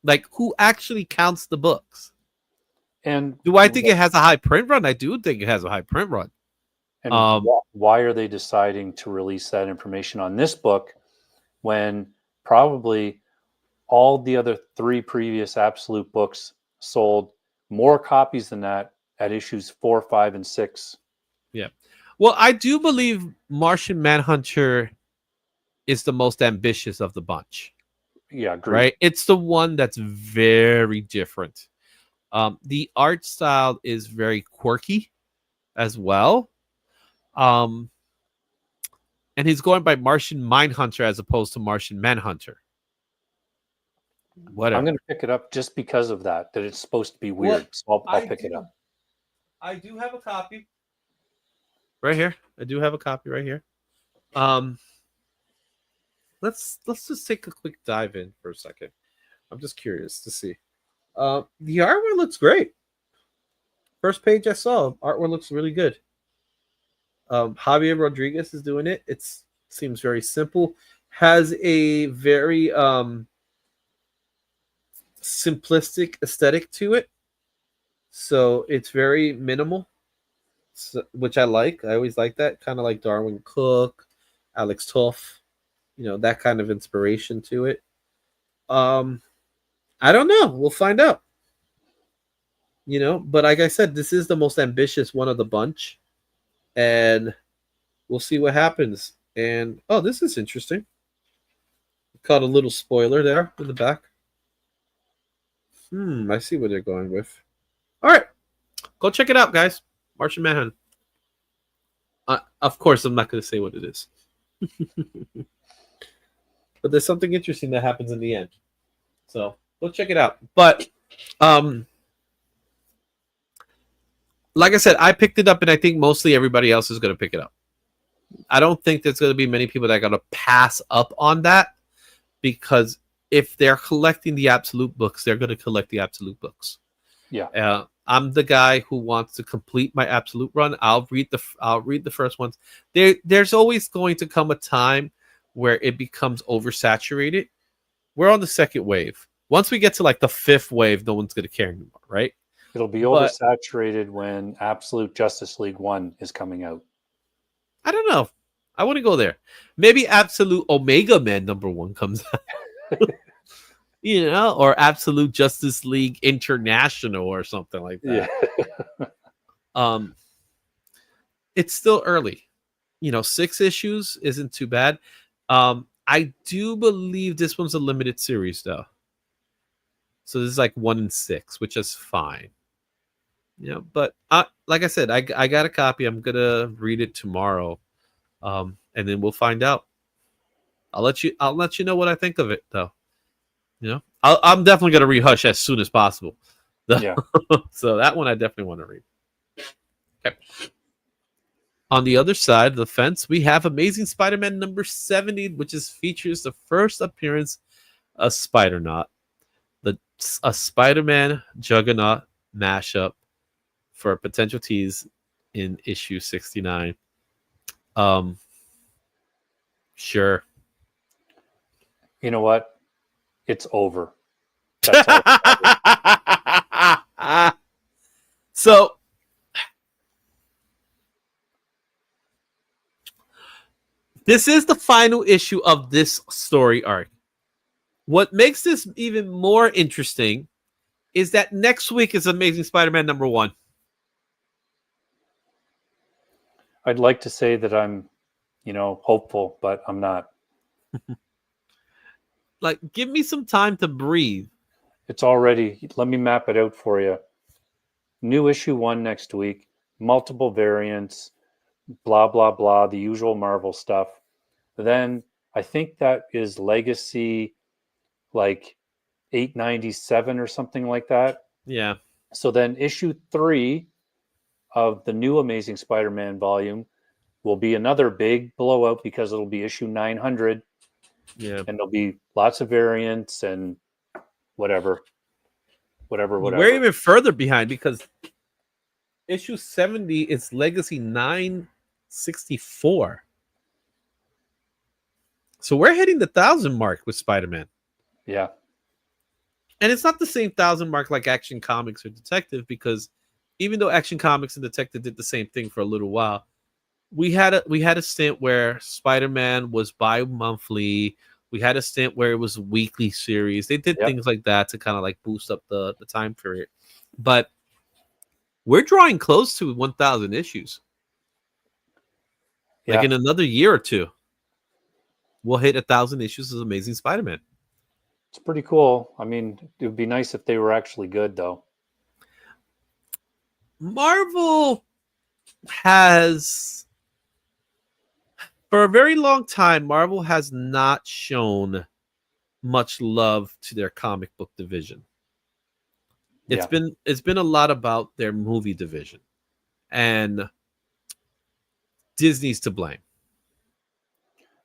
Like, who actually counts the books? And do I think it has a high print run? I do think it has a high print run. And why are they deciding to release that information on this book when probably all the other 3 previous Absolute books sold more copies than that at issues 4, 5, and 6? Yeah. Well, I do believe Martian Manhunter is the most ambitious of the bunch. Yeah, agreed. Right? It's the one that's very different. The art style is very quirky as well. And he's going by Martian Mindhunter as opposed to Martian Manhunter. Whatever. I'm going to pick it up just because of that it's supposed to be weird. So I'll pick it up. I do have a copy right here. I do have a copy right here. Let's just take a quick dive in for a second. I'm just curious to see. The artwork looks great. First page I saw, artwork looks really good. Javier Rodriguez is doing it. It seems very simple. Has a very simplistic aesthetic to it. So it's very minimal, which I like. I always like that. Kind of like Darwin Cook, Alex Toth, that kind of inspiration to it. I don't know. We'll find out. But like I said, this is the most ambitious one of the bunch. And we'll see what happens. And, this is interesting. Caught a little spoiler there in the back. I see what they're going with. All right. Go check it out, guys. Martian Manhunt. Of course, I'm not going to say what it is. But there's something interesting that happens in the end. So go check it out. But like I said, I picked it up, and I think mostly everybody else is going to pick it up. I don't think there's going to be many people that are going to pass up on that, because if they're collecting the Absolute books, they're going to collect the Absolute books. Yeah. I'm the guy who wants to complete my Absolute run. I'll read the first ones. There's always going to come a time where it becomes oversaturated. We're on the second wave. Once we get to like the fifth wave, no one's going to care anymore, right? It'll be oversaturated when Absolute Justice League 1 is coming out. I don't know. I want to go there. Maybe Absolute Omega Man #1 comes out. Or Absolute Justice League International or something like that. Yeah. It's still early. 6 issues isn't too bad. I do believe this one's a limited series though. So this is like 1 in 6, which is fine. But like I said, I got a copy. I'm gonna read it tomorrow. And then we'll find out. I'll let you know what I think of it though. I'm definitely gonna read Hush as soon as possible. Yeah. So that one I definitely want to read. Okay. On the other side of the fence, we have Amazing Spider-Man #70, which features the first appearance of Spider-Naut, a Spider-Man Juggernaut mashup for a potential tease in issue 69. Sure. You know what? It's over. That's all. So this is the final issue of this story arc. What makes this even more interesting is that next week is Amazing Spider-Man #1. I'd like to say that I'm, hopeful, but I'm not. Like, give me some time to breathe. It's already, let me map it out for you. New issue 1 next week, multiple variants, blah, blah, blah, the usual Marvel stuff. Then I think that is Legacy like 897 or something like that. Yeah. So then issue 3 of the new Amazing Spider-Man volume will be another big blowout because it'll be issue 900. Yeah. And there'll be lots of variants and whatever. We're even further behind because issue 70 is Legacy 964. So we're hitting the 1,000 mark with Spider-Man. Yeah. And it's not the same 1,000 mark like Action Comics or Detective, because even though Action Comics and Detective did the same thing for a little while, we had a stint where Spider-Man was bi-monthly. We had a stint where it was a weekly series. They did things like that to kind of like boost up the time period. But we're drawing close to 1,000 issues. Like in another year or two. we'll hit 1,000 issues of Amazing Spider-Man. It's pretty cool. I mean, it would be nice if they were actually good, though. Marvel has, for a very long time, Marvel has not shown much love to their comic book division. It's been a lot about their movie division, and Disney's to blame.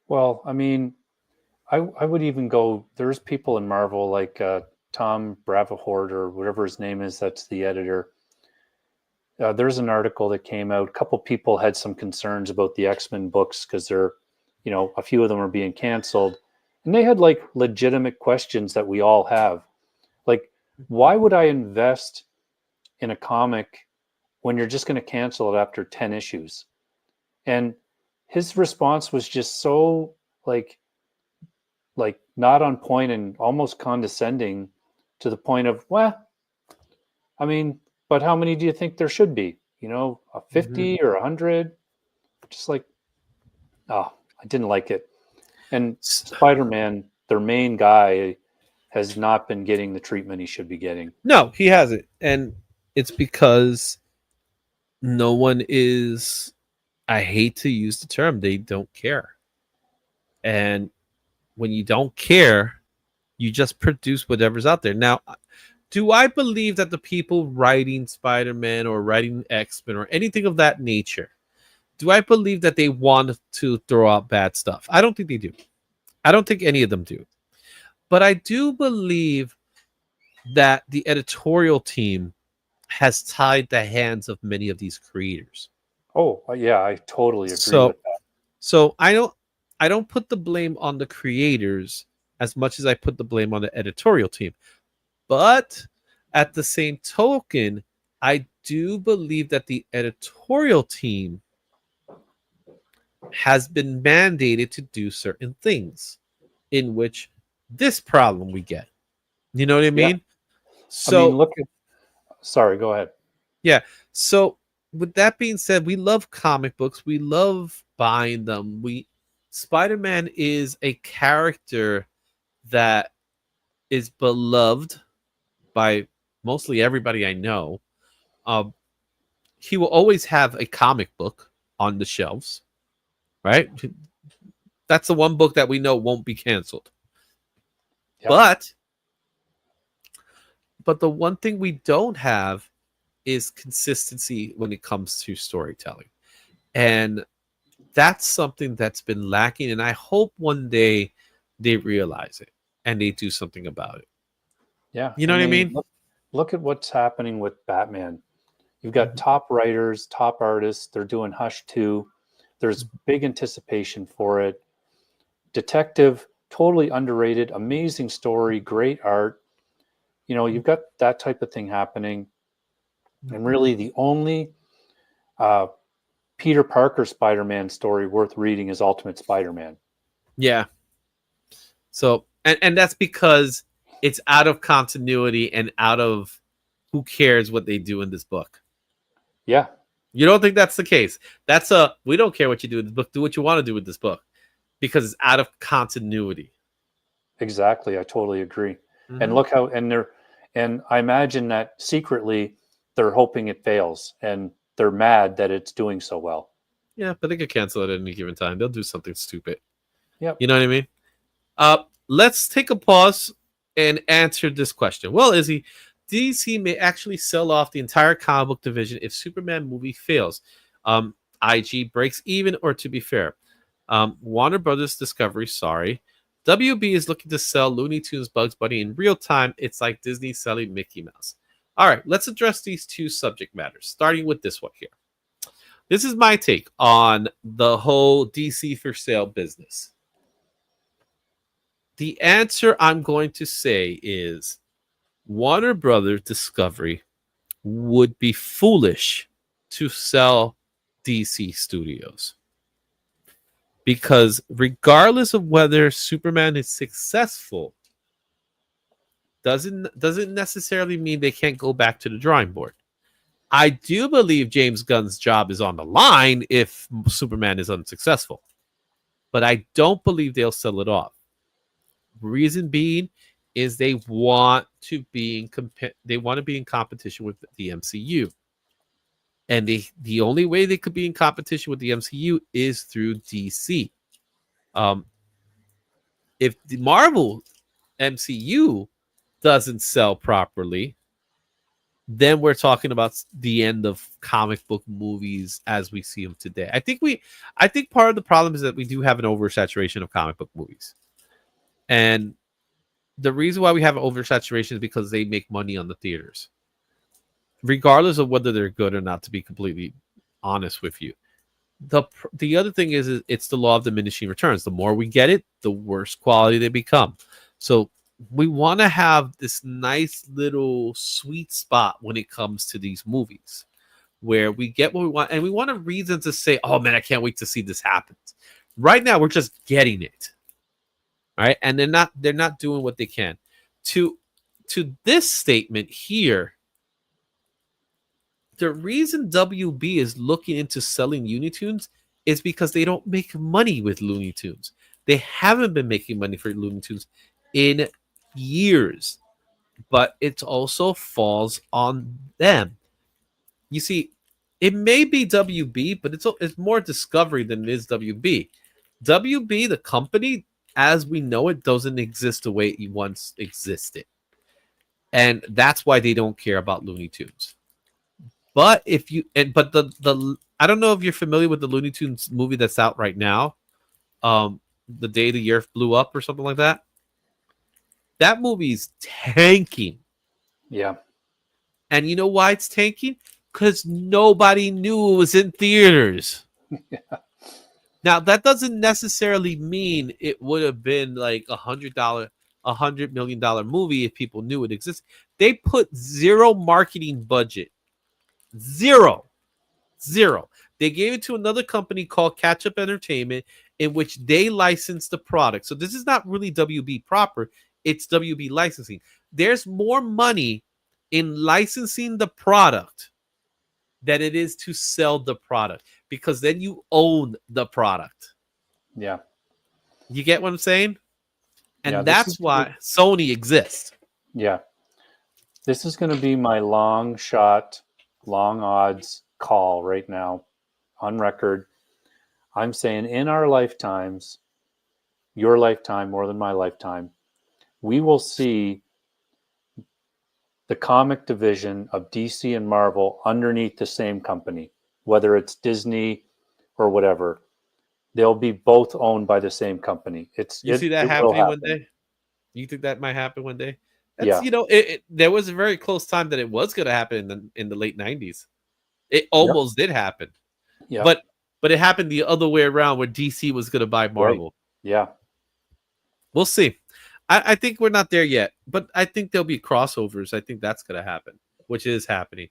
Well, I mean, I would even go, there's people in Marvel like Tom Bravahort or whatever his name is, that's the editor. There's an article that came out. A couple people had some concerns about the X-Men books because they're, a few of them are being canceled. And they had like legitimate questions that we all have. Like, why would I invest in a comic when you're just going to cancel it after 10 issues? And his response was just so like not on point and almost condescending, to the point of, well, I mean, but how many do you think there should be? A 50 or 100? Just like, oh, I didn't like it. And Spider-Man, their main guy, has not been getting the treatment he should be getting. No, he hasn't. And it's because no one is, I hate to use the term, they don't care. And when you don't care, you just produce whatever's out there. Now, do I believe that the people writing Spider-Man or writing X-Men or anything of that nature, do I believe that they want to throw out bad stuff? I don't think they do. I don't think any of them do. But I do believe that the editorial team has tied the hands of many of these creators. Oh, yeah, I totally agree with that. So I don't put the blame on the creators as much as I put the blame on the editorial team. But at the same token, I do believe that the editorial team has been mandated to do certain things, in which this problem we get. You know what I mean? Yeah. So sorry, go ahead. Yeah. So with that being said, we love comic books. We love buying them. Spider-Man is a character that is beloved by mostly everybody I know. He will always have a comic book on the shelves, right? That's the one book that we know won't be canceled. Yep. But the one thing we don't have is consistency when it comes to storytelling. And that's something that's been lacking. And I hope one day they realize it and they do something about it. Yeah. You know what I mean? Look at what's happening with Batman. You've got top writers, top artists. They're doing Hush 2. There's big anticipation for it. Detective, totally underrated, amazing story, great art. You've got that type of thing happening. And really the only Peter Parker Spider-Man story worth reading is Ultimate Spider-Man. Yeah. So, and that's because it's out of continuity and out of who cares what they do in this book. Yeah. You don't think that's the case? We don't care what you do with this book. Do what you want to do with this book, because it's out of continuity. Exactly. I totally agree. Mm-hmm. And look how, and I imagine that secretly they're hoping it fails and they're mad that it's doing so well. Yeah, but they could cancel it at any given time. They'll do something stupid. Yeah. You know what I mean? Let's take a pause and answer this question. Well, Izzy, DC may actually sell off the entire comic book division if Superman movie fails. IG breaks even, or to be fair, Warner Brothers Discovery, sorry. WB is looking to sell Looney Tunes Bugs Bunny in real time. It's like Disney selling Mickey Mouse. All right, let's address these two subject matters, starting with this one here. This is my take on the whole DC for sale business. The answer I'm going to say is Warner Brothers Discovery would be foolish to sell DC Studios. Because regardless of whether Superman is successful, doesn't necessarily mean they can't go back to the drawing board. I do believe James Gunn's job is on the line if Superman is unsuccessful. but I don't believe they'll sell it off. Reason being is they want to be in competition with the MCU. And the only way they could be in competition with the MCU is through DC. If the Marvel MCU doesn't sell properly, then we're talking about the end of comic book movies as we see them today. I think part of the problem is that we do have an oversaturation of comic book movies. And the reason why we have an oversaturation is because they make money on the theaters, regardless of whether they're good or not, to be completely honest with you. The other thing is it's the law of diminishing returns. The more we get it, the worse quality they become. So we want to have this nice little sweet spot when it comes to these movies where we get what we want, and we want a reason to say, oh man, I can't wait to see this happen. Right now, we're just getting it. All right. And they're not doing what they can. To this statement here, the reason WB is looking into selling Looney Tunes is because they don't make money with Looney Tunes. They haven't been making money for Looney Tunes in years, but it also falls on them. You see, it may be WB, but it's more Discovery than it is WB. WB, the company, as we know it, doesn't exist the way it once existed. And that's why they don't care about Looney Tunes. But the I don't know if you're familiar with the Looney Tunes movie that's out right now. The Day the Earth Blew Up or something like that. That movie's tanking. Yeah. And you know why it's tanking? Because nobody knew it was in theaters. Yeah. Now, that doesn't necessarily mean it would have been like $100 million movie if people knew it existed. They put zero marketing budget. Zero. They gave it to another company called Catch Up Entertainment, in which they licensed the product. So this is not really WB proper. It's WB licensing. There's more money in licensing the product than it is to sell the product, because then you own the product. Yeah. You get what I'm saying? And Yeah, that's why Sony exists. Yeah. This is going to be my long shot, long odds call right now on record. I'm saying in our lifetimes, your lifetime more than my lifetime, we will see the comic division of DC and Marvel underneath the same company, whether it's Disney or whatever. They'll be both owned by the same company. You see that happening one day? You think that might happen one day? That's, Yeah. There was a very close time that it was going to happen in the late 90s. It almost did happen. Yeah. But it happened the other way around, where DC was going to buy Marvel. Right. Yeah. We'll see. I think we're not there yet, but I think there'll be crossovers. I think that's going to happen, which is happening.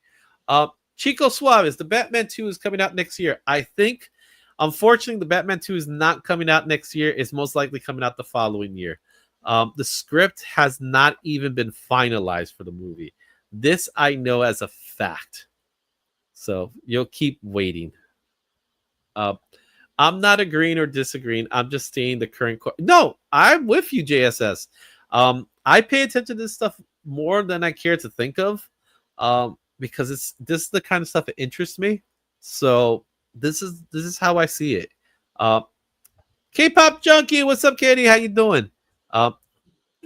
Chico Suarez, the Batman 2 is coming out next year. I think, unfortunately, the Batman 2 is not coming out next year. It's most likely coming out the following year. The script has not even been finalized for the movie. This I know as a fact. So you'll keep waiting. I'm not agreeing or disagreeing. I'm just stating the current. No, I'm with you, JSS. I pay attention to this stuff more than I care to think of, because this is the kind of stuff that interests me. So this is how I see it. K-pop junkie, what's up, Katie? How you doing?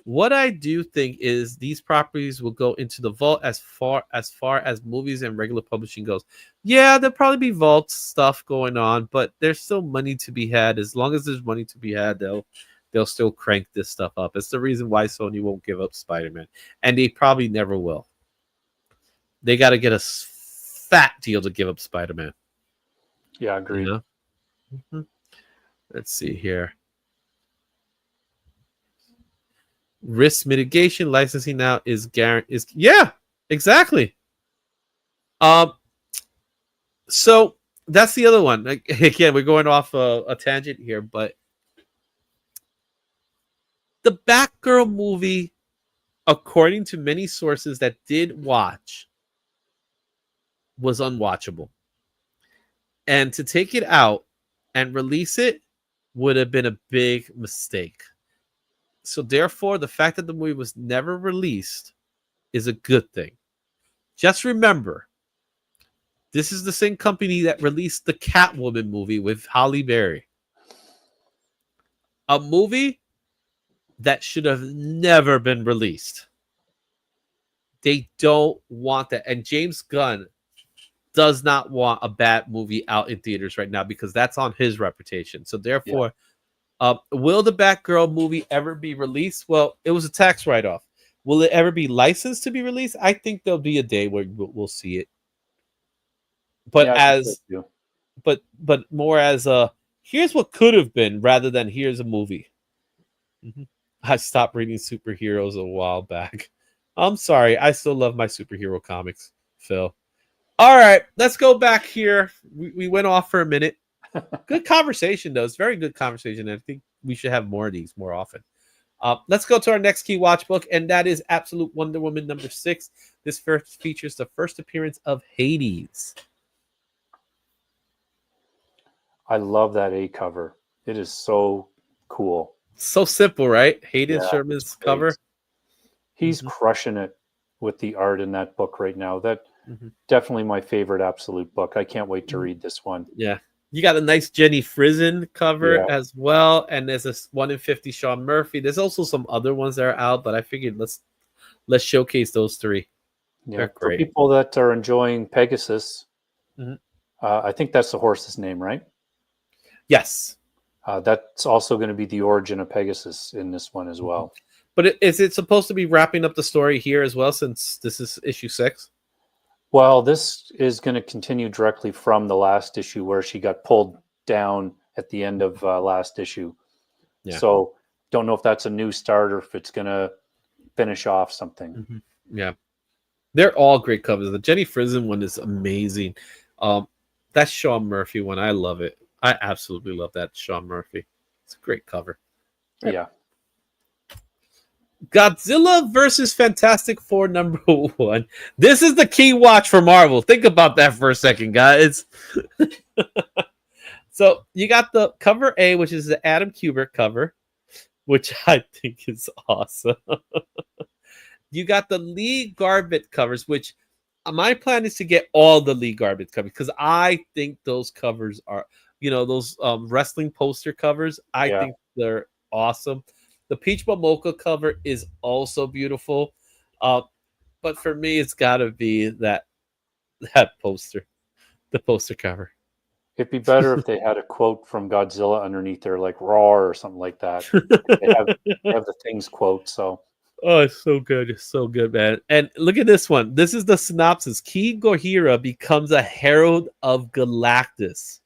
What I do think is these properties will go into the vault as far as movies and regular publishing goes. Yeah, there'll probably be vault stuff going on, but there's still money to be had. As long as there's money to be had, they'll still crank this stuff up. It's the reason why Sony won't give up Spider-Man, and they probably never will. They got to get a fat deal to give up Spider-Man. Yeah, agreed. You know? Mm-hmm. Let's see here. Risk mitigation licensing now is guaranteed. Yeah, exactly. So that's the other one. Again, we're going off a tangent here, but the Batgirl movie, according to many sources that did watch, was unwatchable. And to take it out and release it would have been a big mistake. So therefore, the fact that the movie was never released is a good thing. Just remember, this is the same company that released the Catwoman movie with Halle Berry. A movie that should have never been released. They don't want that. And James Gunn does not want a bad movie out in theaters right now because that's on his reputation. So therefore, will the Batgirl movie ever be released? Well, it was a tax write-off. Will it ever be licensed to be released? I think there'll be a day where we'll see it. But but more as a here's what could have been rather than here's a movie. I stopped reading superheroes a while back. I'm sorry. I still love my superhero comics, Phil. All right, let's go back here. We went off for a minute. Good conversation, though. It's very good conversation. And I think we should have more of these more often. Let's go to our next key watch book, and that is Absolute Wonder Woman #6. This first features the first appearance of Hades. I love that A cover. It is so cool. So simple, right? Hayden Sherman's cover. He's crushing it with the art in that book right now. That definitely my favorite Absolute book. I can't wait to read this one. Yeah. You got a nice Jenny Frison cover as well. And there's this 1 in 50 Sean Murphy. There's also some other ones that are out, but I figured let's showcase those three. Yeah. They're For great. people that are enjoying Pegasus, I think that's the horse's name, right? Yes. That's also going to be the origin of Pegasus in this one as well. But is it supposed to be wrapping up the story here as well, since this is issue 6? Well, this is going to continue directly from the last issue where she got pulled down at the end of last issue. Yeah. So don't know if that's a new start or if it's going to finish off something. Yeah. They're all great covers. The Jenny Frison one is amazing. That Sean Murphy one, I love it. I absolutely love that Sean Murphy. It's a great cover. Yeah. Godzilla versus Fantastic Four #1. This is the key watch for Marvel. Think about that for a second, guys. So you got the cover A, which is the Adam Kubert cover, which I think is awesome. You got the Lee Garbett covers, which my plan is to get all the Lee Garbett covers because I think those covers are, those wrestling poster covers. I think they're awesome. The Peach Momoko cover is also beautiful. But for me, it's got to be that poster, the poster cover. It'd be better if they had a quote from Godzilla underneath there, like "roar" or something like that. They have the Things quote, so. Oh, it's so good. It's so good, man. And look at this one. This is the synopsis. King Ghidorah becomes a herald of Galactus.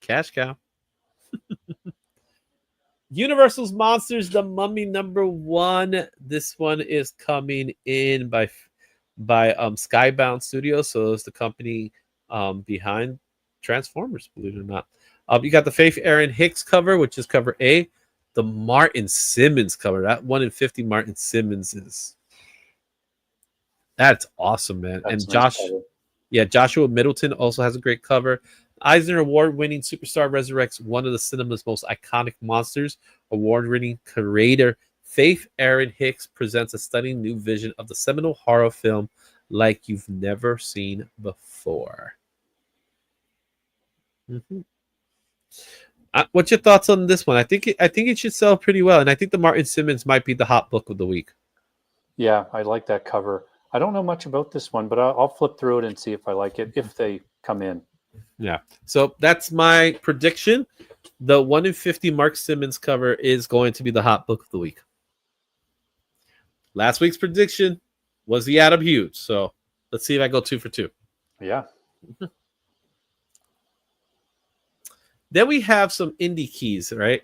Cash cow. Universal's Monsters, The Mummy #1. This one is coming in by Skybound Studios. So it's the company behind Transformers, believe it or not. You got the Faith Erin Hicks cover, which is cover A. The Martin Simmons cover. That 1 in 50 Martin Simmons that's awesome, man. That's and nice Joshua Middleton also has a great cover. Eisner Award-winning superstar resurrects one of the cinema's most iconic monsters. Award-winning creator Faith Erin Hicks presents a stunning new vision of the seminal horror film like you've never seen before. What's your thoughts on this one? I think it should sell pretty well, and I think the Martin Simmons might be the hot book of the week. Yeah, I like that cover. I don't know much about this one, but I'll flip through it and see if I like it, if they come in. Yeah. So that's my prediction. The 1 in 50 Mark Simmons cover is going to be the hot book of the week. Last week's prediction was the Adam Hughes. So let's see if I go 2 for 2. Yeah. Then we have some indie keys, right?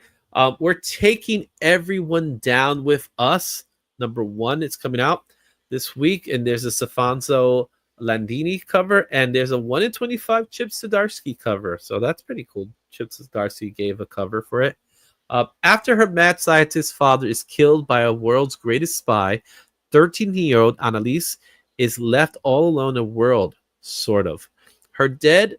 We're taking everyone down with us. #1, it's coming out this week, and there's a Stefanzo Landini cover, and there's a 1 in 25 Chip Zdarsky cover. So that's pretty cool. Chip Zdarsky gave a cover for it. After her mad scientist father is killed by a world's greatest spy, 13-year-old Annalise is left all alone in a world sort of. Her dead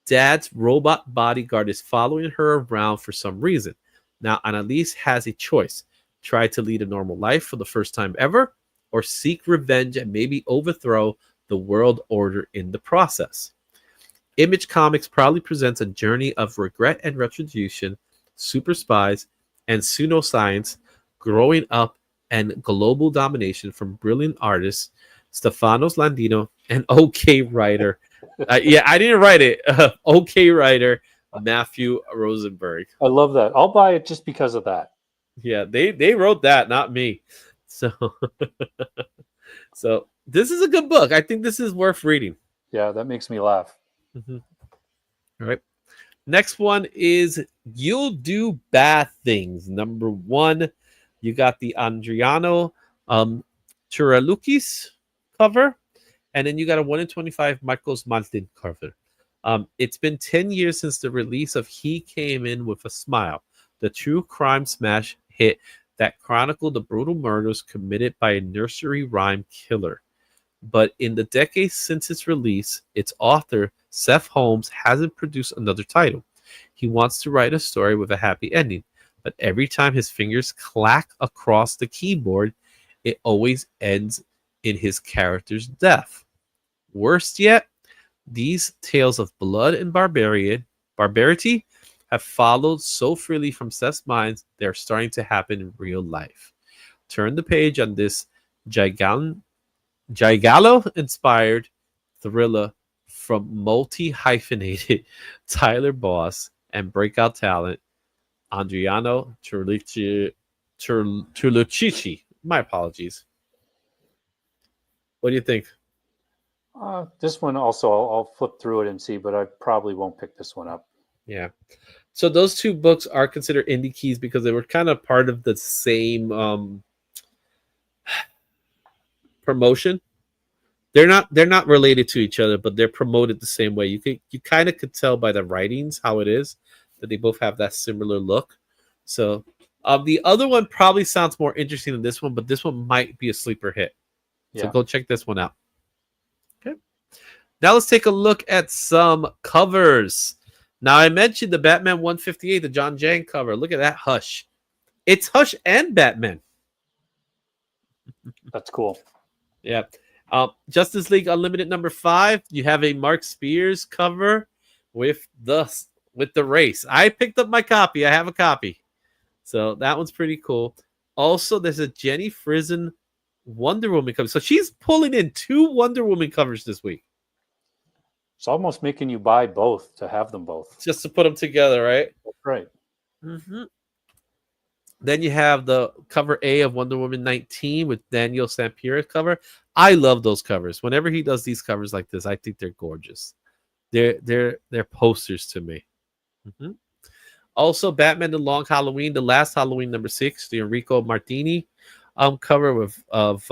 dad's robot bodyguard is following her around for some reason. Now, Annalise has a choice: try to lead a normal life for the first time ever, or seek revenge and maybe overthrow the world order in the process. Image Comics proudly presents a journey of regret and retribution, super spies, and pseudoscience growing up and global domination from brilliant artists Stefanos Landino and OK writer. Yeah, I didn't write it. OK writer Matthew Rosenberg. I love that. I'll buy it just because of that. Yeah, they wrote that, not me. So so this is a good book. I think this is worth reading. Yeah, that makes me laugh. Mm-hmm. All right. Next one is You'll Do Bad Things. Number 1, you got the Adriano Chiralukis cover, and then you got a 1 in 25 Marcos Martin cover. It's been 10 years since the release of He Came In With a Smile, the true crime smash hit that chronicled the brutal murders committed by a nursery rhyme killer. But in the decades since its release, its author, Seth Holmes, hasn't produced another title. He wants to write a story with a happy ending, but every time his fingers clack across the keyboard, it always ends in his character's death. Worst yet, these tales of blood and barbarity have followed so freely from Seth's mind, they're starting to happen in real life. Turn the page on this Gigalo-inspired thriller from multi-hyphenated Tyler Boss and breakout talent Adriano Turlucici. My apologies. What do you think? This one also, I'll flip through it and see, but I probably won't pick this one up. Yeah. So those two books are considered indie keys because they were kind of part of the same promotion. They're not related to each other, but they're promoted the same way. You kind of could tell by the writings how it is that they both have that similar look. So the other one probably sounds more interesting than this one, but this one might be a sleeper hit. So Yeah. go check this one out. Okay. Now let's take a look at some covers. Now I mentioned the Batman 158, the John Jang cover. Look at that Hush. It's Hush and Batman. That's cool. Yeah. Justice League Unlimited number 5. You have a Mark Spears cover with the race. I picked up my copy. I have a copy. So that one's pretty cool. Also, there's a Jenny Frison Wonder Woman cover. So she's pulling in 2 Wonder Woman covers this week. It's almost making you buy both to have them both. Just to put them together, right? That's right. Mm-hmm. Then you have the cover A of Wonder Woman 19 with Daniel Sampier's cover. I love those covers. Whenever he does these covers like this, I think they're gorgeous. They're posters to me. Mm-hmm. Also, Batman: The Long Halloween, the last Halloween number 6, the Enrico Martini cover of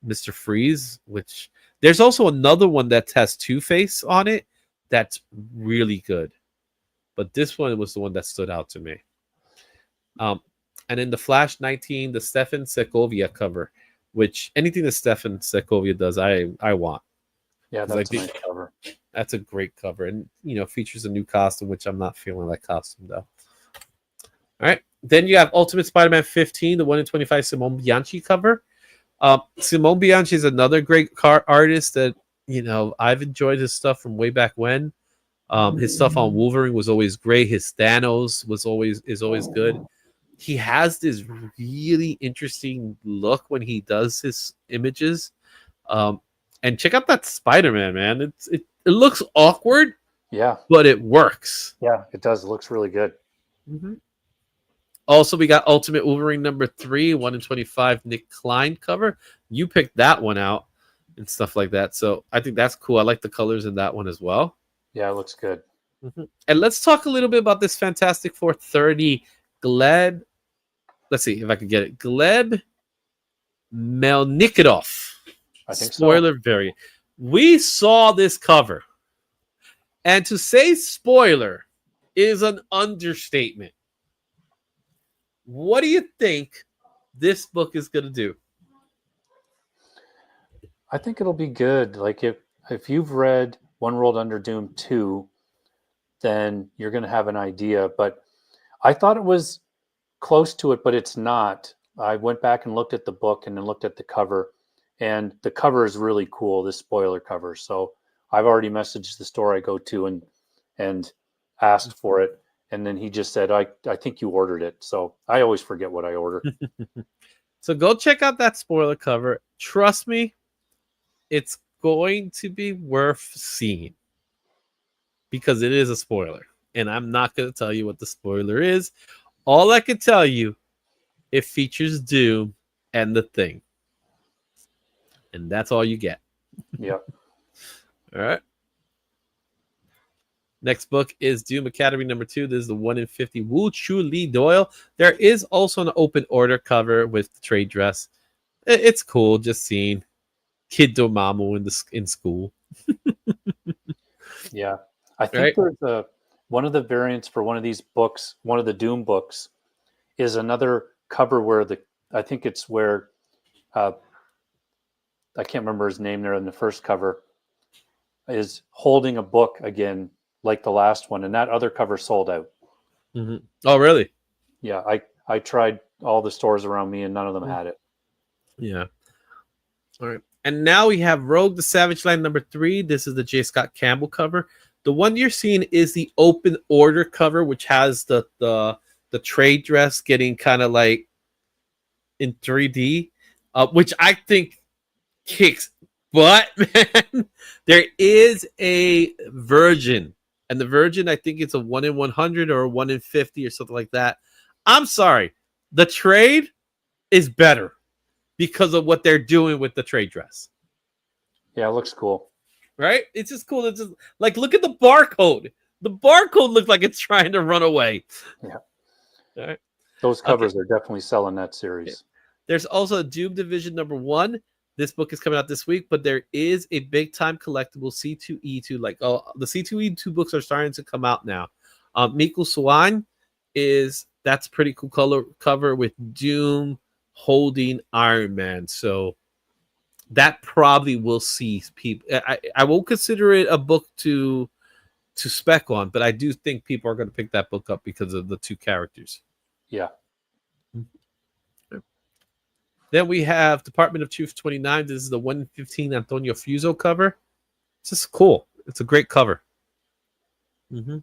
Mr. Freeze, which there's also another one that has Two-Face on it that's really good. But this one was the one that stood out to me. And in the Flash 19, the Stefan Segovia cover, which anything that Stefan Segovia does, I want. Yeah, that's a nice cover. That's a great cover, and features a new costume, which I'm not feeling that costume though. All right, then you have Ultimate Spider-Man 15, the 1 in 25 Simone Bianchi cover. Simone Bianchi is another great artist that I've enjoyed his stuff from way back when. His stuff on Wolverine was always great. His Thanos is always good. He has this really interesting look when he does his images. And check out that Spider-Man, man. It looks awkward, yeah, but it works. Yeah, it does. It looks really good. Mm-hmm. Also, we got Ultimate Wolverine number 3, 1 in 25 Nick Klein cover. You picked that one out and stuff like that. So I think that's cool. I like the colors in that one as well. Yeah, it looks good. Mm-hmm. And let's talk a little bit about this Fantastic Four 30 Gleb. Let's see if I can get it. Gleb Melnikov. I think spoiler variant. We saw this cover. And to say spoiler is an understatement. What do you think this book is going to do? I think it'll be good. Like if you've read One World Under Doom 2, then you're going to have an idea. But I thought it was close to it, but it's not. I went back and looked at the book and then looked at the cover, and the cover is really cool, this spoiler cover. So I've already messaged the store I go to and asked for it. And then he just said, I think you ordered it. So I always forget what I order. So go check out that spoiler cover. Trust me, it's going to be worth seeing because it is a spoiler. And I'm not going to tell you what the spoiler is. All I can tell you, it features Doom and the Thing. And that's all you get. Yep. All right. Next book is Doom Academy #2. This is the 1 in 50 Wu Chu Lee Doyle. There is also an open order cover with the trade dress. It's cool just seeing Kid Dormammu in school. Yeah. I think there's one of the variants for one of these books, one of the Doom books, is another cover where I think it's where I can't remember his name there in the first cover, is holding a book again like the last one, and that other cover sold out. Mm-hmm. Oh, really? Yeah, I tried all the stores around me, and none of them had it. Yeah. All right. And now we have Rogue the Savage Land #3. This is the J. Scott Campbell cover. The one you're seeing is the open order cover, which has the trade dress getting kind of like in 3D, which I think kicks butt, man. There is a Virgin. And the Virgin, I think it's a 1 in 100 or a 1 in 50 or something like that. I'm sorry. The trade is better because of what they're doing with the trade dress. Yeah, it looks cool. Right? It's just cool. It's just like, look at the barcode. The barcode looks like it's trying to run away. Yeah. All right. Those covers are definitely selling that series. Okay. There's also Doom Division #1. This book is coming out this week, but there is a big time collectible C2E2. Like, the C2E2 books are starting to come out now. Miku Swan that's pretty cool color cover with Doom holding Iron Man. So that probably will see people. I won't consider it a book to spec on, but I do think people are going to pick that book up because of the two characters. Yeah. Then we have Department of Truth 29. This is the 1 in 15 Antonio Fuso cover. It's just cool. It's a great cover. Mm-hmm. All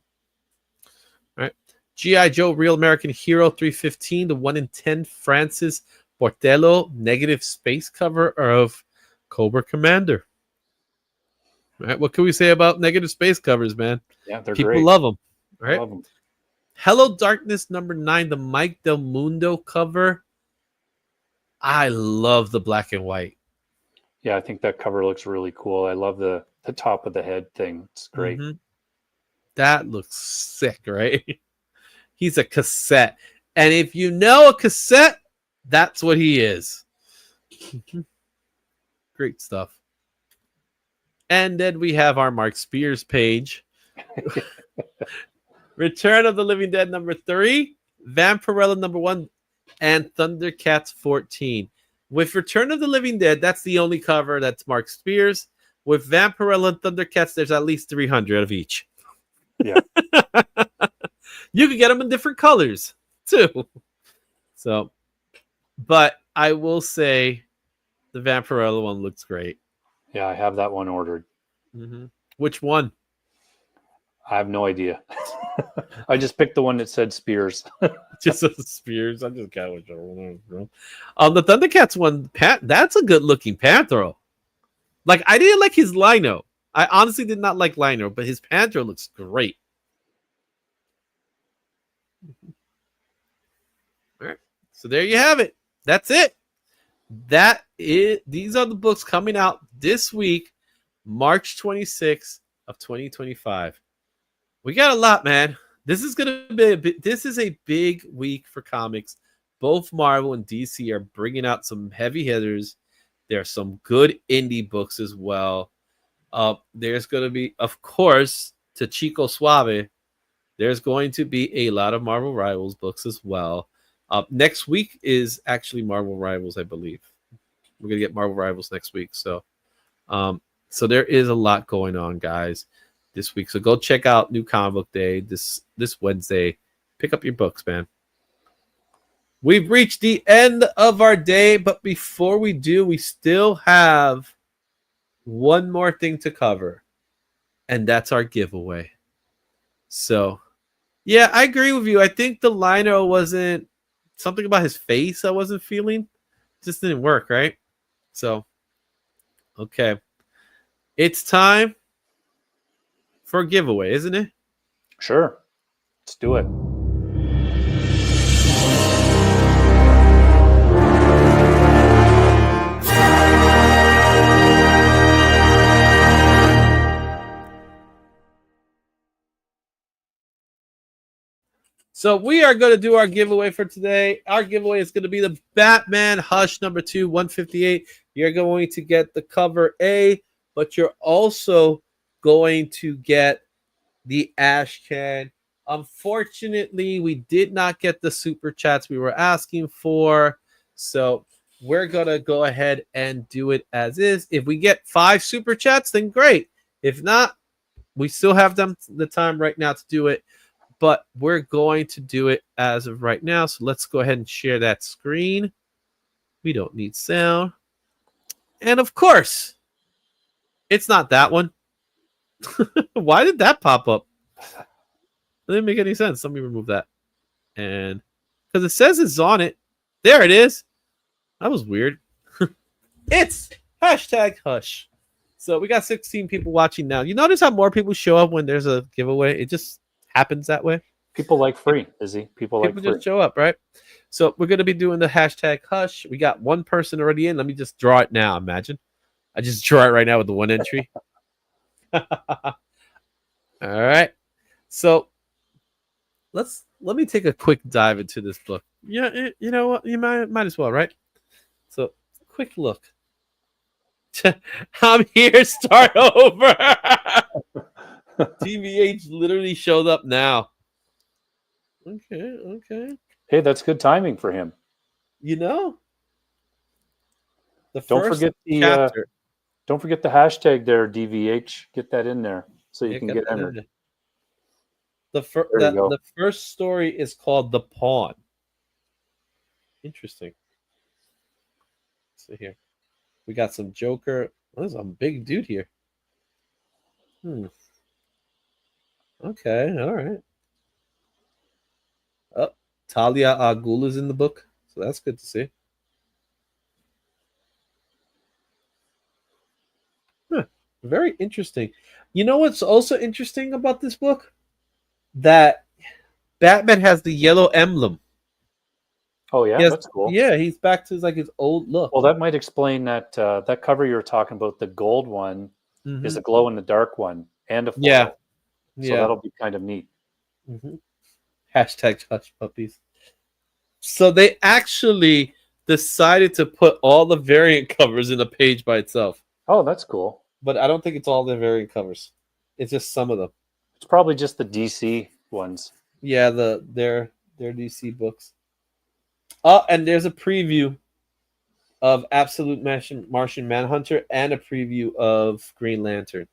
right. G.I. Joe Real American Hero 315. The 1 in 10 Francis Bortello negative space cover of Cobra Commander. All right. What can we say about negative space covers, man? Yeah, they're People great. love them. All right. Love them. Hello Darkness #9. The Mike Del Mundo cover. I love the black and white. Yeah, I think that cover looks really cool. I love the top of the head thing. It's great. Mm-hmm. That looks sick, right? He's a cassette. And if you know a cassette, that's what he is. Great stuff. And then we have our Mark Spears page. Return of the Living Dead #3. Vampirella #1. And Thundercats 14. With Return of the Living Dead, that's the only cover that's Mark Spears. With Vampirella and Thundercats, there's at least 300 of each. Yeah. You can get them in different colors, too. So, but I will say the Vampirella one looks great. Yeah, I have that one ordered. Mm-hmm. Which one? I have no idea. I just picked the one that said Spears. Just Spears. I just got whichever one. The Thundercats one, that's a good looking Panthro. Like, I didn't like his Lino. I honestly did not like Lino, but his Panthro looks great. All right. So there you have it. That's it. These are the books coming out this week, March 26th of 2025. We got a lot, man. This is a big week for comics. Both Marvel and DC are bringing out some heavy hitters. There are some good indie books as well. There's going to be, of course, to Chico Suave, there's going to be a lot of Marvel Rivals books as well. Next week is actually Marvel Rivals, I believe. We're going to get Marvel Rivals next week. So So there is a lot going on, guys, this week. So go check out New Comic Book Day this Wednesday. Pick up your books, man. We've reached the end of our day, but before we do, we still have one more thing to cover, and that's our giveaway. So, yeah, I agree with you. I think the liner wasn't something about his face I wasn't feeling. It just didn't work, right? So, okay. It's time for a giveaway, isn't it? Sure. Let's do it. So we are going to do our giveaway for today. Our giveaway is going to be the Batman Hush number 2, 158. You're going to get the cover A, but you're also going to get the ash can. Unfortunately, we did not get the super chats we were asking for. So we're going to go ahead and do it as is. If we get 5 super chats, then great. If not, we still have the time right now to do it. But we're going to do it as of right now. So let's go ahead and share that screen. We don't need sound. And of course, it's not that one. Why did that pop up? It didn't make any sense. Let me remove that. And because it says it's on it. There it is. That was weird. It's #Hush. So we got 16 people watching now. You notice how more people show up when there's a giveaway? It just happens that way. People like free, Izzy. People like free. Just show up, right? So we're going to be doing the #Hush. We got one person already in. Let me just draw it now. Imagine. I just draw it right now with the one entry. All right. So let me take a quick dive into this book. Yeah, you know what? You might as well, right? So quick look. I'm here. Start over. TVH literally showed up now. Okay. Hey, that's good timing for him. You know, don't forget the hashtag there, DVH. Get that in there so you can get entered. The first story is called The Pawn. Interesting. So here we got some Joker. Oh, there's a big dude here. Okay, all right. Oh, Talia al Ghul is in the book, so that's good to see. Very interesting. You know what's also interesting about this book? That Batman has the yellow emblem. Oh yeah, that's cool. Yeah, he's back to his old look. Well, that might explain that that cover you were talking about. The gold one is a glow in the dark one and a foil. Yeah. So that'll be kind of neat. #Hush puppies. So they actually decided to put all the variant covers in a page by itself. Oh, that's cool. But I don't think it's all the variant covers. It's just some of them. It's probably just the DC ones. Yeah, their DC books. Oh, and there's a preview of Absolute Martian Manhunter and a preview of Green Lantern.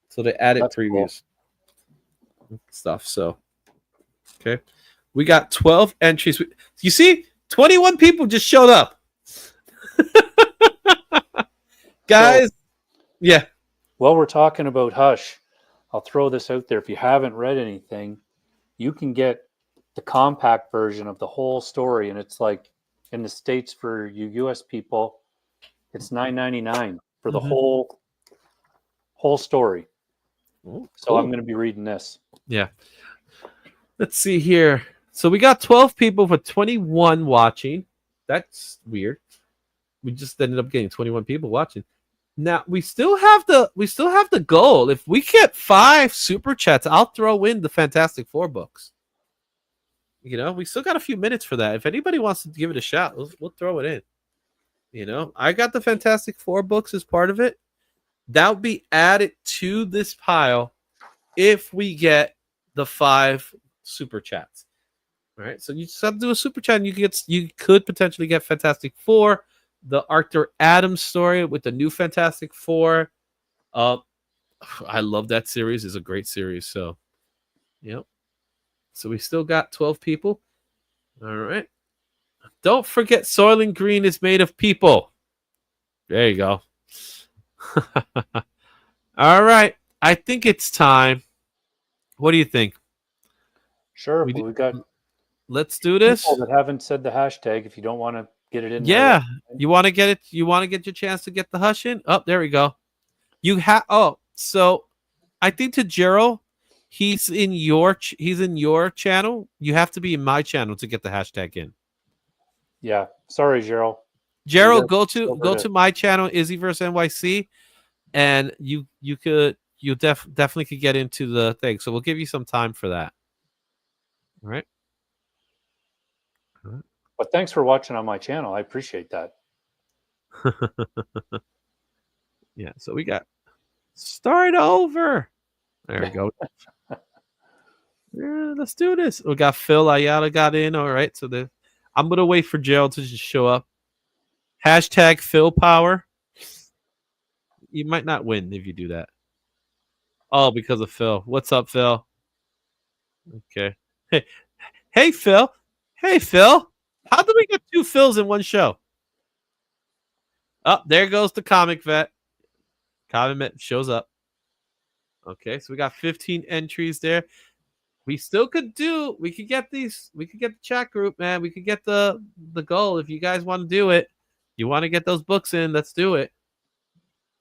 So they added previews stuff. So, okay. We got 12 entries. You see, 21 people just showed up. Guys, yeah. While we're talking about Hush, I'll throw this out there. If you haven't read anything, you can get the compact version of the whole story. And it's like in the States for you US people, it's $9.99 for the whole story. Cool. So I'm going to be reading this. Yeah. Let's see here. So we got 12 people for 21 watching. That's weird. We just ended up getting 21 people watching. Now we still have the goal. If we get 5 super chats, I'll throw in the Fantastic Four books. You know, we still got a few minutes for that. If anybody wants to give it a shot, we'll throw it in. You know, I got the Fantastic Four books as part of it. That would be added to this pile if we get the 5 super chats. All right, so you just have to do a super chat, and you could potentially get Fantastic Four, the Arthur Adams story with the new Fantastic Four. I love that series. It's a great series. So, yep. So we still got 12 people. All right. Don't forget, Soylent Green is made of people. There you go. All right. I think it's time. What do you think? Sure. We We got Let's do this. people that haven't said the hashtag. If you don't want to get it in, Yeah. there, You want to get it? You want to get your chance to get the hush in? Oh, there we go. You have. Oh, so I think to Gerald, he's in your channel. You have to be in my channel to get the hashtag in. yeah. Sorry, Gerald. Gerald, Yeah, go to my channel, Izzyverse NYC, and you definitely could get into the thing. So we'll give you some time for that. All right. But thanks for watching on my channel. I appreciate that. Yeah. So we got start over. There we go. Yeah, let's do this. We got Phil Ayala got in. All right. So I'm gonna wait for Gerald to just show up. Hashtag Phil Power. You might not win if you do that. Oh, because of Phil. What's up, Phil? Okay. Hey, Phil. Hey, Phil. How did we get two Phils in one show? Oh, there goes the comic vet. Comic vet shows up. Okay, so we got 15 entries there. We still could do. We could get these. We could get the chat group, man. We could get the goal if you guys want to do it. You want to get those books in? Let's do it.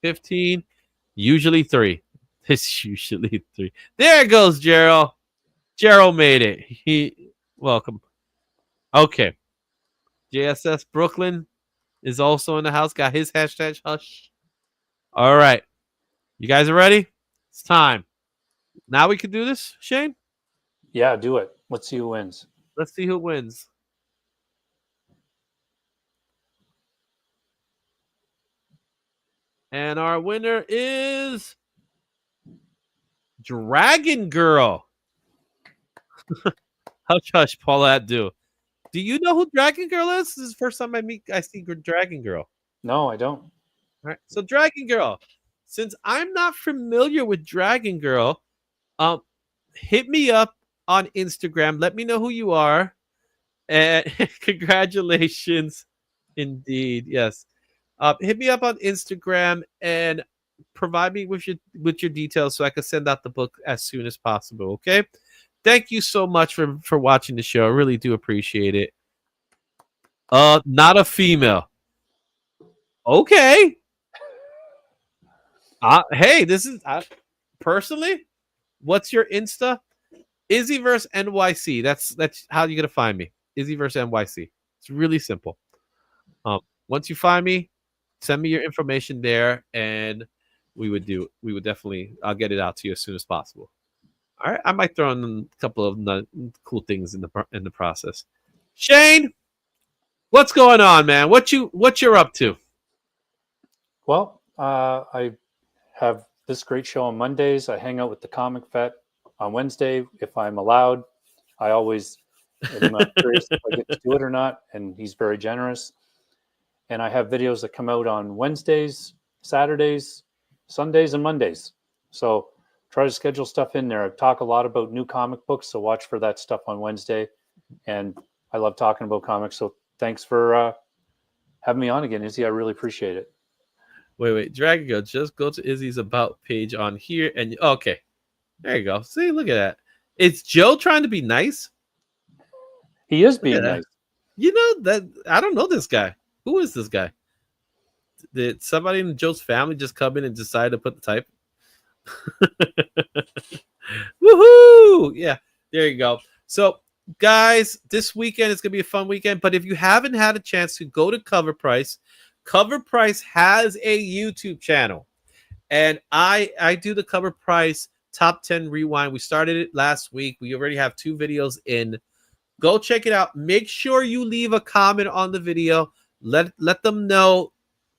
15, usually 3. It's usually 3. There goes Gerald. Gerald made it. Welcome. Okay. JSS Brooklyn is also in the house. Got his hashtag hush. All right. You guys are ready? It's time. Now we can do this, Shane? Yeah, do it. Let's see who wins. Let's see who wins. And our winner is Dragon Girl. Hush, hush, Paulette, do you know who Dragon Girl is? This is the first time I see Dragon Girl. No, I don't. All right. So Dragon Girl, since I'm not familiar with Dragon Girl, hit me up on Instagram. Let me know who you are. And congratulations. Indeed. Yes. Hit me up on Instagram and provide me with your details so I can send out the book as soon as possible. Okay. Thank you so much for watching the show. I really do appreciate it. Not a female. Okay. Hey, this is personally. What's your Insta? Izzyverse NYC. That's how you're gonna find me. Izzyverse NYC. It's really simple. Once you find me, send me your information there, and we would definitely. I'll get it out to you as soon as possible. All right, I might throw in a couple of cool things in the process. Shane, what's going on, man? What you're up to? Well, I have this great show on Mondays. I hang out with the Comic Vet on Wednesday if I'm allowed. I always am curious if I get to do it or not, and he's very generous. And I have videos that come out on Wednesdays, Saturdays, Sundays, and Mondays. So try to schedule stuff in there. I talk a lot about new comic books, so watch for that stuff on Wednesday. And I love talking about comics, so thanks for having me on again, Izzy. I really appreciate it. Wait, Dragon Girl, just go to Izzy's About page on here, and okay. There you go. See, look at that. Is Joe trying to be nice? He is being nice. You know that I don't know this guy. Who is this guy? Did somebody in Joe's family just come in and decide to put the type? Woohoo! Yeah, there you go. So, guys, this weekend is gonna be a fun weekend. But if you haven't had a chance to go to Cover Price has a YouTube channel, and I do the Cover Price Top 10 Rewind. We started it last week. We already have 2 videos in. Go check it out. Make sure you leave a comment on the video. Let them know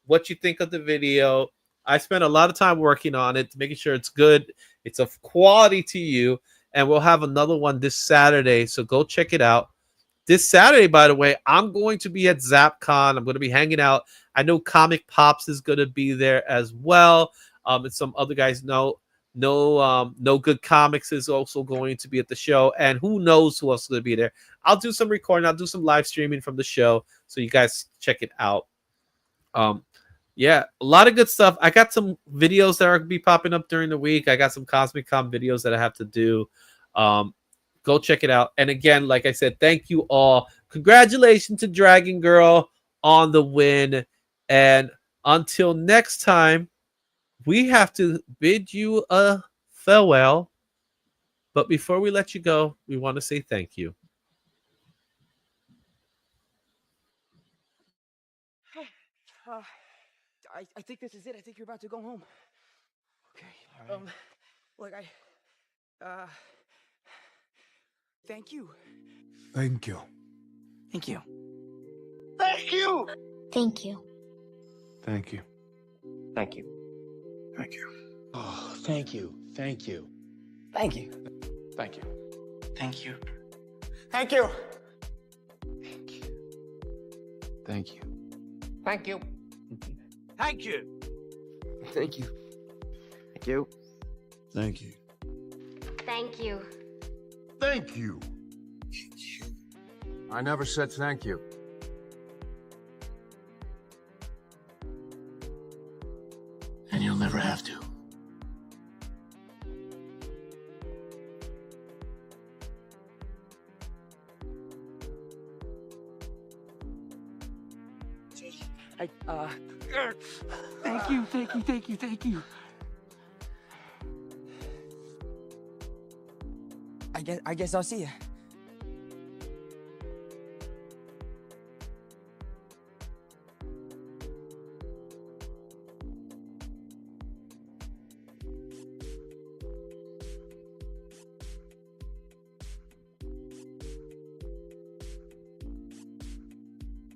what you think of the video. I spent a lot of time working on it, making sure it's good. It's of quality to you. And we'll have another one this Saturday. So go check it out. this Saturday, by the way, I'm going to be at ZapCon. I'm going to be hanging out. I know Comic Pops is going to be there as well. And some other guys know. No Good Comics is also going to be at the show, and who knows who else is going to be there. I'll do some recording. I'll do some live streaming from the show, so you guys check it out. Yeah, a lot of good stuff. I got some videos that are going to be popping up during the week. I got some Cosmic Con videos that I have to do. Go check it out. And again, like I said, thank you all. Congratulations to Dragon Girl on the win. And until next time, we have to bid you a farewell. But before we let you go, we want to say thank you. I think this is it. I think you're about to go home. Okay. All right. Look, thank you. Thank you. Thank you. Thank you. Thank you. Thank you. Thank you. Thank you. Oh, thank you. Thank you. Thank you. Thank you. Thank you. Thank you. Thank you. Thank you. Thank you. Thank you. Thank you. Thank you. Thank you. Thank you. I never said thank you. And you'll never have to. Thank you, thank you, thank you, thank you. I guess I'll see you.